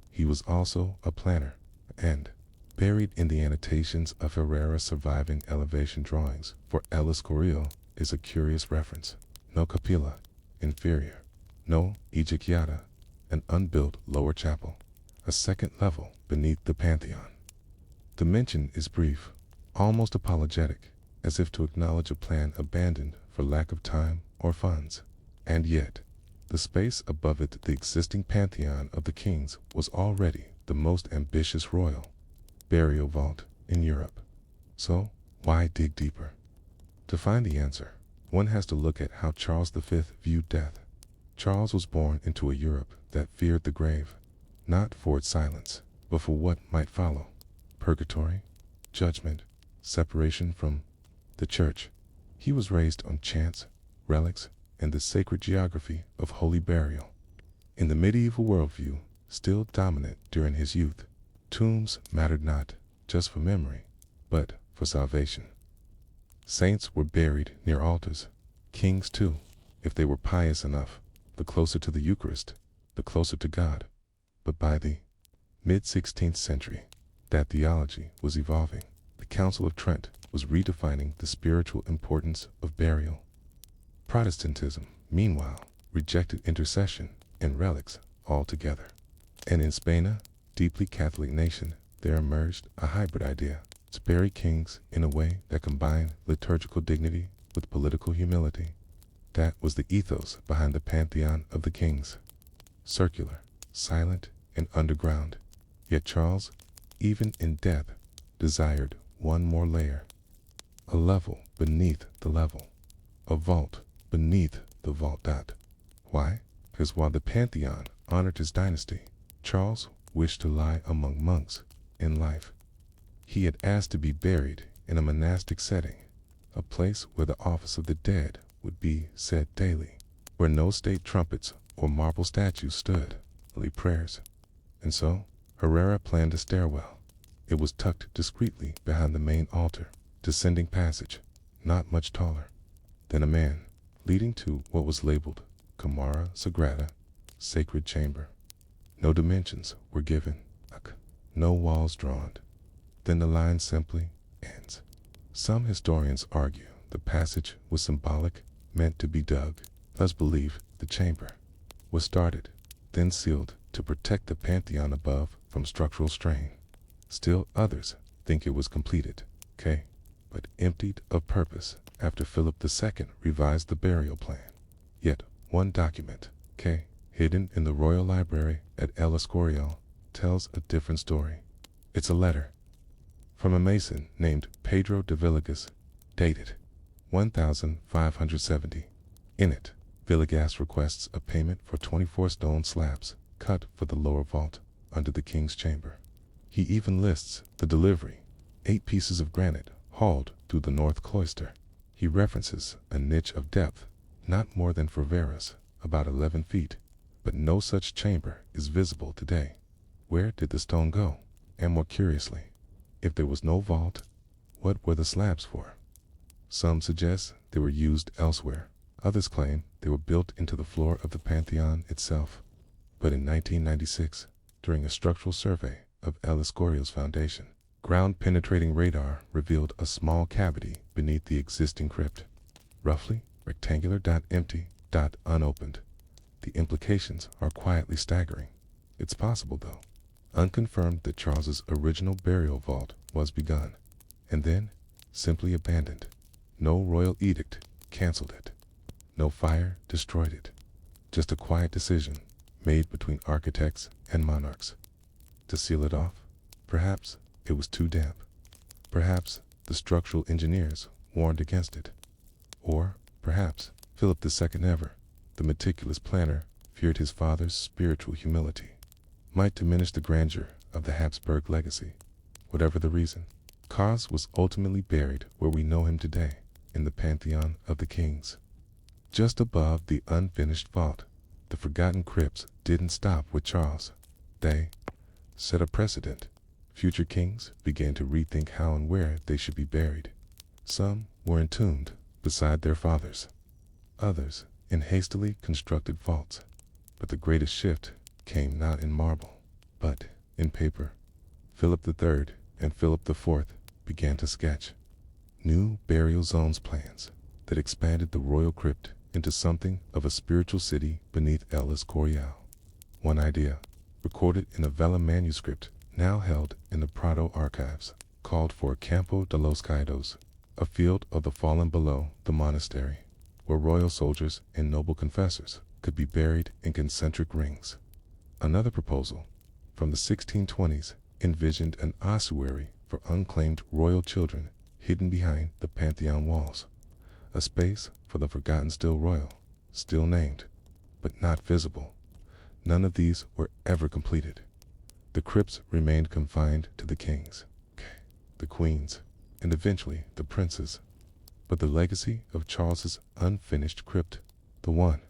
He was also a planner, and buried in the annotations of Herrera's surviving elevation drawings for El Escorial is a curious reference. No capilla, inferior. No Egigiata, an unbuilt lower chapel, a second level beneath the Pantheon. The mention is brief, almost apologetic, as if to acknowledge a plan abandoned for lack of time or funds. And yet, the space above it, the existing Pantheon of the Kings, was already the most ambitious royal burial vault in Europe. So, why dig deeper? To find the answer, one has to look at how Charles V viewed death. Charles was born into a Europe that feared the grave, not for its silence, but for what might follow: purgatory, judgment, separation from the church. He was raised on chants, relics, and the sacred geography of holy burial. In the medieval worldview, still dominant during his youth, tombs mattered not just for memory, but for salvation. Saints were buried near altars, kings too, if they were pious enough. The closer to the Eucharist, the closer to God. But by the mid-16th century, that theology was evolving. The Council of Trent was redefining the spiritual importance of burial. Protestantism, meanwhile, rejected intercession and relics altogether. And in Spain, a deeply Catholic nation, there emerged a hybrid idea to bury kings in a way that combined liturgical dignity with political humility. That was the ethos behind the Pantheon of the Kings. Circular, silent, and underground. Yet Charles, even in death, desired one more layer. A level beneath the level. A vault beneath the vault. Why? Because while the Pantheon honored his dynasty, Charles wished to lie among monks in life. He had asked to be buried in a monastic setting, a place where the office of the dead would be said daily, where no state trumpets or marble statues stood, only prayers. And so, Herrera planned a stairwell. It was tucked discreetly behind the main altar, descending passage, not much taller than a man, leading to what was labeled Camara Sagrada, Sacred Chamber. No dimensions were given, no walls drawn. Then the line simply ends. Some historians argue the passage was symbolic, meant to be dug. Others believe the chamber was started, then sealed to protect the pantheon above from structural strain. Still others think it was completed, but emptied of purpose after Philip II revised the burial plan. Yet one document, hidden in the Royal Library at El Escorial, tells a different story. It's a letter from a mason named Pedro de Villegas, dated 1570. In it, Villegas requests a payment for 24 stone slabs cut for the lower vault under the king's chamber. He even lists the delivery, 8 pieces of granite hauled through the north cloister. He references a niche of depth, not more than for Veras, about 11 feet, but no such chamber is visible today. Where did the stone go? And more curiously, if there was no vault, what were the slabs for? Some suggest they were used elsewhere. Others claim they were built into the floor of the Pantheon itself. But in 1996, during a structural survey of El Escorial's foundation, ground-penetrating radar revealed a small cavity beneath the existing crypt, roughly rectangular, empty, unopened. The implications are quietly staggering. It's possible, though, unconfirmed, that Charles's original burial vault was begun, and then simply abandoned. No royal edict canceled it. No fire destroyed it. Just a quiet decision made between architects and monarchs. To seal it off, perhaps it was too damp. Perhaps the structural engineers warned against it. Or perhaps Philip II ever, the meticulous planner, feared his father's spiritual humility might diminish the grandeur of the Habsburg legacy. Whatever the reason, Charles was ultimately buried where we know him today, in the Pantheon of the Kings. Just above the unfinished vault, the forgotten crypts didn't stop with Charles. They set a precedent. Future kings began to rethink how and where they should be buried. Some were entombed beside their fathers, others in hastily constructed vaults. But the greatest shift came not in marble, but in paper. Philip III and Philip IV began to sketch new burial zones plans that expanded the royal crypt into something of a spiritual city beneath El Escorial. One idea, recorded in a vellum manuscript now held in the Prado archives, called for Campo de los Caídos, a field of the fallen below the monastery, where royal soldiers and noble confessors could be buried in concentric rings. Another proposal, from the 1620s, envisioned an ossuary for unclaimed royal children hidden behind the Pantheon walls, a space for the forgotten still royal, still named, but not visible. None of these were ever completed. The crypts remained confined to the kings, the queens, and eventually the princes. But the legacy of Charles's unfinished crypt, the one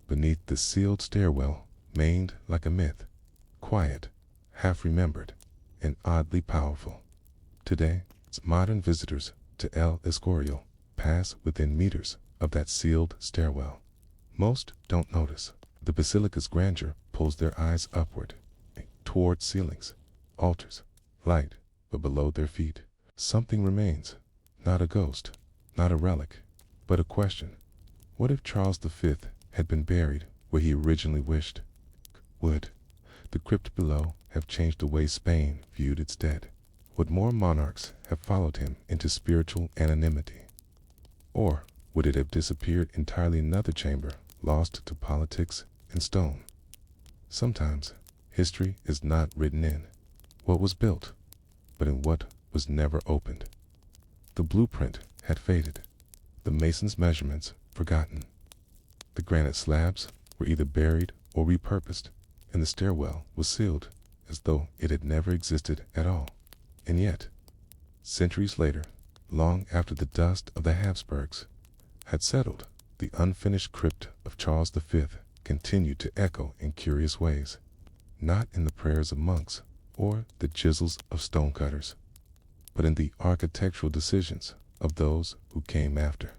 beneath the sealed stairwell, remained like a myth, quiet, half-remembered, and oddly powerful. Today, modern visitors to El Escorial pass within meters of that sealed stairwell. Most don't notice. The basilica's grandeur pulls their eyes upward, toward ceilings, altars, light, but below their feet, something remains. Not a ghost, not a relic, but a question. What if Charles V had been buried where he originally wished? Would the crypt below have changed the way Spain viewed its dead? Would more monarchs have followed him into spiritual anonymity? Or would it have disappeared entirely in another chamber, lost to politics and stone? Sometimes history is not written in what was built, but in what was never opened. The blueprint had faded, the mason's measurements forgotten. The granite slabs were either buried or repurposed, and the stairwell was sealed as though it had never existed at all. And yet, Centuries later, long after the dust of the Habsburgs had settled, the unfinished crypt of Charles V continued to echo in curious ways, not in the prayers of monks or the chisels of stonecutters, but in the architectural decisions of those who came after.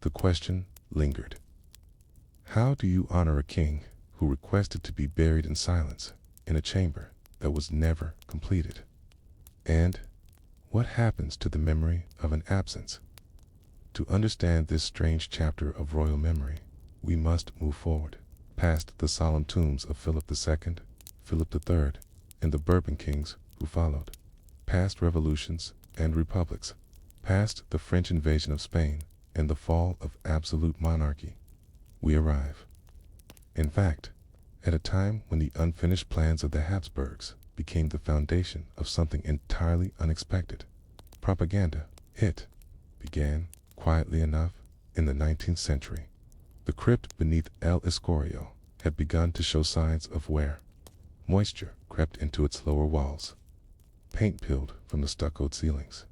The question lingered. How do you honor a king who requested to be buried in silence in a chamber that was never completed? And what happens to the memory of an absence? To understand this strange chapter of royal memory, we must move forward, past the solemn tombs of Philip II, Philip III, and the Bourbon kings who followed, past revolutions and republics, past the French invasion of Spain and the fall of absolute monarchy. We arrive, in fact, at a time when the unfinished plans of the Habsburgs became the foundation of something entirely unexpected. Propaganda. It began, quietly enough, in the 19th century. The crypt beneath El Escorial had begun to show signs of wear. Moisture crept into its lower walls. Paint peeled from the stuccoed ceilings.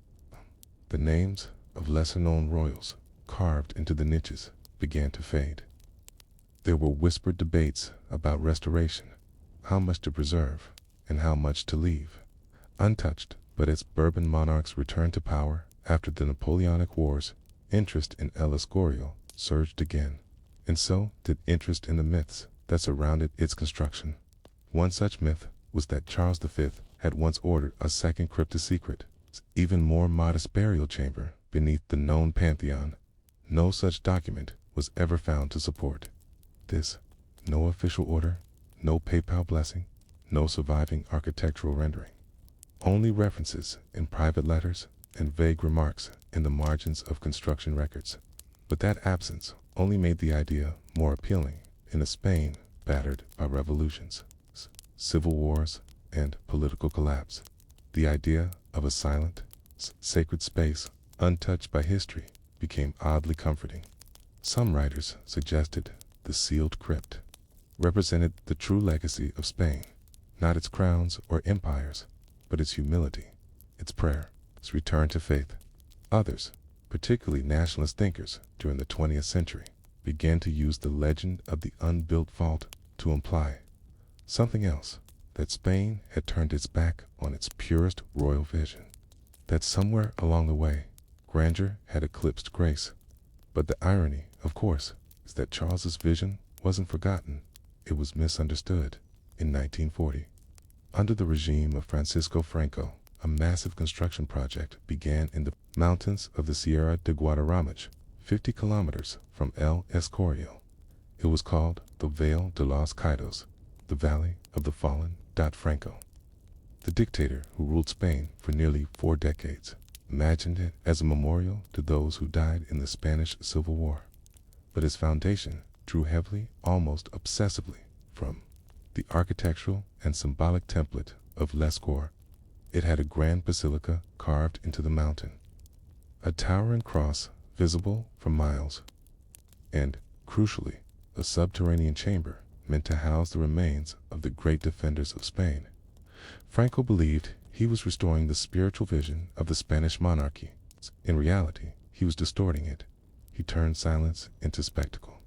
The names of lesser-known royals carved into the niches began to fade. There were whispered debates about restoration, how much to preserve and how much to leave untouched. But as Bourbon monarchs returned to power after the Napoleonic Wars, interest in El Escorial surged again, and so did interest in the myths that surrounded its construction. One such myth was that Charles V had once ordered a second cryptosecret, even more modest burial chamber beneath the known pantheon. No such document was ever found to support this. No official order, no papal blessing, no surviving architectural rendering. Only references in private letters and vague remarks in the margins of construction records. But that absence only made the idea more appealing in a Spain battered by revolutions, civil wars, and political collapse. The idea of a silent, sacred space untouched by history became oddly comforting. Some writers suggested the sealed crypt represented the true legacy of Spain, not its crowns or empires, but its humility, its prayer, its return to faith. Others, particularly nationalist thinkers during the 20th century, began to use the legend of the unbuilt vault to imply something else, that Spain had turned its back on its purest royal vision, that somewhere along the way, grandeur had eclipsed grace. But the irony, of course, is that Charles's vision wasn't forgotten, it was misunderstood. In 1940, under the regime of Francisco Franco, a massive construction project began in the mountains of the Sierra de Guadarrama, 50 kilometers from El Escorial. It was called the Vale de los Caídos, the Valley of the Fallen. Franco, the dictator who ruled Spain for nearly 4 decades, imagined it as a memorial to those who died in the Spanish Civil War. But its foundation drew heavily, almost obsessively, from the architectural and symbolic template of Lescor. It had a grand basilica carved into the mountain, a towering cross visible for miles, and, crucially, a subterranean chamber meant to house the remains of the great defenders of Spain. Franco believed he was restoring the spiritual vision of the Spanish monarchy. In reality, he was distorting it. He turned silence into spectacle.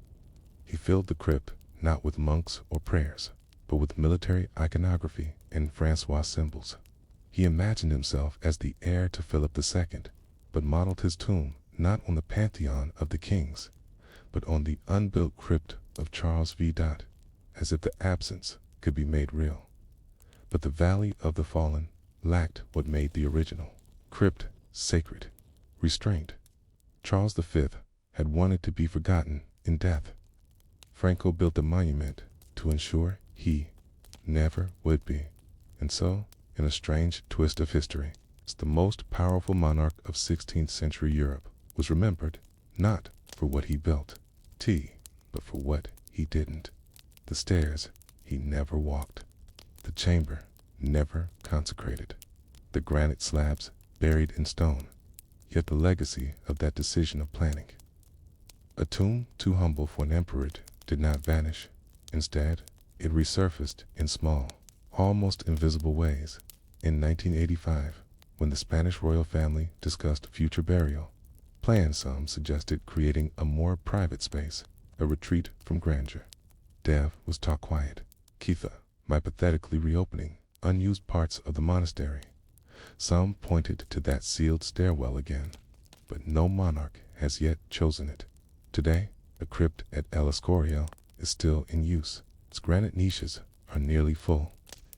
He filled the crypt not with monks or prayers, but with military iconography and Francois symbols. He imagined himself as the heir to Philip II, but modeled his tomb not on the pantheon of the kings, but on the unbuilt crypt of Charles V. As if the absence could be made real. But the Valley of the Fallen lacked what made the original crypt sacred, restraint. Charles V had wanted to be forgotten in death. Franco built a monument to ensure he never would be. And so, in a strange twist of history, the most powerful monarch of 16th century Europe was remembered not for what he built, but for what he didn't. The stairs he never walked, the chamber never consecrated, the granite slabs buried in stone, yet the legacy of that decision of planning. A tomb too humble for an emperor did not vanish. Instead, it resurfaced in small, almost invisible ways. In 1985, when the Spanish royal family discussed future burial plans. Some suggested creating a more private space, a retreat from grandeur. Dev was taught quiet. Kitha, hypothetically reopening unused parts of the monastery. Some pointed to that sealed stairwell again, but no monarch has yet chosen it. Today, the crypt at El Escorial is still in use. Its granite niches are nearly full,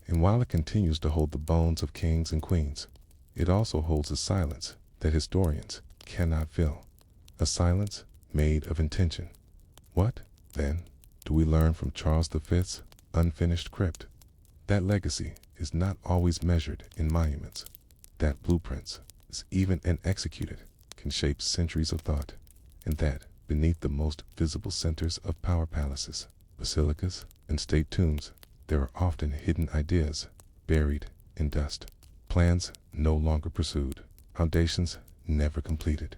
and while it continues to hold the bones of kings and queens, it also holds a silence that historians cannot fill, a silence made of intention. What, then, do we learn from Charles V's unfinished crypt? That legacy is not always measured in monuments, that blueprints, as even and executed, can shape centuries of thought, and that beneath the most visible centers of power palaces, basilicas, and state tombs, there are often hidden ideas buried in dust, plans no longer pursued, foundations never completed,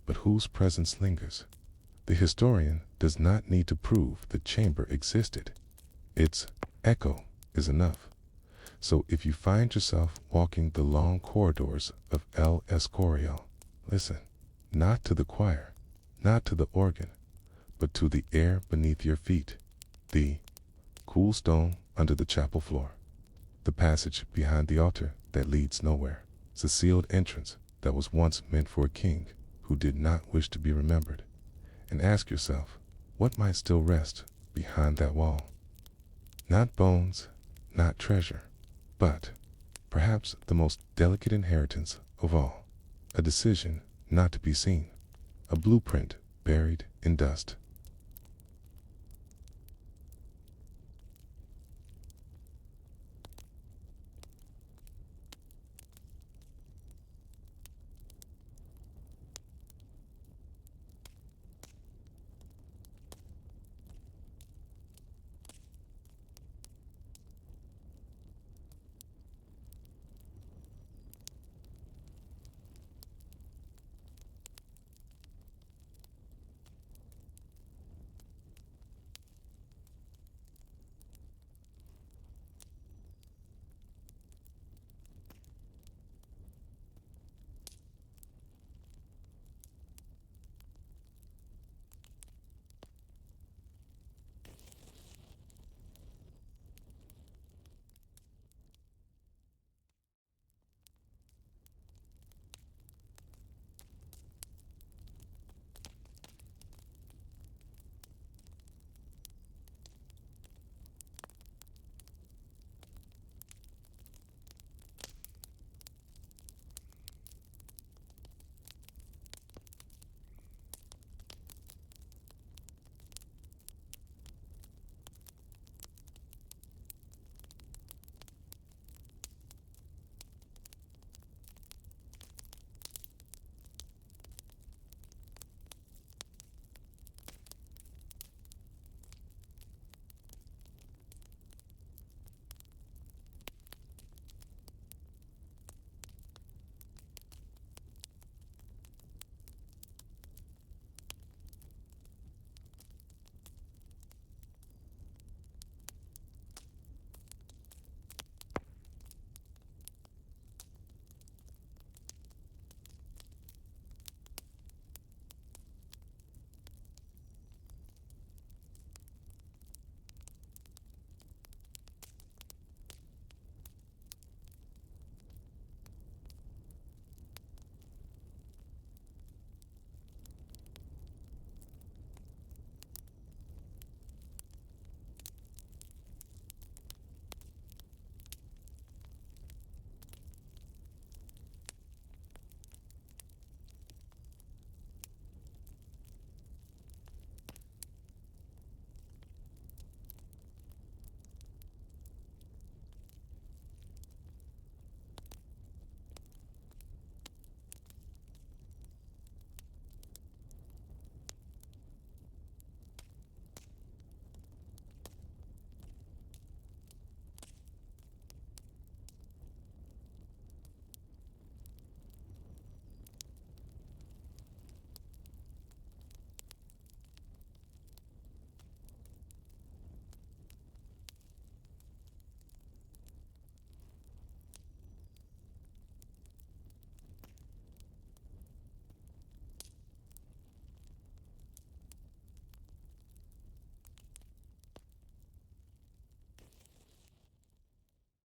but whose presence lingers. The historian does not need to prove the chamber existed. Its echo is enough. So if you find yourself walking the long corridors of El Escorial, listen, not to the choir, not to the organ, but to the air beneath your feet, the cool stone under the chapel floor, the passage behind the altar that leads nowhere. It's a sealed entrance that was once meant for a king who did not wish to be remembered. And ask yourself, what might still rest behind that wall? Not bones, not treasure, but perhaps the most delicate inheritance of all, a decision not to be seen, a blueprint buried in dust.